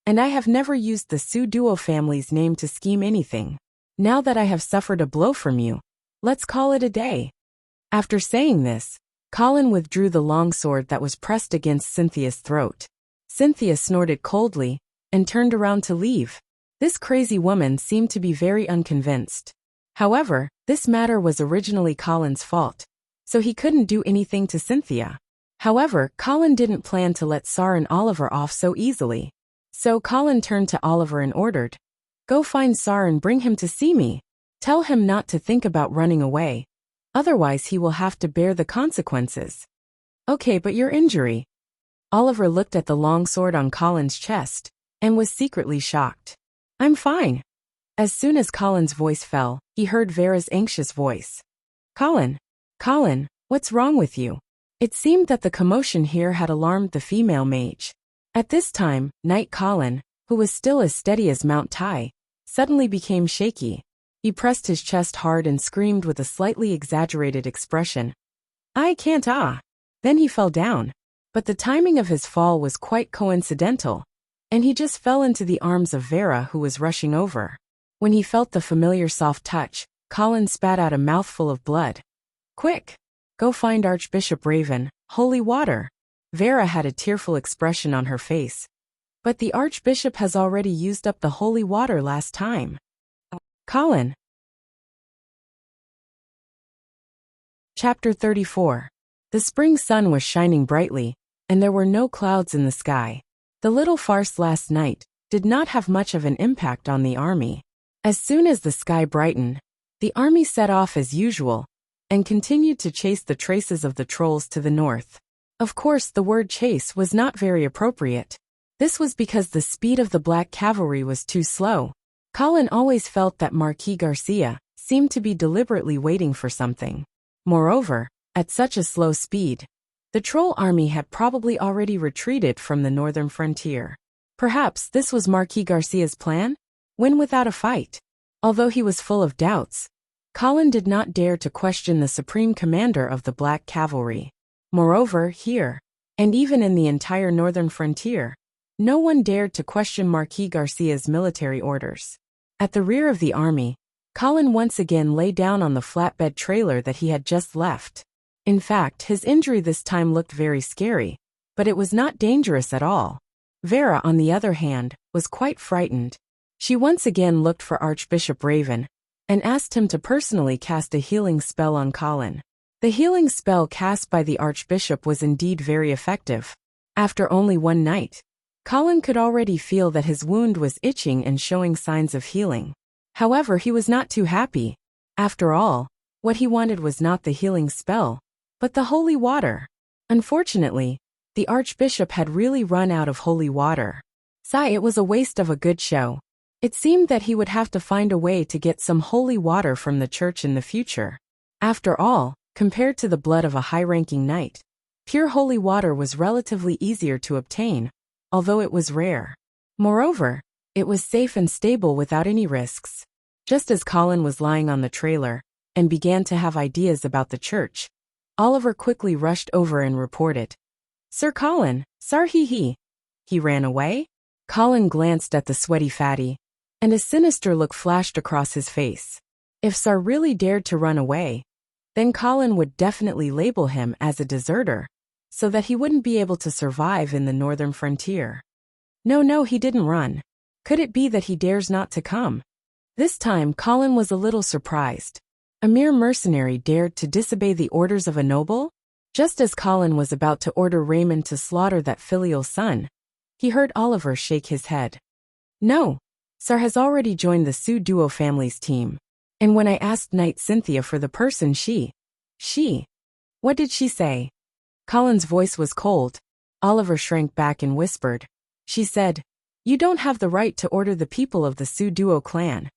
And I have never used the Sue Duo family's name to scheme anything. Now that I have suffered a blow from you, let's call it a day. After saying this, Colin withdrew the long sword that was pressed against Cynthia's throat. Cynthia snorted coldly and turned around to leave. This crazy woman seemed to be very unconvinced. However, this matter was originally Colin's fault, so he couldn't do anything to Cynthia. However, Colin didn't plan to let Sar and Oliver off so easily. So Colin turned to Oliver and ordered, "Go find Sar and bring him to see me. Tell him not to think about running away. Otherwise he will have to bear the consequences." "Okay, but your injury?" Oliver looked at the long sword on Colin's chest and was secretly shocked. "I'm fine." As soon as Colin's voice fell, he heard Vera's anxious voice. Colin, what's wrong with you?" It seemed that the commotion here had alarmed the female mage. At this time, Knight Colin, who was still as steady as Mount Tai, suddenly became shaky. He pressed his chest hard and screamed with a slightly exaggerated expression, "I can't ah!" Then he fell down. But the timing of his fall was quite coincidental, and he just fell into the arms of Vera, who was rushing over. When he felt the familiar soft touch, Colin spat out a mouthful of blood. "Quick! Go find Archbishop Raven, holy water." Vera had a tearful expression on her face. "But the Archbishop has already used up the holy water last time." Colin. Chapter 34. The spring sun was shining brightly, and there were no clouds in the sky. The little farce last night did not have much of an impact on the army. As soon as the sky brightened, the army set off as usual, and continued to chase the traces of the trolls to the north. Of course, the word chase was not very appropriate. This was because the speed of the black cavalry was too slow. Colin always felt that Marquis Garcia seemed to be deliberately waiting for something. Moreover, at such a slow speed, the troll army had probably already retreated from the northern frontier. Perhaps this was Marquis Garcia's plan? Win without a fight. Although he was full of doubts, Colin did not dare to question the supreme commander of the Black Cavalry. Moreover, here, and even in the entire northern frontier, no one dared to question Marquis Garcia's military orders. At the rear of the army, Colin once again lay down on the flatbed trailer that he had just left. In fact, his injury this time looked very scary, but it was not dangerous at all. Vera, on the other hand, was quite frightened. She once again looked for Archbishop Raven and asked him to personally cast a healing spell on Colin. The healing spell cast by the Archbishop was indeed very effective. After only one night, Colin could already feel that his wound was itching and showing signs of healing. However, he was not too happy. After all, what he wanted was not the healing spell, but the holy water. Unfortunately, the Archbishop had really run out of holy water. It was a waste of a good show. It seemed that he would have to find a way to get some holy water from the church in the future. After all, compared to the blood of a high-ranking knight, pure holy water was relatively easier to obtain, although it was rare. Moreover, it was safe and stable without any risks. Just as Colin was lying on the trailer and began to have ideas about the church, Oliver quickly rushed over and reported, "Sir Colin, Sarhihi." He ran away? Colin glanced at the sweaty fatty, and a sinister look flashed across his face. If Sar really dared to run away, then Colin would definitely label him as a deserter, so that he wouldn't be able to survive in the northern frontier. No, he didn't run. Could it be that he dares not to come? This time Colin was a little surprised. A mere mercenary dared to disobey the orders of a noble? Just as Colin was about to order Raymond to slaughter that filial son, he heard Oliver shake his head. "No, Sar has already joined the Su Duo family's team. And when I asked Knight Cynthia for the person she... What did she say?" Colin's voice was cold. Oliver shrank back and whispered. "She said, 'You don't have the right to order the people of the Su Duo clan.'"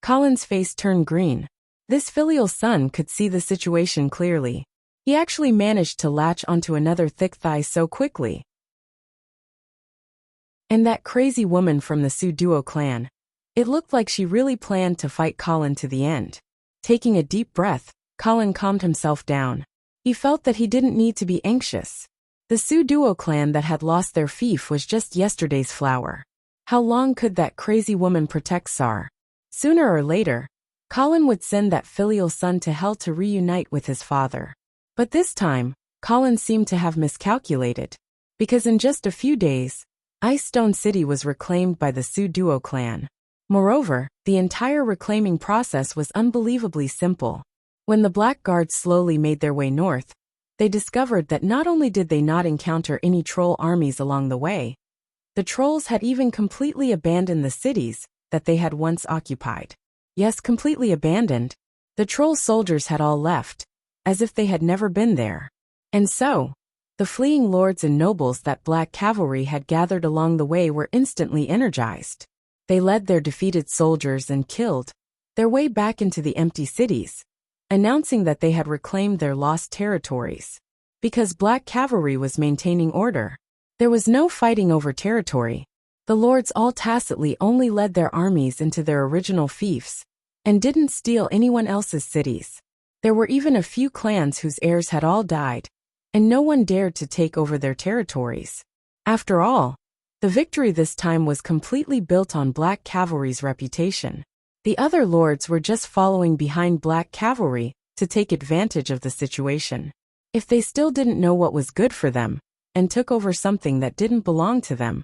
Colin's face turned green. This filial son could see the situation clearly. He actually managed to latch onto another thick thigh so quickly. And that crazy woman from the Su Duo clan. It looked like she really planned to fight Colin to the end. Taking a deep breath, Colin calmed himself down. He felt that he didn't need to be anxious. The Su Duo clan that had lost their fief was just yesterday's flower. How long could that crazy woman protect Sar? Sooner or later, Colin would send that filial son to hell to reunite with his father. But this time, Colin seemed to have miscalculated. Because in just a few days, Ice Stone City was reclaimed by the Su Duo clan. Moreover, the entire reclaiming process was unbelievably simple. When the Black Guards slowly made their way north, they discovered that not only did they not encounter any troll armies along the way, the trolls had even completely abandoned the cities that they had once occupied. Yes, completely abandoned. The troll soldiers had all left, as if they had never been there. And so, the fleeing lords and nobles that Black Cavalry had gathered along the way were instantly energized. They led their defeated soldiers and killed their way back into the empty cities, announcing that they had reclaimed their lost territories. Because Black Cavalry was maintaining order, there was no fighting over territory. The lords all tacitly only led their armies into their original fiefs, and didn't steal anyone else's cities. There were even a few clans whose heirs had all died, and no one dared to take over their territories. After all, the victory this time was completely built on Black Cavalry's reputation. The other lords were just following behind Black Cavalry to take advantage of the situation. If they still didn't know what was good for them, and took over something that didn't belong to them,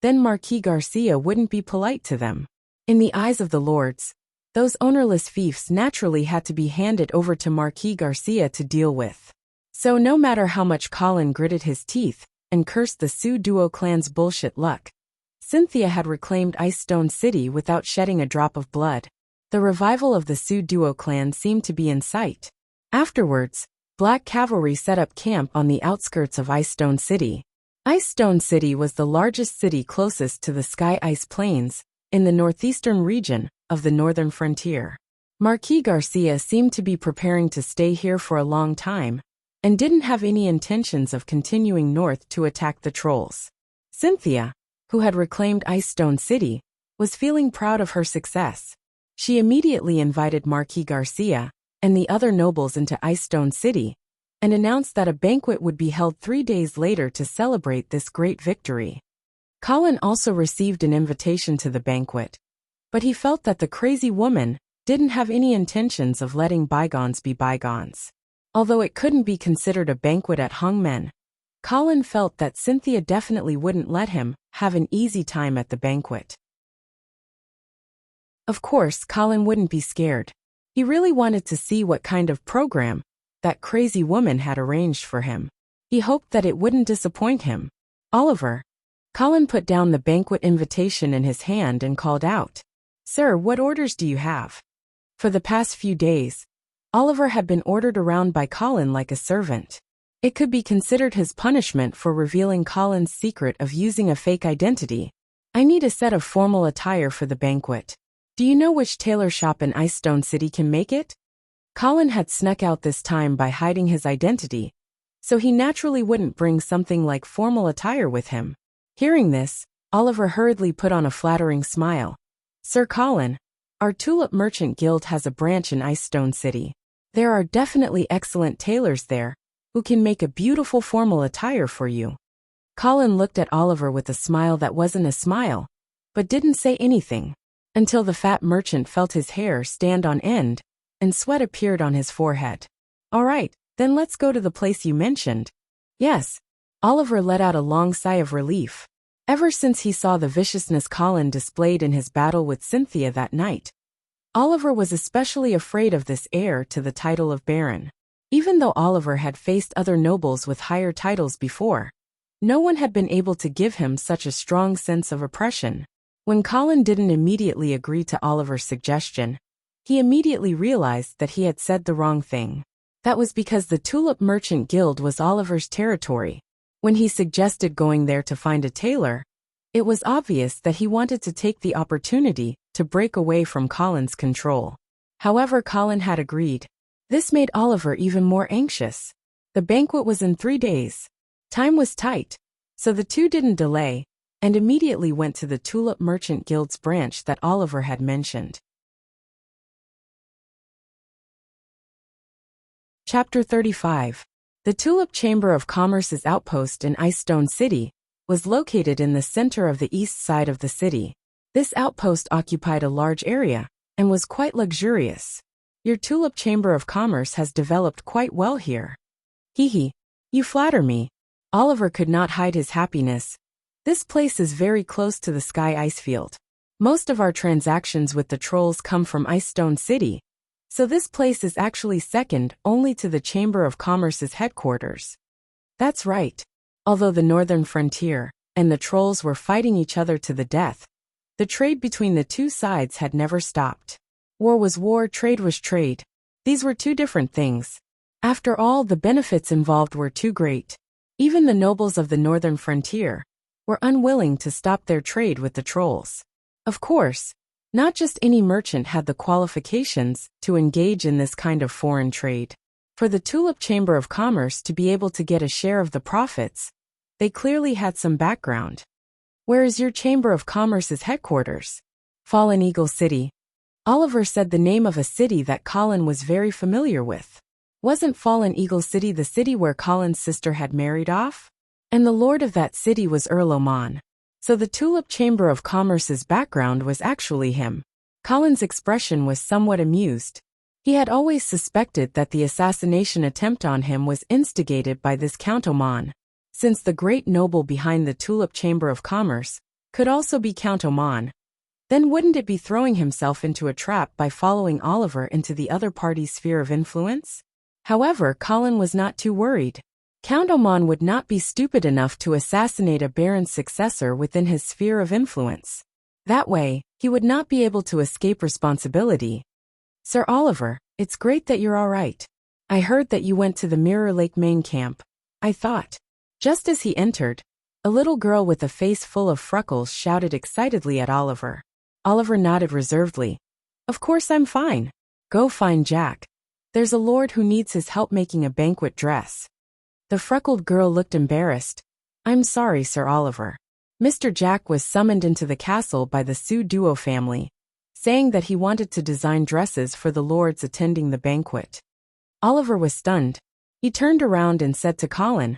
then Marquis Garcia wouldn't be polite to them. In the eyes of the lords, those ownerless fiefs naturally had to be handed over to Marquis Garcia to deal with. So no matter how much Colin gritted his teeth and cursed the Sioux Duo clan's bullshit luck, Cynthia had reclaimed Ice Stone City without shedding a drop of blood. The revival of the Sioux Duo clan seemed to be in sight. Afterwards, Black Cavalry set up camp on the outskirts of Ice Stone City. Ice Stone City was the largest city closest to the Sky Ice Plains, in the northeastern region of the northern frontier. Marquis Garcia seemed to be preparing to stay here for a long time, and didn't have any intentions of continuing north to attack the trolls. Cynthia, who had reclaimed Ice Stone City, was feeling proud of her success. She immediately invited Marquis Garcia and the other nobles into Ice Stone City, and announced that a banquet would be held 3 days later to celebrate this great victory. Colin also received an invitation to the banquet, but he felt that the crazy woman didn't have any intentions of letting bygones be bygones. Although it couldn't be considered a banquet at Hongmen, Colin felt that Cynthia definitely wouldn't let him have an easy time at the banquet. Of course, Colin wouldn't be scared. He really wanted to see what kind of program that crazy woman had arranged for him. He hoped that it wouldn't disappoint him. Oliver. Colin put down the banquet invitation in his hand and called out, "Sir, what orders do you have?" For the past few days, Oliver had been ordered around by Colin like a servant. It could be considered his punishment for revealing Colin's secret of using a fake identity. "I need a set of formal attire for the banquet. Do you know which tailor shop in Ice Stone City can make it?" Colin had snuck out this time by hiding his identity, so he naturally wouldn't bring something like formal attire with him. Hearing this, Oliver hurriedly put on a flattering smile. "Sir Colin, our Tulip Merchant Guild has a branch in Ice Stone City. There are definitely excellent tailors there, who can make a beautiful formal attire for you." Colin looked at Oliver with a smile that wasn't a smile, but didn't say anything, until the fat merchant felt his hair stand on end, and sweat appeared on his forehead. "All right, then let's go to the place you mentioned." "Yes." Oliver let out a long sigh of relief. Ever since he saw the viciousness Colin displayed in his battle with Cynthia that night, Oliver was especially afraid of this heir to the title of Baron. Even though Oliver had faced other nobles with higher titles before, no one had been able to give him such a strong sense of oppression. When Colin didn't immediately agree to Oliver's suggestion, he immediately realized that he had said the wrong thing. That was because the Tulip Merchant Guild was Oliver's territory. When he suggested going there to find a tailor, it was obvious that he wanted to take the opportunity to break away from Colin's control. However, Colin had agreed. This made Oliver even more anxious. The banquet was in 3 days. Time was tight, so the two didn't delay, and immediately went to the Tulip Merchant Guild's branch that Oliver had mentioned. Chapter 35. The Tulip Chamber of Commerce's outpost in Ice Stone City was located in the center of the east side of the city. This outpost occupied a large area and was quite luxurious. "Your Tulip Chamber of Commerce has developed quite well here." "Hee, you flatter me." Oliver could not hide his happiness. "This place is very close to the Sky Ice Field. Most of our transactions with the trolls come from Ice Stone City, so this place is actually second only to the Chamber of Commerce's headquarters." That's right. Although the northern frontier and the trolls were fighting each other to the death, the trade between the two sides had never stopped. War was war, trade was trade. These were two different things. After all, the benefits involved were too great. Even the nobles of the northern frontier were unwilling to stop their trade with the trolls. Of course, not just any merchant had the qualifications to engage in this kind of foreign trade. For the Tulip Chamber of Commerce to be able to get a share of the profits, they clearly had some background. Where is your Chamber of Commerce's headquarters? Fallen Eagle City. Oliver said the name of a city that Colin was very familiar with. Wasn't Fallen Eagle City the city where Colin's sister had married off? And the lord of that city was Earl Oman. So the Tulip Chamber of Commerce's background was actually him. Colin's expression was somewhat amused. He had always suspected that the assassination attempt on him was instigated by this Count Oman, since the great noble behind the Tulip Chamber of Commerce could also be Count Oman. Then wouldn't it be throwing himself into a trap by following Oliver into the other party's sphere of influence? However, Colin was not too worried. Count Oman would not be stupid enough to assassinate a baron's successor within his sphere of influence. That way, he would not be able to escape responsibility. Sir Oliver, it's great that you're all right. I heard that you went to the Mirror Lake main camp, I thought. Just as he entered, a little girl with a face full of freckles shouted excitedly at Oliver. Oliver nodded reservedly. Of course I'm fine. Go find Jack. There's a lord who needs his help making a banquet dress. The freckled girl looked embarrassed. I'm sorry, Sir Oliver. Mr. Jack was summoned into the castle by the Sue Duo family, saying that he wanted to design dresses for the lords attending the banquet. Oliver was stunned. He turned around and said to Colin,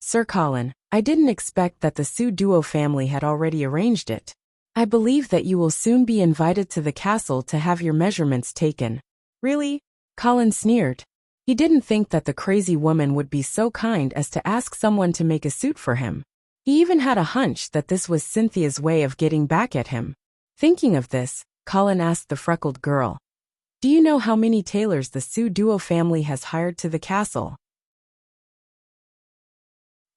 Sir Colin, I didn't expect that the Sue Duo family had already arranged it. I believe that you will soon be invited to the castle to have your measurements taken. Really? Colin sneered. He didn't think that the crazy woman would be so kind as to ask someone to make a suit for him. He even had a hunch that this was Cynthia's way of getting back at him. Thinking of this, Colin asked the freckled girl, Do you know how many tailors the Sue Duo family has hired to the castle?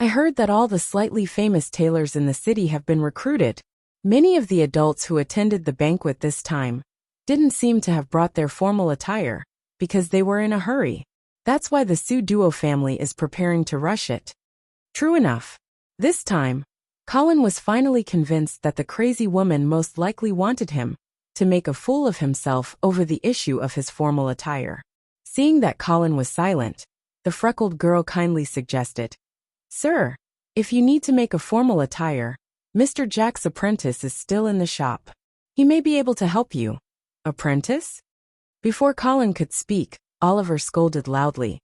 I heard that all the slightly famous tailors in the city have been recruited. Many of the adults who attended the banquet this time didn't seem to have brought their formal attire, because they were in a hurry. That's why the Sue Duo family is preparing to rush it. True enough. This time, Colin was finally convinced that the crazy woman most likely wanted him to make a fool of himself over the issue of his formal attire. Seeing that Colin was silent, the freckled girl kindly suggested, Sir, if you need to make a formal attire, Mr. Jack's apprentice is still in the shop. He may be able to help you. Apprentice? Before Colin could speak, Oliver scolded loudly.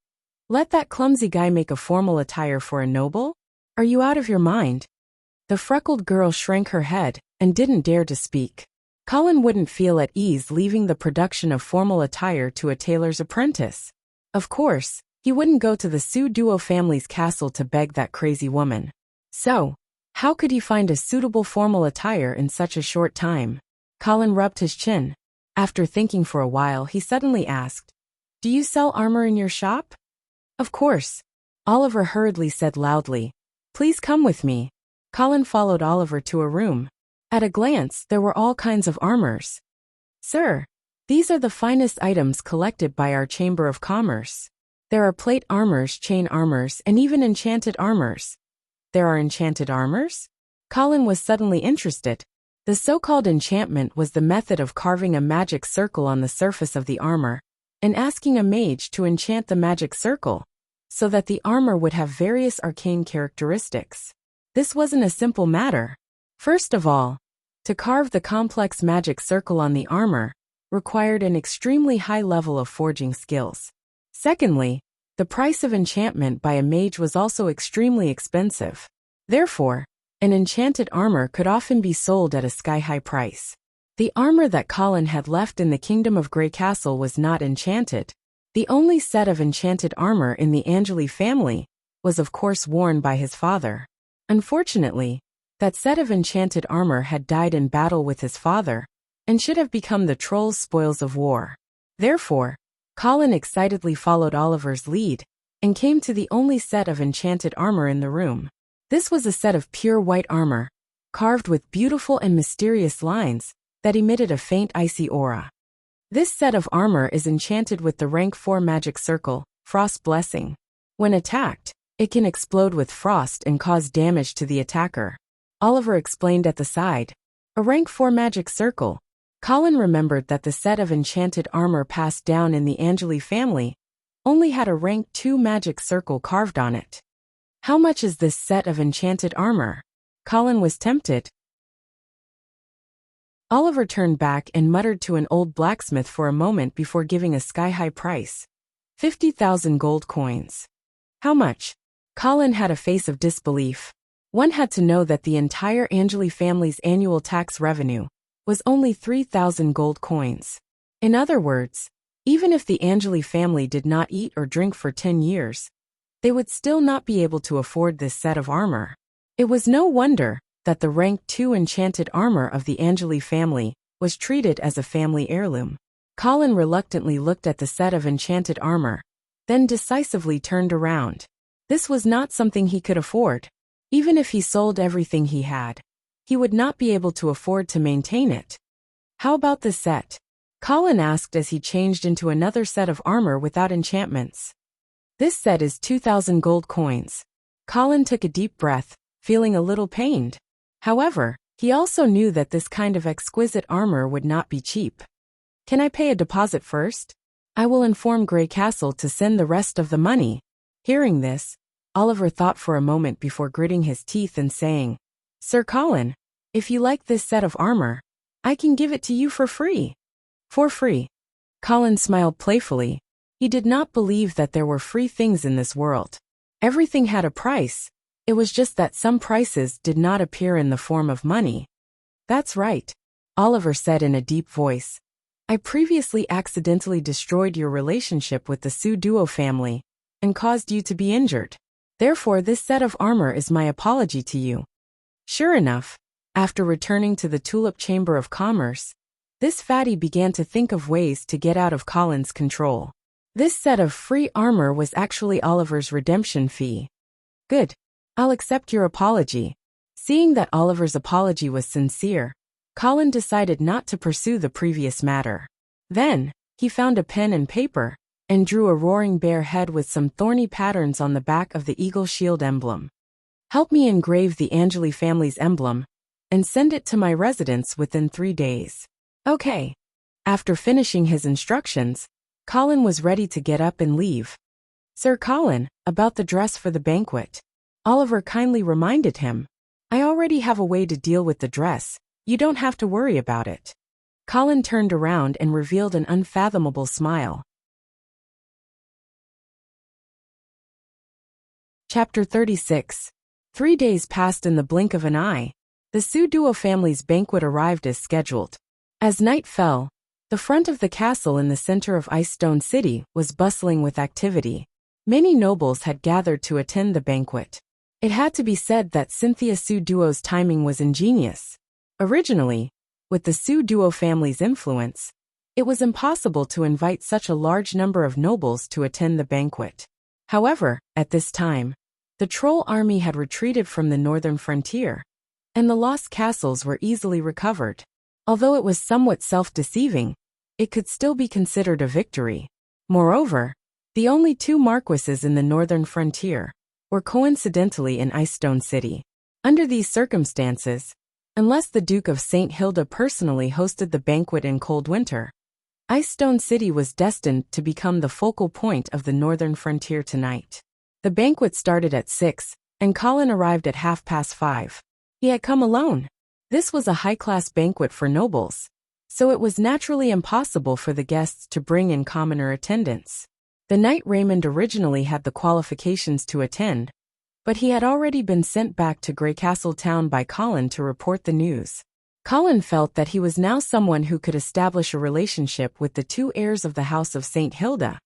Let that clumsy guy make a formal attire for a noble? Are you out of your mind? The freckled girl shrank her head and didn't dare to speak. Colin wouldn't feel at ease leaving the production of formal attire to a tailor's apprentice. Of course, he wouldn't go to the Sue Duo family's castle to beg that crazy woman. So, how could he find a suitable formal attire in such a short time? Colin rubbed his chin. After thinking for a while, he suddenly asked, Do you sell armor in your shop? Of course. Oliver hurriedly said loudly. Please come with me. Colin followed Oliver to a room. At a glance, there were all kinds of armors. Sir, these are the finest items collected by our Chamber of Commerce. There are plate armors, chain armors, and even enchanted armors. There are enchanted armors? Colin was suddenly interested. The so-called enchantment was the method of carving a magic circle on the surface of the armor and asking a mage to enchant the magic circle so that the armor would have various arcane characteristics. This wasn't a simple matter. First of all, to carve the complex magic circle on the armor required an extremely high level of forging skills. Secondly, the price of enchantment by a mage was also extremely expensive. Therefore, an enchanted armor could often be sold at a sky-high price. The armor that Colin had left in the Kingdom of Grey Castle was not enchanted. The only set of enchanted armor in the Angeli family was of course worn by his father. Unfortunately, that set of enchanted armor had died in battle with his father and should have become the troll's spoils of war. Therefore, Colin excitedly followed Oliver's lead and came to the only set of enchanted armor in the room. This was a set of pure white armor, carved with beautiful and mysterious lines that emitted a faint icy aura. This set of armor is enchanted with the rank 4 magic circle, Frost Blessing. When attacked, it can explode with frost and cause damage to the attacker. Oliver explained at the side. A rank 4 magic circle. Colin remembered that the set of enchanted armor passed down in the Angeli family only had a rank 2 magic circle carved on it. How much is this set of enchanted armor? Colin was tempted. Oliver turned back and muttered to an old blacksmith for a moment before giving a sky-high price. 50,000 gold coins. How much? Colin had a face of disbelief. One had to know that the entire Angeli family's annual tax revenue was only 3,000 gold coins. In other words, even if the Angeli family did not eat or drink for 10 years, they would still not be able to afford this set of armor. It was no wonder that the rank 2 enchanted armor of the Angeli family was treated as a family heirloom. Colin reluctantly looked at the set of enchanted armor, then decisively turned around. This was not something he could afford. Even if he sold everything he had, he would not be able to afford to maintain it. How about this set? Colin asked as he changed into another set of armor without enchantments. This set is 2,000 gold coins. Colin took a deep breath, feeling a little pained. However, he also knew that this kind of exquisite armor would not be cheap. Can I pay a deposit first? I will inform Grey Castle to send the rest of the money. Hearing this, Oliver thought for a moment before gritting his teeth and saying, Sir Colin, if you like this set of armor, I can give it to you for free. For free. Colin smiled playfully. He did not believe that there were free things in this world. Everything had a price. It was just that some prices did not appear in the form of money. That's right, Oliver said in a deep voice. I previously accidentally destroyed your relationship with the Su Duo family and caused you to be injured. Therefore, this set of armor is my apology to you. Sure enough, after returning to the Tulip Chamber of Commerce, this fatty began to think of ways to get out of Colin's control. This set of free armor was actually Oliver's redemption fee. Good. I'll accept your apology. Seeing that Oliver's apology was sincere, Colin decided not to pursue the previous matter. Then, he found a pen and paper, and drew a roaring bear head with some thorny patterns on the back of the eagle shield emblem. Help me engrave the Angeli family's emblem, and send it to my residence within 3 days. Okay. After finishing his instructions, Colin was ready to get up and leave. Sir Colin, about the dress for the banquet. Oliver kindly reminded him. I already have a way to deal with the dress, you don't have to worry about it. Colin turned around and revealed an unfathomable smile. Chapter 36. 3 days passed in the blink of an eye. The Su Duo family's banquet arrived as scheduled. As night fell, the front of the castle in the center of Ice Stone City was bustling with activity. Many nobles had gathered to attend the banquet. It had to be said that Cynthia Su Duo's timing was ingenious. Originally, with the Su Duo family's influence, it was impossible to invite such a large number of nobles to attend the banquet. However, at this time, the troll army had retreated from the northern frontier, and the lost castles were easily recovered. Although it was somewhat self-deceiving, it could still be considered a victory. Moreover, the only 2 marquises in the northern frontier were coincidentally in Ice Stone City. Under these circumstances, unless the Duke of St. Hilda personally hosted the banquet in cold winter, Ice Stone City was destined to become the focal point of the northern frontier tonight. The banquet started at 6, and Colin arrived at 5:30. He had come alone. This was a high-class banquet for nobles, so it was naturally impossible for the guests to bring in commoner attendants. The knight Raymond originally had the qualifications to attend, but he had already been sent back to Grey Castle Town by Colin to report the news. Colin felt that he was now someone who could establish a relationship with the 2 heirs of the House of St. Hilda,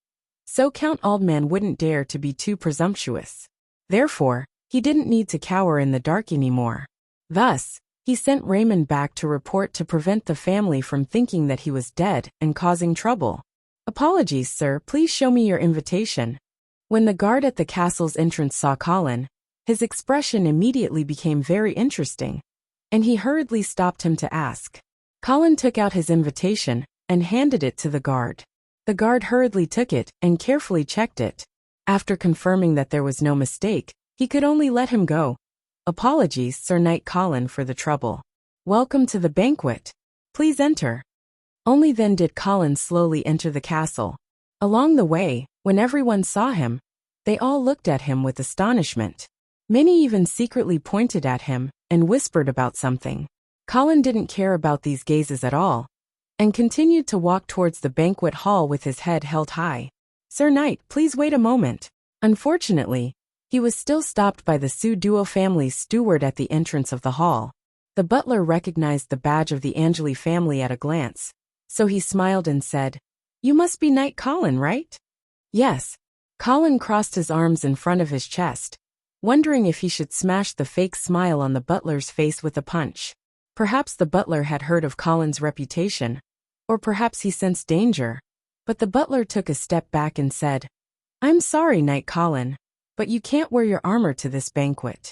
so Count Aldman wouldn't dare to be too presumptuous. Therefore, he didn't need to cower in the dark anymore. Thus, he sent Raymond back to report to prevent the family from thinking that he was dead and causing trouble. Apologies, sir, please show me your invitation. When the guard at the castle's entrance saw Colin, his expression immediately became very interesting, and he hurriedly stopped him to ask. Colin took out his invitation and handed it to the guard. The guard hurriedly took it and carefully checked it. After confirming that there was no mistake, he could only let him go. Apologies, Sir Knight Colin, for the trouble. Welcome to the banquet. Please enter. Only then did Colin slowly enter the castle. Along the way, when everyone saw him, they all looked at him with astonishment. Many even secretly pointed at him and whispered about something. Colin didn't care about these gazes at all, and continued to walk towards the banquet hall with his head held high. "Sir Knight, please wait a moment." Unfortunately, he was still stopped by the Su Duo family's steward at the entrance of the hall. The butler recognized the badge of the Angeli family at a glance, so he smiled and said, "You must be Knight Colin, right?" "Yes." Colin crossed his arms in front of his chest, wondering if he should smash the fake smile on the butler's face with a punch. Perhaps the butler had heard of Colin's reputation, or perhaps he sensed danger, but the butler took a step back and said, "I'm sorry, Knight Colin, but you can't wear your armor to this banquet."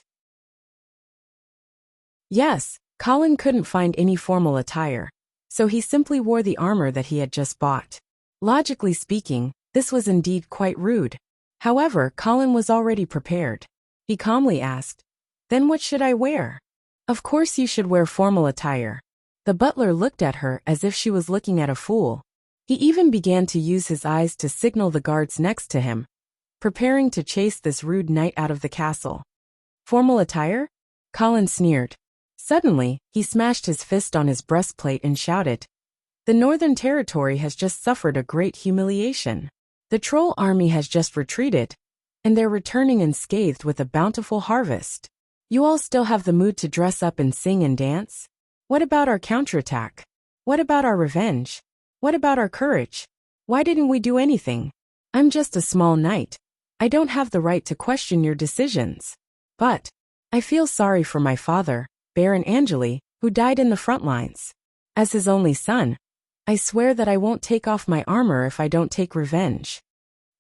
Yes, Colin couldn't find any formal attire, so he simply wore the armor that he had just bought. Logically speaking, this was indeed quite rude. However, Colin was already prepared. He calmly asked, "Then what should I wear?" "Of course you should wear formal attire." The butler looked at her as if she was looking at a fool. He even began to use his eyes to signal the guards next to him, preparing to chase this rude knight out of the castle. "Formal attire?" Colin sneered. Suddenly, he smashed his fist on his breastplate and shouted, "The Northern Territory has just suffered a great humiliation. The troll army has just retreated, and they're returning unscathed with a bountiful harvest. You all still have the mood to dress up and sing and dance? What about our counterattack? What about our revenge? What about our courage? Why didn't we do anything? I'm just a small knight. I don't have the right to question your decisions. But I feel sorry for my father, Baron Angeli, who died in the front lines. As his only son, I swear that I won't take off my armor if I don't take revenge."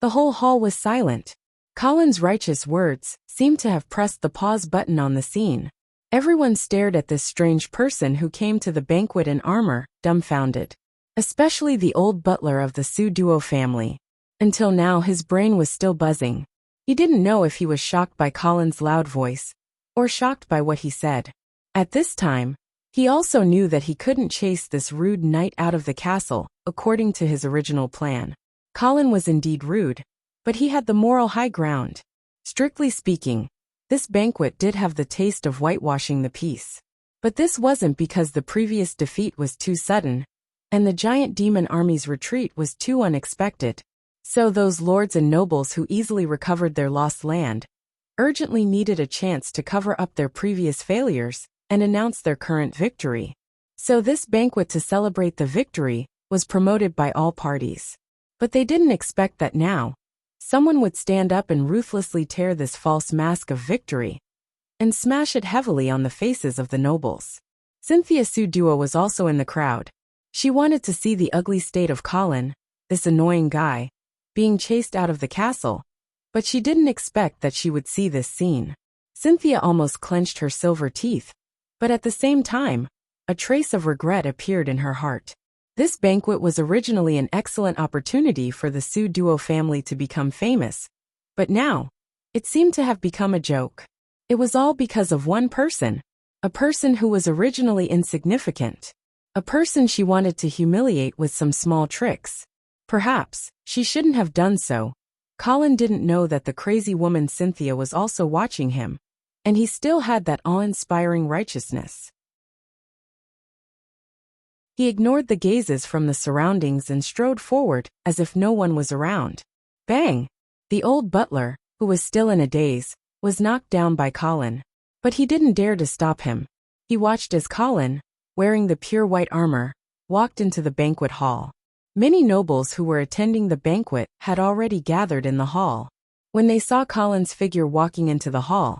The whole hall was silent. Colin's righteous words seemed to have pressed the pause button on the scene. Everyone stared at this strange person who came to the banquet in armor, dumbfounded. Especially the old butler of the Su Duo family. Until now his brain was still buzzing. He didn't know if he was shocked by Colin's loud voice, or shocked by what he said. At this time, he also knew that he couldn't chase this rude knight out of the castle, according to his original plan. Colin was indeed rude, but he had the moral high ground. Strictly speaking, this banquet did have the taste of whitewashing the peace. But this wasn't because the previous defeat was too sudden, and the giant demon army's retreat was too unexpected. So those lords and nobles who easily recovered their lost land urgently needed a chance to cover up their previous failures and announce their current victory. So this banquet to celebrate the victory was promoted by all parties. But they didn't expect that now someone would stand up and ruthlessly tear this false mask of victory and smash it heavily on the faces of the nobles. Cynthia Su Duo was also in the crowd. She wanted to see the ugly state of Colin, this annoying guy, being chased out of the castle, but she didn't expect that she would see this scene. Cynthia almost clenched her silver teeth, but at the same time, a trace of regret appeared in her heart. This banquet was originally an excellent opportunity for the Su Duo family to become famous, but now, it seemed to have become a joke. It was all because of one person, a person who was originally insignificant, a person she wanted to humiliate with some small tricks. Perhaps, she shouldn't have done so. Colin didn't know that the crazy woman Cynthia was also watching him, and he still had that awe-inspiring righteousness. He ignored the gazes from the surroundings and strode forward as if no one was around. Bang! The old butler, who was still in a daze, was knocked down by Colin. But he didn't dare to stop him. He watched as Colin, wearing the pure white armor, walked into the banquet hall. Many nobles who were attending the banquet had already gathered in the hall. When they saw Colin's figure walking into the hall,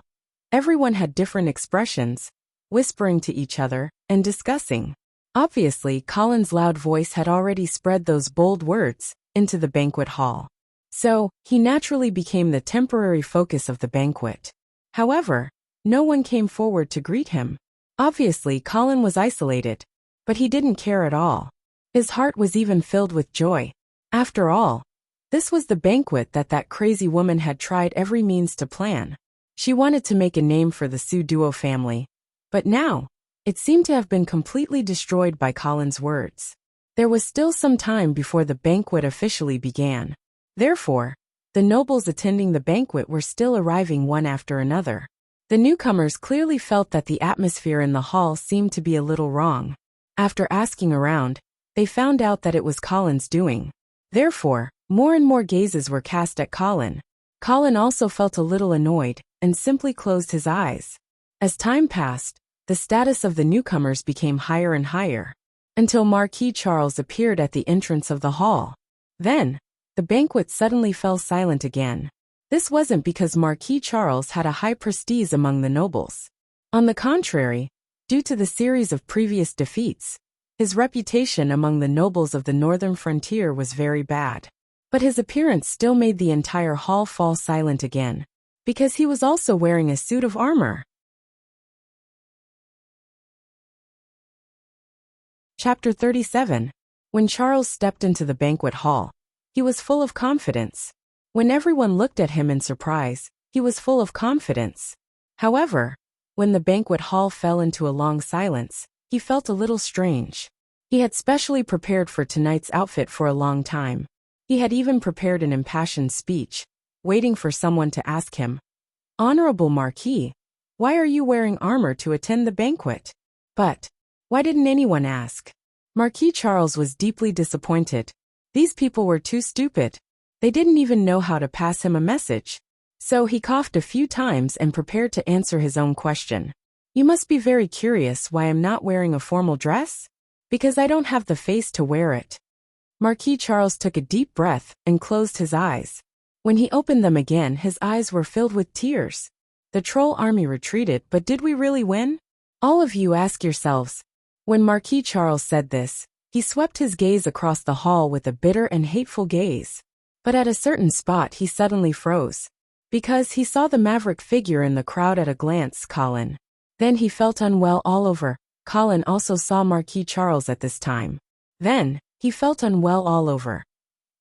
everyone had different expressions, whispering to each other and discussing. Obviously, Colin's loud voice had already spread those bold words into the banquet hall. So, he naturally became the temporary focus of the banquet. However, no one came forward to greet him. Obviously, Colin was isolated, but he didn't care at all. His heart was even filled with joy. After all, this was the banquet that crazy woman had tried every means to plan. She wanted to make a name for the Su Duo family. But now, it seemed to have been completely destroyed by Colin's words. There was still some time before the banquet officially began. Therefore, the nobles attending the banquet were still arriving one after another. The newcomers clearly felt that the atmosphere in the hall seemed to be a little wrong. After asking around, they found out that it was Colin's doing. Therefore, more and more gazes were cast at Colin. Colin also felt a little annoyed and simply closed his eyes. As time passed, the status of the newcomers became higher and higher, until Marquis Charles appeared at the entrance of the hall. Then, the banquet suddenly fell silent again. This wasn't because Marquis Charles had a high prestige among the nobles. On the contrary, due to the series of previous defeats, his reputation among the nobles of the northern frontier was very bad. But his appearance still made the entire hall fall silent again, because he was also wearing a suit of armor. Chapter 37. When Charles stepped into the banquet hall, he was full of confidence. When everyone looked at him in surprise, he was full of confidence. However, when the banquet hall fell into a long silence, he felt a little strange. He had specially prepared for tonight's outfit for a long time. He had even prepared an impassioned speech, waiting for someone to ask him, "Honorable Marquis, why are you wearing armor to attend the banquet?" But why didn't anyone ask? Marquis Charles was deeply disappointed. These people were too stupid. They didn't even know how to pass him a message. So he coughed a few times and prepared to answer his own question. "You must be very curious why I'm not wearing a formal dress? Because I don't have the face to wear it." Marquis Charles took a deep breath and closed his eyes. When he opened them again, his eyes were filled with tears. The troll army retreated, but did we really win? All of you ask yourselves. When Marquis Charles said this, he swept his gaze across the hall with a bitter and hateful gaze. But at a certain spot he suddenly froze. Because he saw the maverick figure in the crowd at a glance, Colin. Then he felt unwell all over. Colin also saw Marquis Charles at this time. Then, he felt unwell all over.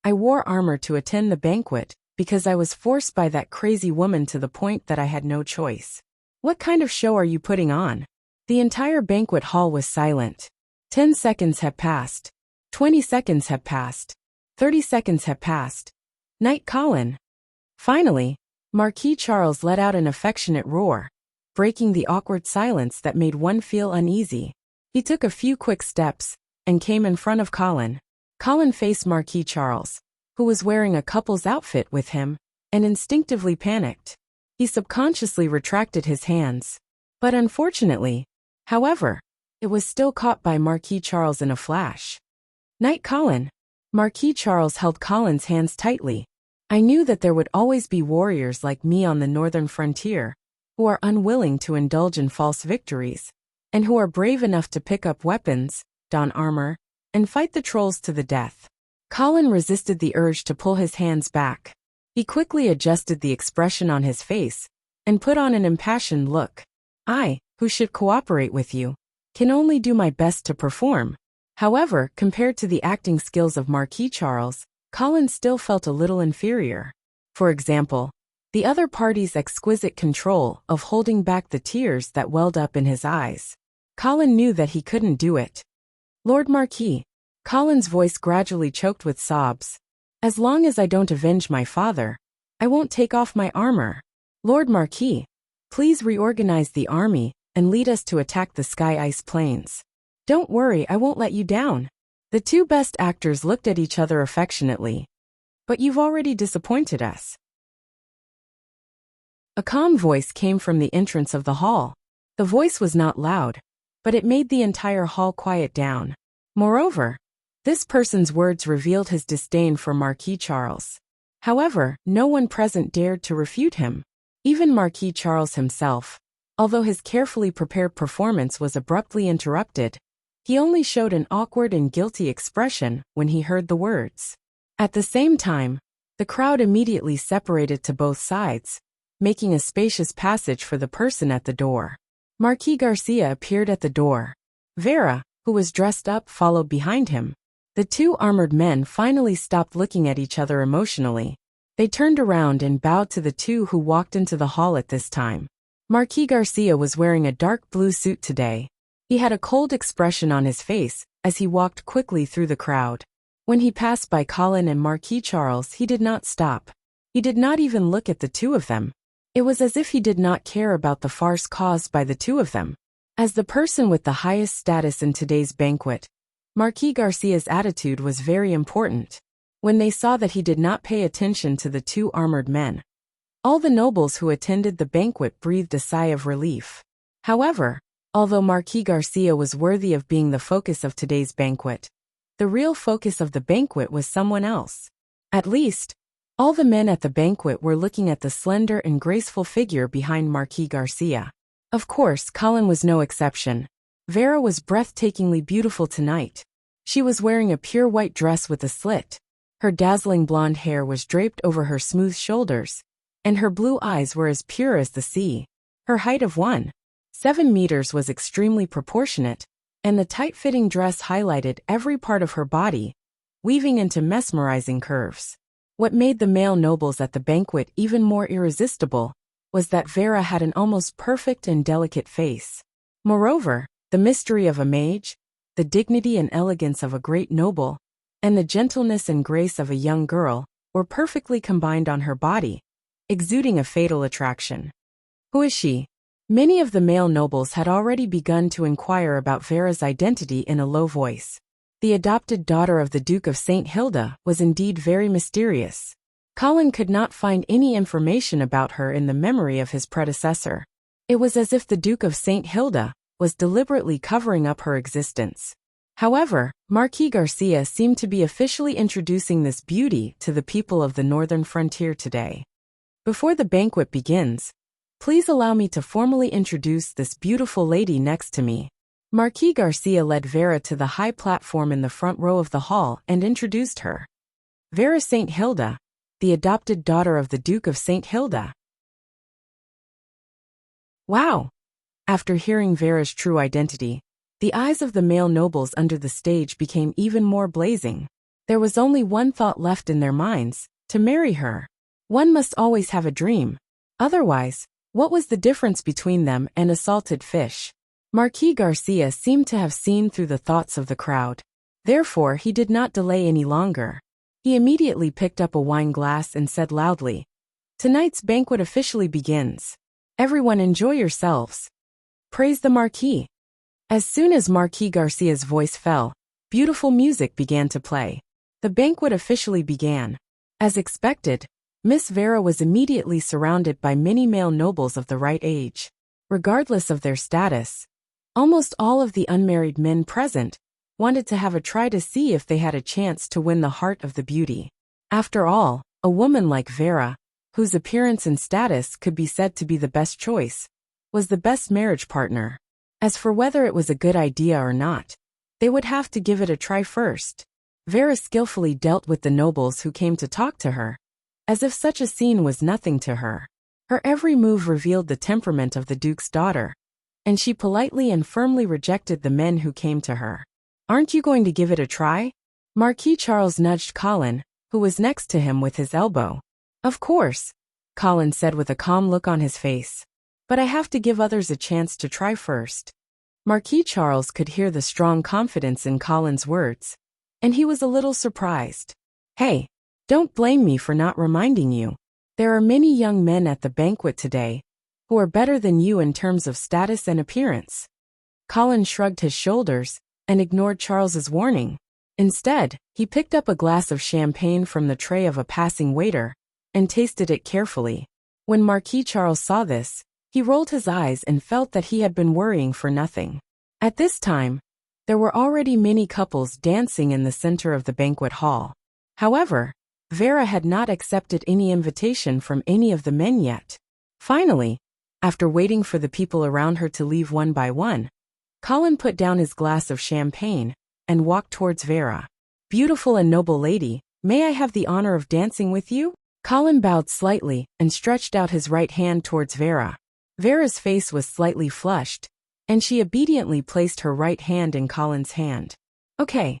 "I wore armor to attend the banquet, because I was forced by that crazy woman to the point that I had no choice." "What kind of show are you putting on?" The entire banquet hall was silent. 10 seconds had passed. 20 seconds had passed. 30 seconds had passed. "Night, Colin." Finally, Marquis Charles let out an affectionate roar, breaking the awkward silence that made one feel uneasy. He took a few quick steps and came in front of Colin. Colin faced Marquis Charles, who was wearing a couple's outfit with him, and instinctively panicked. He subconsciously retracted his hands. But unfortunately, however, it was still caught by Marquis Charles in a flash. "Night, Colin." Marquis Charles held Colin's hands tightly. "I knew that there would always be warriors like me on the northern frontier, who are unwilling to indulge in false victories, and who are brave enough to pick up weapons, don armor, and fight the trolls to the death." Colin resisted the urge to pull his hands back. He quickly adjusted the expression on his face and put on an impassioned look. "I, who should cooperate with you, can only do my best to perform." However, compared to the acting skills of Marquis Charles, Colin still felt a little inferior. For example, the other party's exquisite control of holding back the tears that welled up in his eyes. Colin knew that he couldn't do it. "Lord Marquis," Colin's voice gradually choked with sobs, "as long as I don't avenge my father, I won't take off my armor. Lord Marquis, please reorganize the army and lead us to attack the Sky Ice Plains. Don't worry, I won't let you down." The two best actors looked at each other affectionately. "But you've already disappointed us." A calm voice came from the entrance of the hall. The voice was not loud, but it made the entire hall quiet down. Moreover, this person's words revealed his disdain for Marquis Charles. However, no one present dared to refute him. Even Marquis Charles himself, although his carefully prepared performance was abruptly interrupted, he only showed an awkward and guilty expression when he heard the words. At the same time, the crowd immediately separated to both sides, making a spacious passage for the person at the door. Marquis Garcia appeared at the door. Vera, who was dressed up, followed behind him. The two armored men finally stopped looking at each other emotionally. They turned around and bowed to the two who walked into the hall at this time. Marquis Garcia was wearing a dark blue suit today. He had a cold expression on his face as he walked quickly through the crowd. When he passed by Colin and Marquis Charles, he did not stop. He did not even look at the two of them. It was as if he did not care about the farce caused by the two of them. As the person with the highest status in today's banquet, Marquis Garcia's attitude was very important. When they saw that he did not pay attention to the two armored men, all the nobles who attended the banquet breathed a sigh of relief. However, although Marquis Garcia was worthy of being the focus of today's banquet, the real focus of the banquet was someone else. At least, all the men at the banquet were looking at the slender and graceful figure behind Marquis Garcia. Of course, Colin was no exception. Vera was breathtakingly beautiful tonight. She was wearing a pure white dress with a slit. Her dazzling blonde hair was draped over her smooth shoulders, and her blue eyes were as pure as the sea. Her height of 1.7 meters was extremely proportionate, and the tight-fitting dress highlighted every part of her body, weaving into mesmerizing curves. What made the male nobles at the banquet even more irresistible was that Vera had an almost perfect and delicate face. Moreover, the mystery of a mage, the dignity and elegance of a great noble, and the gentleness and grace of a young girl were perfectly combined on her body, exuding a fatal attraction. Who is she? Many of the male nobles had already begun to inquire about Vera's identity in a low voice. The adopted daughter of the Duke of St. Hilda was indeed very mysterious. Colin could not find any information about her in the memory of his predecessor. It was as if the Duke of St. Hilda was deliberately covering up her existence. However, Marquis Garcia seemed to be officially introducing this beauty to the people of the northern frontier today. Before the banquet begins, please allow me to formally introduce this beautiful lady next to me. Marquis Garcia led Vera to the high platform in the front row of the hall and introduced her. Vera St. Hilda, the adopted daughter of the Duke of St. Hilda. Wow! After hearing Vera's true identity, the eyes of the male nobles under the stage became even more blazing. There was only one thought left in their minds: to marry her. One must always have a dream. Otherwise, what was the difference between them and a salted fish? Marquis Garcia seemed to have seen through the thoughts of the crowd. Therefore, he did not delay any longer. He immediately picked up a wine glass and said loudly, "Tonight's banquet officially begins. Everyone enjoy yourselves. Praise the Marquis." As soon as Marquis Garcia's voice fell, beautiful music began to play. The banquet officially began. As expected, Miss Vera was immediately surrounded by many male nobles of the right age. Regardless of their status, almost all of the unmarried men present wanted to have a try to see if they had a chance to win the heart of the beauty. After all, a woman like Vera, whose appearance and status could be said to be the best choice, was the best marriage partner. As for whether it was a good idea or not, they would have to give it a try first. Vera skillfully dealt with the nobles who came to talk to her, as if such a scene was nothing to her. Her every move revealed the temperament of the Duke's daughter, and she politely and firmly rejected the men who came to her. "Aren't you going to give it a try?" Marquis Charles nudged Colin, who was next to him, with his elbow. "Of course," Colin said with a calm look on his face. "But I have to give others a chance to try first." Marquis Charles could hear the strong confidence in Colin's words, and he was a little surprised. "Hey, don't blame me for not reminding you. There are many young men at the banquet today who are better than you in terms of status and appearance." Colin shrugged his shoulders and ignored Charles's warning. Instead, he picked up a glass of champagne from the tray of a passing waiter and tasted it carefully. When Marquis Charles saw this, he rolled his eyes and felt that he had been worrying for nothing. At this time, there were already many couples dancing in the center of the banquet hall. However, Vera had not accepted any invitation from any of the men yet. Finally, after waiting for the people around her to leave one by one, Colin put down his glass of champagne and walked towards Vera. "Beautiful and noble lady, may I have the honor of dancing with you?" Colin bowed slightly and stretched out his right hand towards Vera. Vera's face was slightly flushed, and she obediently placed her right hand in Colin's hand. "Okay."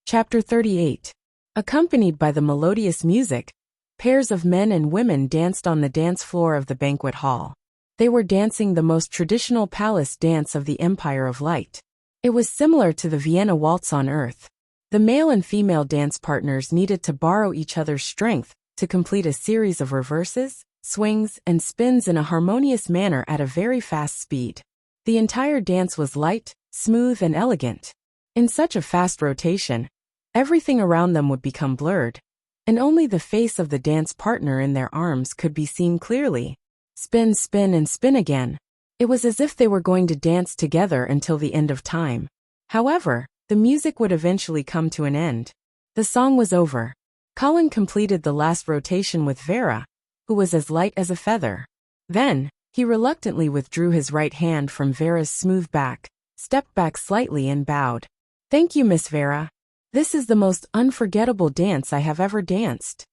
Chapter 38. Accompanied by the melodious music, pairs of men and women danced on the dance floor of the banquet hall. They were dancing the most traditional palace dance of the Empire of Light. It was similar to the Vienna waltz on Earth, The male and female dance partners needed to borrow each other's strength to complete a series of reverses, swings, and spins in a harmonious manner at a very fast speed. The entire dance was light, smooth, and elegant. In such a fast rotation, everything around them would become blurred, and only the face of the dance partner in their arms could be seen clearly. Spin, spin, and spin again. It was as if they were going to dance together until the end of time. However, the music would eventually come to an end. The song was over. Colin completed the last rotation with Vera, who was as light as a feather. Then, he reluctantly withdrew his right hand from Vera's smooth back, stepped back slightly and bowed. "Thank you, Miss Vera. This is the most unforgettable dance I have ever danced."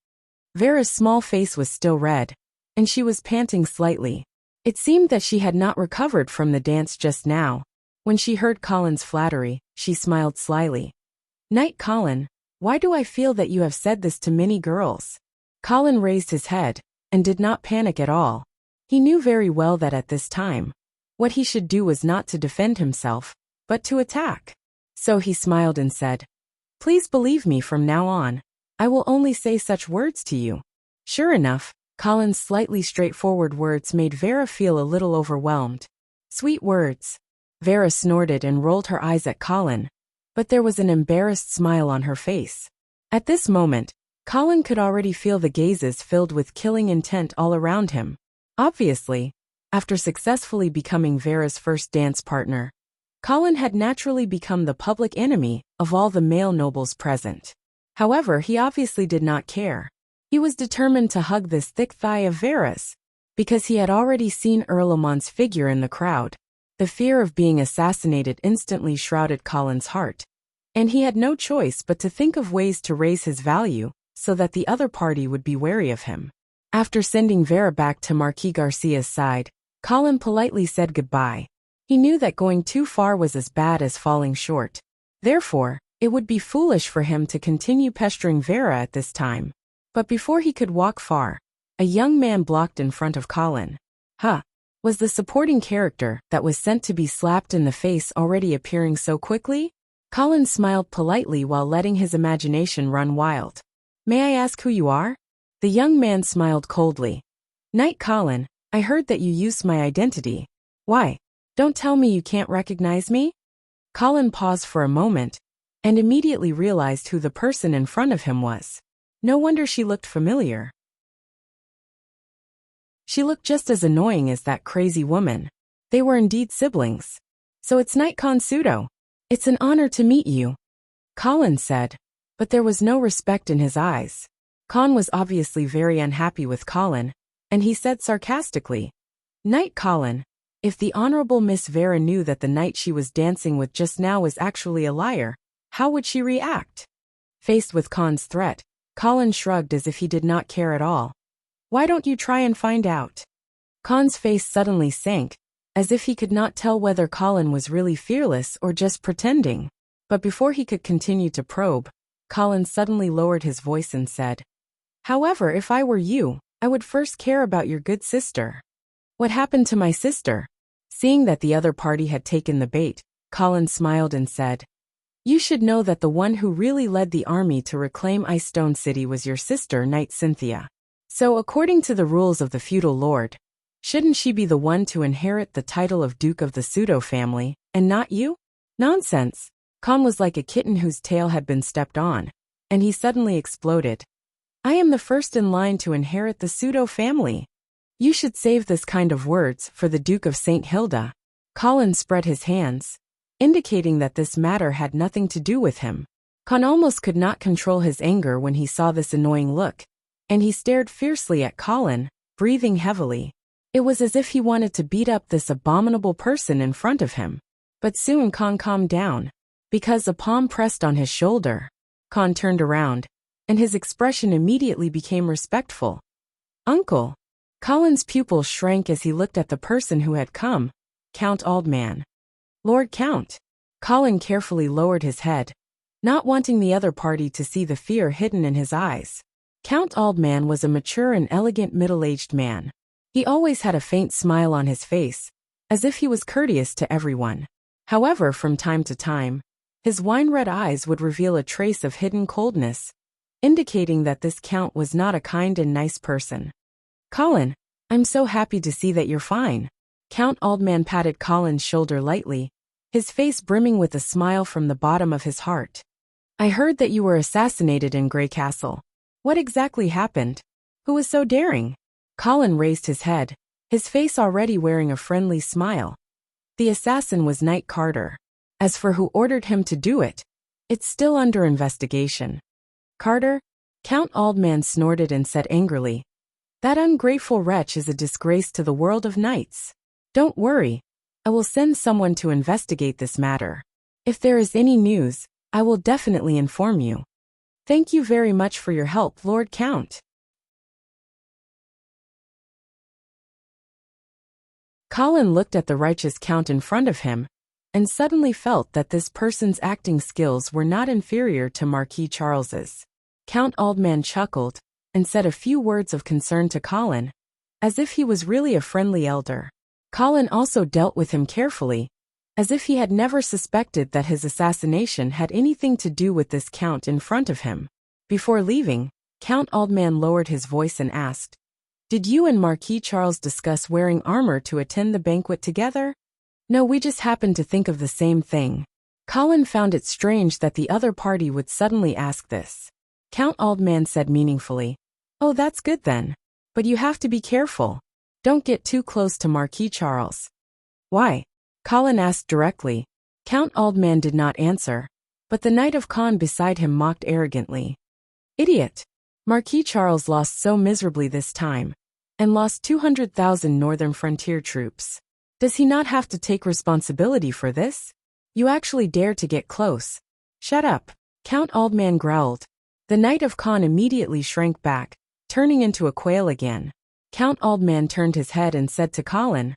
Vera's small face was still red, and she was panting slightly. It seemed that she had not recovered from the dance just now. When she heard Colin's flattery, she smiled slyly. "Knight Colin, why do I feel that you have said this to many girls?" Colin raised his head, and did not panic at all. He knew very well that at this time, what he should do was not to defend himself, but to attack. So he smiled and said, "Please believe me from now on. I will only say such words to you." Sure enough, Colin's slightly straightforward words made Vera feel a little overwhelmed. Sweet words. Vera snorted and rolled her eyes at Colin, but there was an embarrassed smile on her face. At this moment, Colin could already feel the gazes filled with killing intent all around him. Obviously, after successfully becoming Vera's first dance partner, Colin had naturally become the public enemy of all the male nobles present. However, he obviously did not care. He was determined to hug this thick thigh of Vera's, because he had already seen Earl Amon's figure in the crowd. The fear of being assassinated instantly shrouded Colin's heart, and he had no choice but to think of ways to raise his value so that the other party would be wary of him. After sending Vera back to Marquis Garcia's side, Colin politely said goodbye. He knew that going too far was as bad as falling short. Therefore, it would be foolish for him to continue pestering Vera at this time. But before he could walk far, a young man blocked in front of Colin. Was the supporting character that was sent to be slapped in the face already appearing so quickly? Colin smiled politely while letting his imagination run wild. "May I ask who you are?" The young man smiled coldly. "Knight Colin, I heard that you used my identity. Why? Don't tell me you can't recognize me?" Colin paused for a moment, and immediately realized who the person in front of him was. No wonder she looked familiar. She looked just as annoying as that crazy woman. They were indeed siblings. "So it's Knight Consudo. It's an honor to meet you," Colin said, but there was no respect in his eyes. Con was obviously very unhappy with Colin, and he said sarcastically, "Knight Colin, if the Honorable Miss Vera knew that the knight she was dancing with just now was actually a liar, how would she react?" Faced with Con's threat, Colin shrugged as if he did not care at all. "Why don't you try and find out?" Con's face suddenly sank, as if he could not tell whether Colin was really fearless or just pretending. But before he could continue to probe, Colin suddenly lowered his voice and said, "However, if I were you, I would first care about your good sister." "What happened to my sister?" Seeing that the other party had taken the bait, Colin smiled and said, "You should know that the one who really led the army to reclaim Ice Stone City was your sister, Knight Cynthia. So according to the rules of the feudal lord, shouldn't she be the one to inherit the title of Duke of the Pseudo family, and not you?" Nonsense. Con was like a kitten whose tail had been stepped on, and he suddenly exploded. "I am the first in line to inherit the Pseudo family. You should save this kind of words for the Duke of St. Hilda." Colin spread his hands, indicating that this matter had nothing to do with him. Con almost could not control his anger when he saw this annoying look, and he stared fiercely at Colin, breathing heavily. It was as if he wanted to beat up this abominable person in front of him. But soon Con calmed down, because a palm pressed on his shoulder. Con turned around, and his expression immediately became respectful. "Uncle." Colin's pupils shrank as he looked at the person who had come, Count Aldman. "Lord Count." Colin carefully lowered his head, not wanting the other party to see the fear hidden in his eyes. Count Aldman was a mature and elegant middle-aged man. He always had a faint smile on his face, as if he was courteous to everyone. However, from time to time, His wine-red eyes would reveal a trace of hidden coldness, indicating that this count was not a kind and nice person. Colin, I'm so happy to see that you're fine. Count Aldman patted Colin's shoulder lightly, his face brimming with a smile from the bottom of his heart. I heard that you were assassinated in Grey Castle. What exactly happened? Who was so daring? Colin raised his head, his face already wearing a friendly smile. The assassin was Knight Carter. As for who ordered him to do it, it's still under investigation. Carter? Count Aldman snorted and said angrily. That ungrateful wretch is a disgrace to the world of knights. Don't worry, I will send someone to investigate this matter. If there is any news, I will definitely inform you. Thank you very much for your help, Lord Count. Colin looked at the righteous count in front of him, and suddenly felt that this person's acting skills were not inferior to Marquis Charles's. Count Aldman chuckled, and said a few words of concern to Colin, as if he was really a friendly elder. Colin also dealt with him carefully, as if he had never suspected that his assassination had anything to do with this count in front of him. Before leaving, Count Aldman lowered his voice and asked, Did you and Marquis Charles discuss wearing armor to attend the banquet together? No, we just happened to think of the same thing. Colin found it strange that the other party would suddenly ask this. Count Aldman said meaningfully, Oh, that's good then. But you have to be careful. Don't get too close to Marquis Charles. Why? Colin asked directly. Count Aldman did not answer, but the Knight of Caen beside him mocked arrogantly. Idiot! Marquis Charles lost so miserably this time, and lost 200,000 northern frontier troops. Does he not have to take responsibility for this? You actually dare to get close. Shut up, Count Aldman growled. The Knight of Caen immediately shrank back, turning into a quail again. Count Aldman turned his head and said to Colin,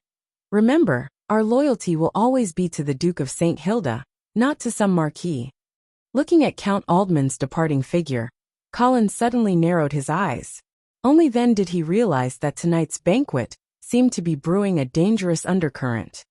Remember, our loyalty will always be to the Duke of St. Hilda, not to some marquis. Looking at Count Aldman's departing figure, Colin suddenly narrowed his eyes. Only then did he realize that tonight's banquet seemed to be brewing a dangerous undercurrent.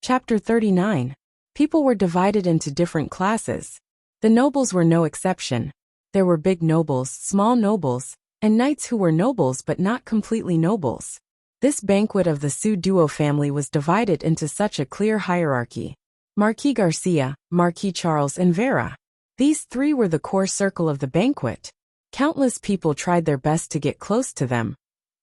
Chapter 39. People were divided into different classes. The nobles were no exception. There were big nobles, small nobles, and knights who were nobles but not completely nobles. This banquet of the Su Duo family was divided into such a clear hierarchy. Marquis Garcia, Marquis Charles, and Vera. These three were the core circle of the banquet. Countless people tried their best to get close to them,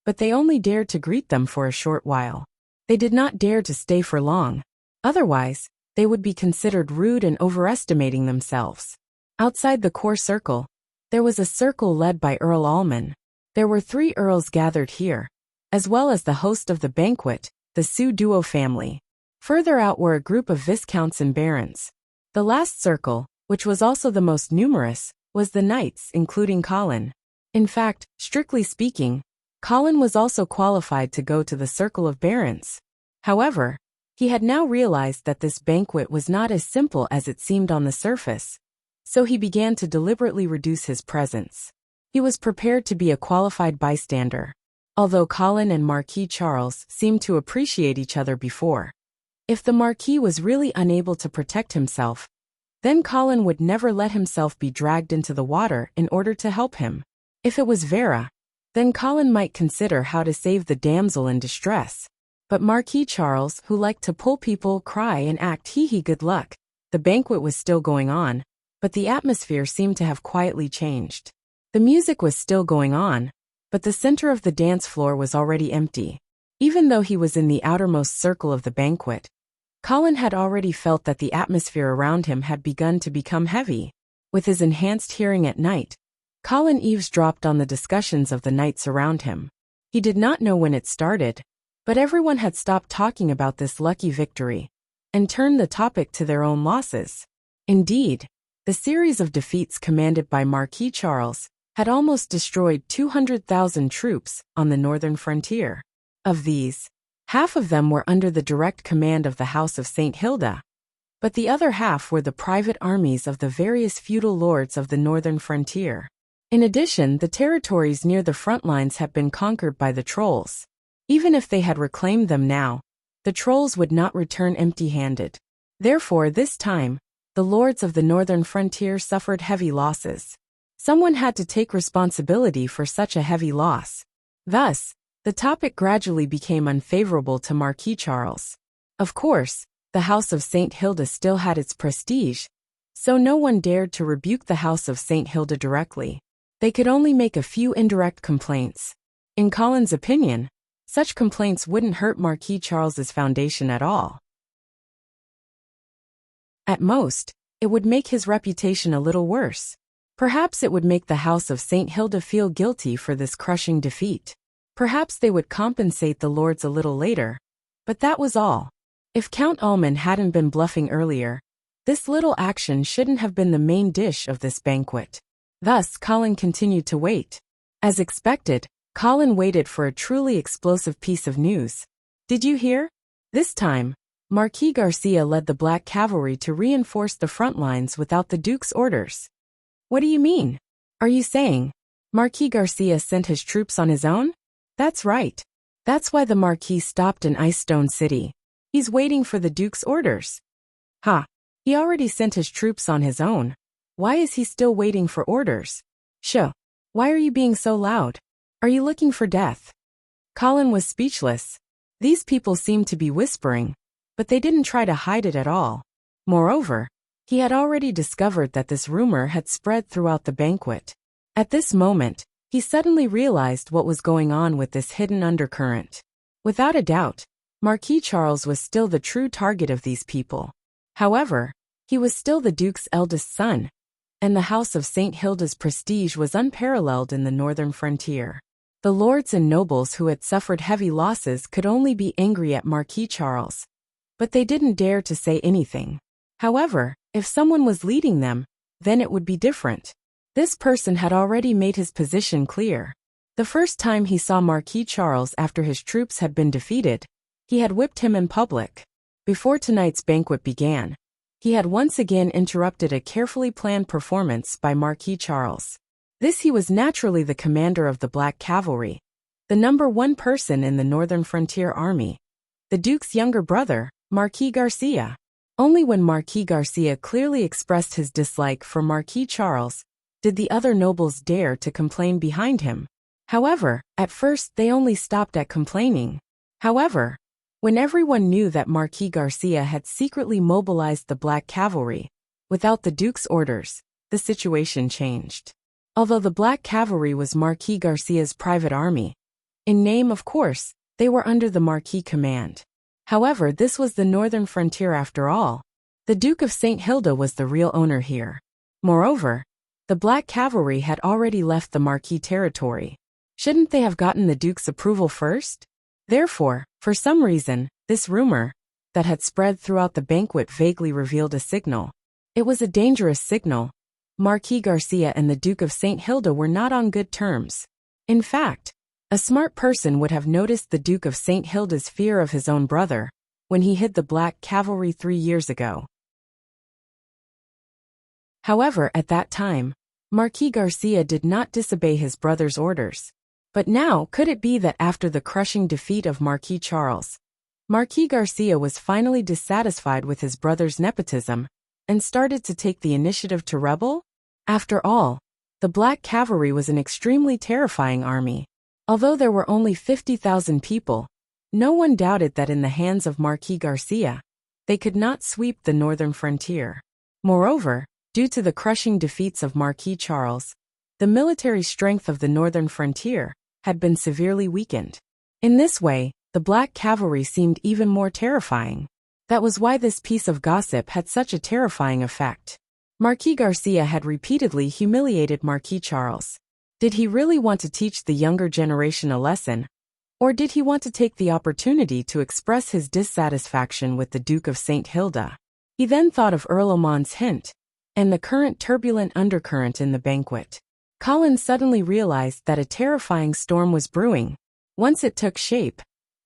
but they only dared to greet them for a short while. They did not dare to stay for long. Otherwise, they would be considered rude and overestimating themselves. Outside the core circle, there was a circle led by Earl Alman. There were 3 earls gathered here, as well as the host of the banquet, the Su Duo family. Further out were a group of viscounts and barons. The last circle, which was also the most numerous, was the knights, including Colin. In fact, strictly speaking, Colin was also qualified to go to the circle of barons. However, he had now realized that this banquet was not as simple as it seemed on the surface, so he began to deliberately reduce his presence. He was prepared to be a qualified bystander, although Colin and Marquis Charles seemed to appreciate each other before. If the Marquis was really unable to protect himself, then Colin would never let himself be dragged into the water in order to help him. If it was Vera, then Colin might consider how to save the damsel in distress. But Marquis Charles, who liked to pull people, cry and act hee-hee good luck. The banquet was still going on, but the atmosphere seemed to have quietly changed. The music was still going on, but the center of the dance floor was already empty. Even though he was in the outermost circle of the banquet, Colin had already felt that the atmosphere around him had begun to become heavy. With his enhanced hearing at night, Colin eavesdropped on the discussions of the knights around him. He did not know when it started, but everyone had stopped talking about this lucky victory and turned the topic to their own losses. Indeed, the series of defeats commanded by Marquis Charles had almost destroyed 200,000 troops on the northern frontier. Of these, half of them were under the direct command of the House of St. Hilda, but the other half were the private armies of the various feudal lords of the northern frontier. In addition, the territories near the front lines had been conquered by the trolls. Even if they had reclaimed them now, the trolls would not return empty-handed. Therefore, this time, the lords of the northern frontier suffered heavy losses. Someone had to take responsibility for such a heavy loss. Thus, the topic gradually became unfavorable to Marquis Charles. Of course, the House of St. Hilda still had its prestige, so no one dared to rebuke the House of St. Hilda directly. They could only make a few indirect complaints. In Colin's opinion, such complaints wouldn't hurt Marquis Charles's foundation at all. At most, it would make his reputation a little worse. Perhaps it would make the House of St. Hilda feel guilty for this crushing defeat. Perhaps they would compensate the lords a little later. But that was all. If Count Ullman hadn't been bluffing earlier, this little action shouldn't have been the main dish of this banquet. Thus, Colin continued to wait. As expected, Colin waited for a truly explosive piece of news. Did you hear? This time, Marquis Garcia led the Black Cavalry to reinforce the front lines without the Duke's orders. What do you mean? Are you saying Marquis Garcia sent his troops on his own? That's right. That's why the Marquis stopped in Icestone City. He's waiting for the Duke's orders. Ha! He already sent his troops on his own. Why is he still waiting for orders? Shh! Why are you being so loud? Are you looking for death? Colin was speechless. These people seemed to be whispering, but they didn't try to hide it at all. Moreover, he had already discovered that this rumor had spread throughout the banquet. At this moment, he suddenly realized what was going on with this hidden undercurrent. Without a doubt, Marquis Charles was still the true target of these people. However, he was still the Duke's eldest son, and the House of St. Hilda's prestige was unparalleled in the northern frontier. The lords and nobles who had suffered heavy losses could only be angry at Marquis Charles, but they didn't dare to say anything. However, if someone was leading them, then it would be different. This person had already made his position clear. The first time he saw Marquis Charles after his troops had been defeated, he had whipped him in public. Before tonight's banquet began, he had once again interrupted a carefully planned performance by Marquis Charles. This he was naturally the commander of the Black Cavalry, the #1 person in the Northern Frontier Army, the Duke's younger brother, Marquis Garcia. Only when Marquis Garcia clearly expressed his dislike for Marquis Charles did the other nobles dare to complain behind him. However, at first they only stopped at complaining. However, when everyone knew that Marquis Garcia had secretly mobilized the Black Cavalry, without the Duke's orders, the situation changed. Although the Black Cavalry was Marquis Garcia's private army, in name of course, they were under the Marquis command. However, this was the northern frontier after all. The Duke of St. Hilda was the real owner here. Moreover, the Black Cavalry had already left the Marquis territory. Shouldn't they have gotten the Duke's approval first? Therefore, for some reason, this rumor that had spread throughout the banquet vaguely revealed a signal. It was a dangerous signal. Marquis Garcia and the Duke of St. Hilda were not on good terms. In fact, a smart person would have noticed the Duke of St. Hilda's fear of his own brother when he hid the Black Cavalry 3 years ago. However, at that time, Marquis Garcia did not disobey his brother's orders. But now, could it be that after the crushing defeat of Marquis Charles, Marquis Garcia was finally dissatisfied with his brother's nepotism and started to take the initiative to rebel? After all, the Black Cavalry was an extremely terrifying army. Although there were only 50,000 people, no one doubted that in the hands of Marquis Garcia, they could not sweep the northern frontier. Moreover, due to the crushing defeats of Marquis Charles, the military strength of the northern frontier had been severely weakened. In this way, the Black Cavalry seemed even more terrifying. That was why this piece of gossip had such a terrifying effect. Marquis Garcia had repeatedly humiliated Marquis Charles. Did he really want to teach the younger generation a lesson? Or did he want to take the opportunity to express his dissatisfaction with the Duke of St. Hilda? He then thought of Earl Oman's hint, and the current turbulent undercurrent in the banquet. Colin suddenly realized that a terrifying storm was brewing. Once it took shape,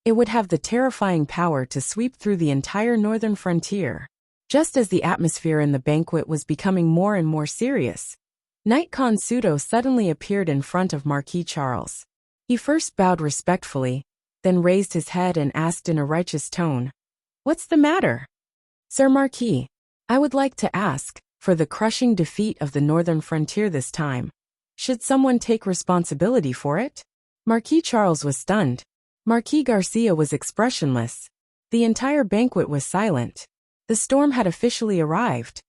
it would have the terrifying power to sweep through the entire northern frontier. Just as the atmosphere in the banquet was becoming more and more serious, Knight Consudo suddenly appeared in front of Marquis Charles. He first bowed respectfully, then raised his head and asked in a righteous tone, "What's the matter?" "Sir Marquis, I would like to ask, for the crushing defeat of the northern frontier this time, should someone take responsibility for it?" Marquis Charles was stunned. Marquis Garcia was expressionless. The entire banquet was silent. The storm had officially arrived.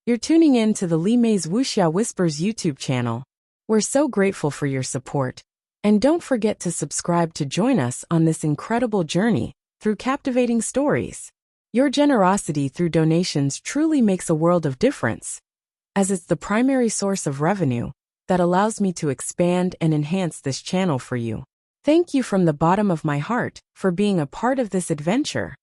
You're tuning in to the Li Mei's Wuxia Whispers YouTube channel. We're so grateful for your support. And don't forget to subscribe to join us on this incredible journey through captivating stories. Your generosity through donations truly makes a world of difference, as it's the primary source of revenue that allows me to expand and enhance this channel for you. Thank you from the bottom of my heart for being a part of this adventure.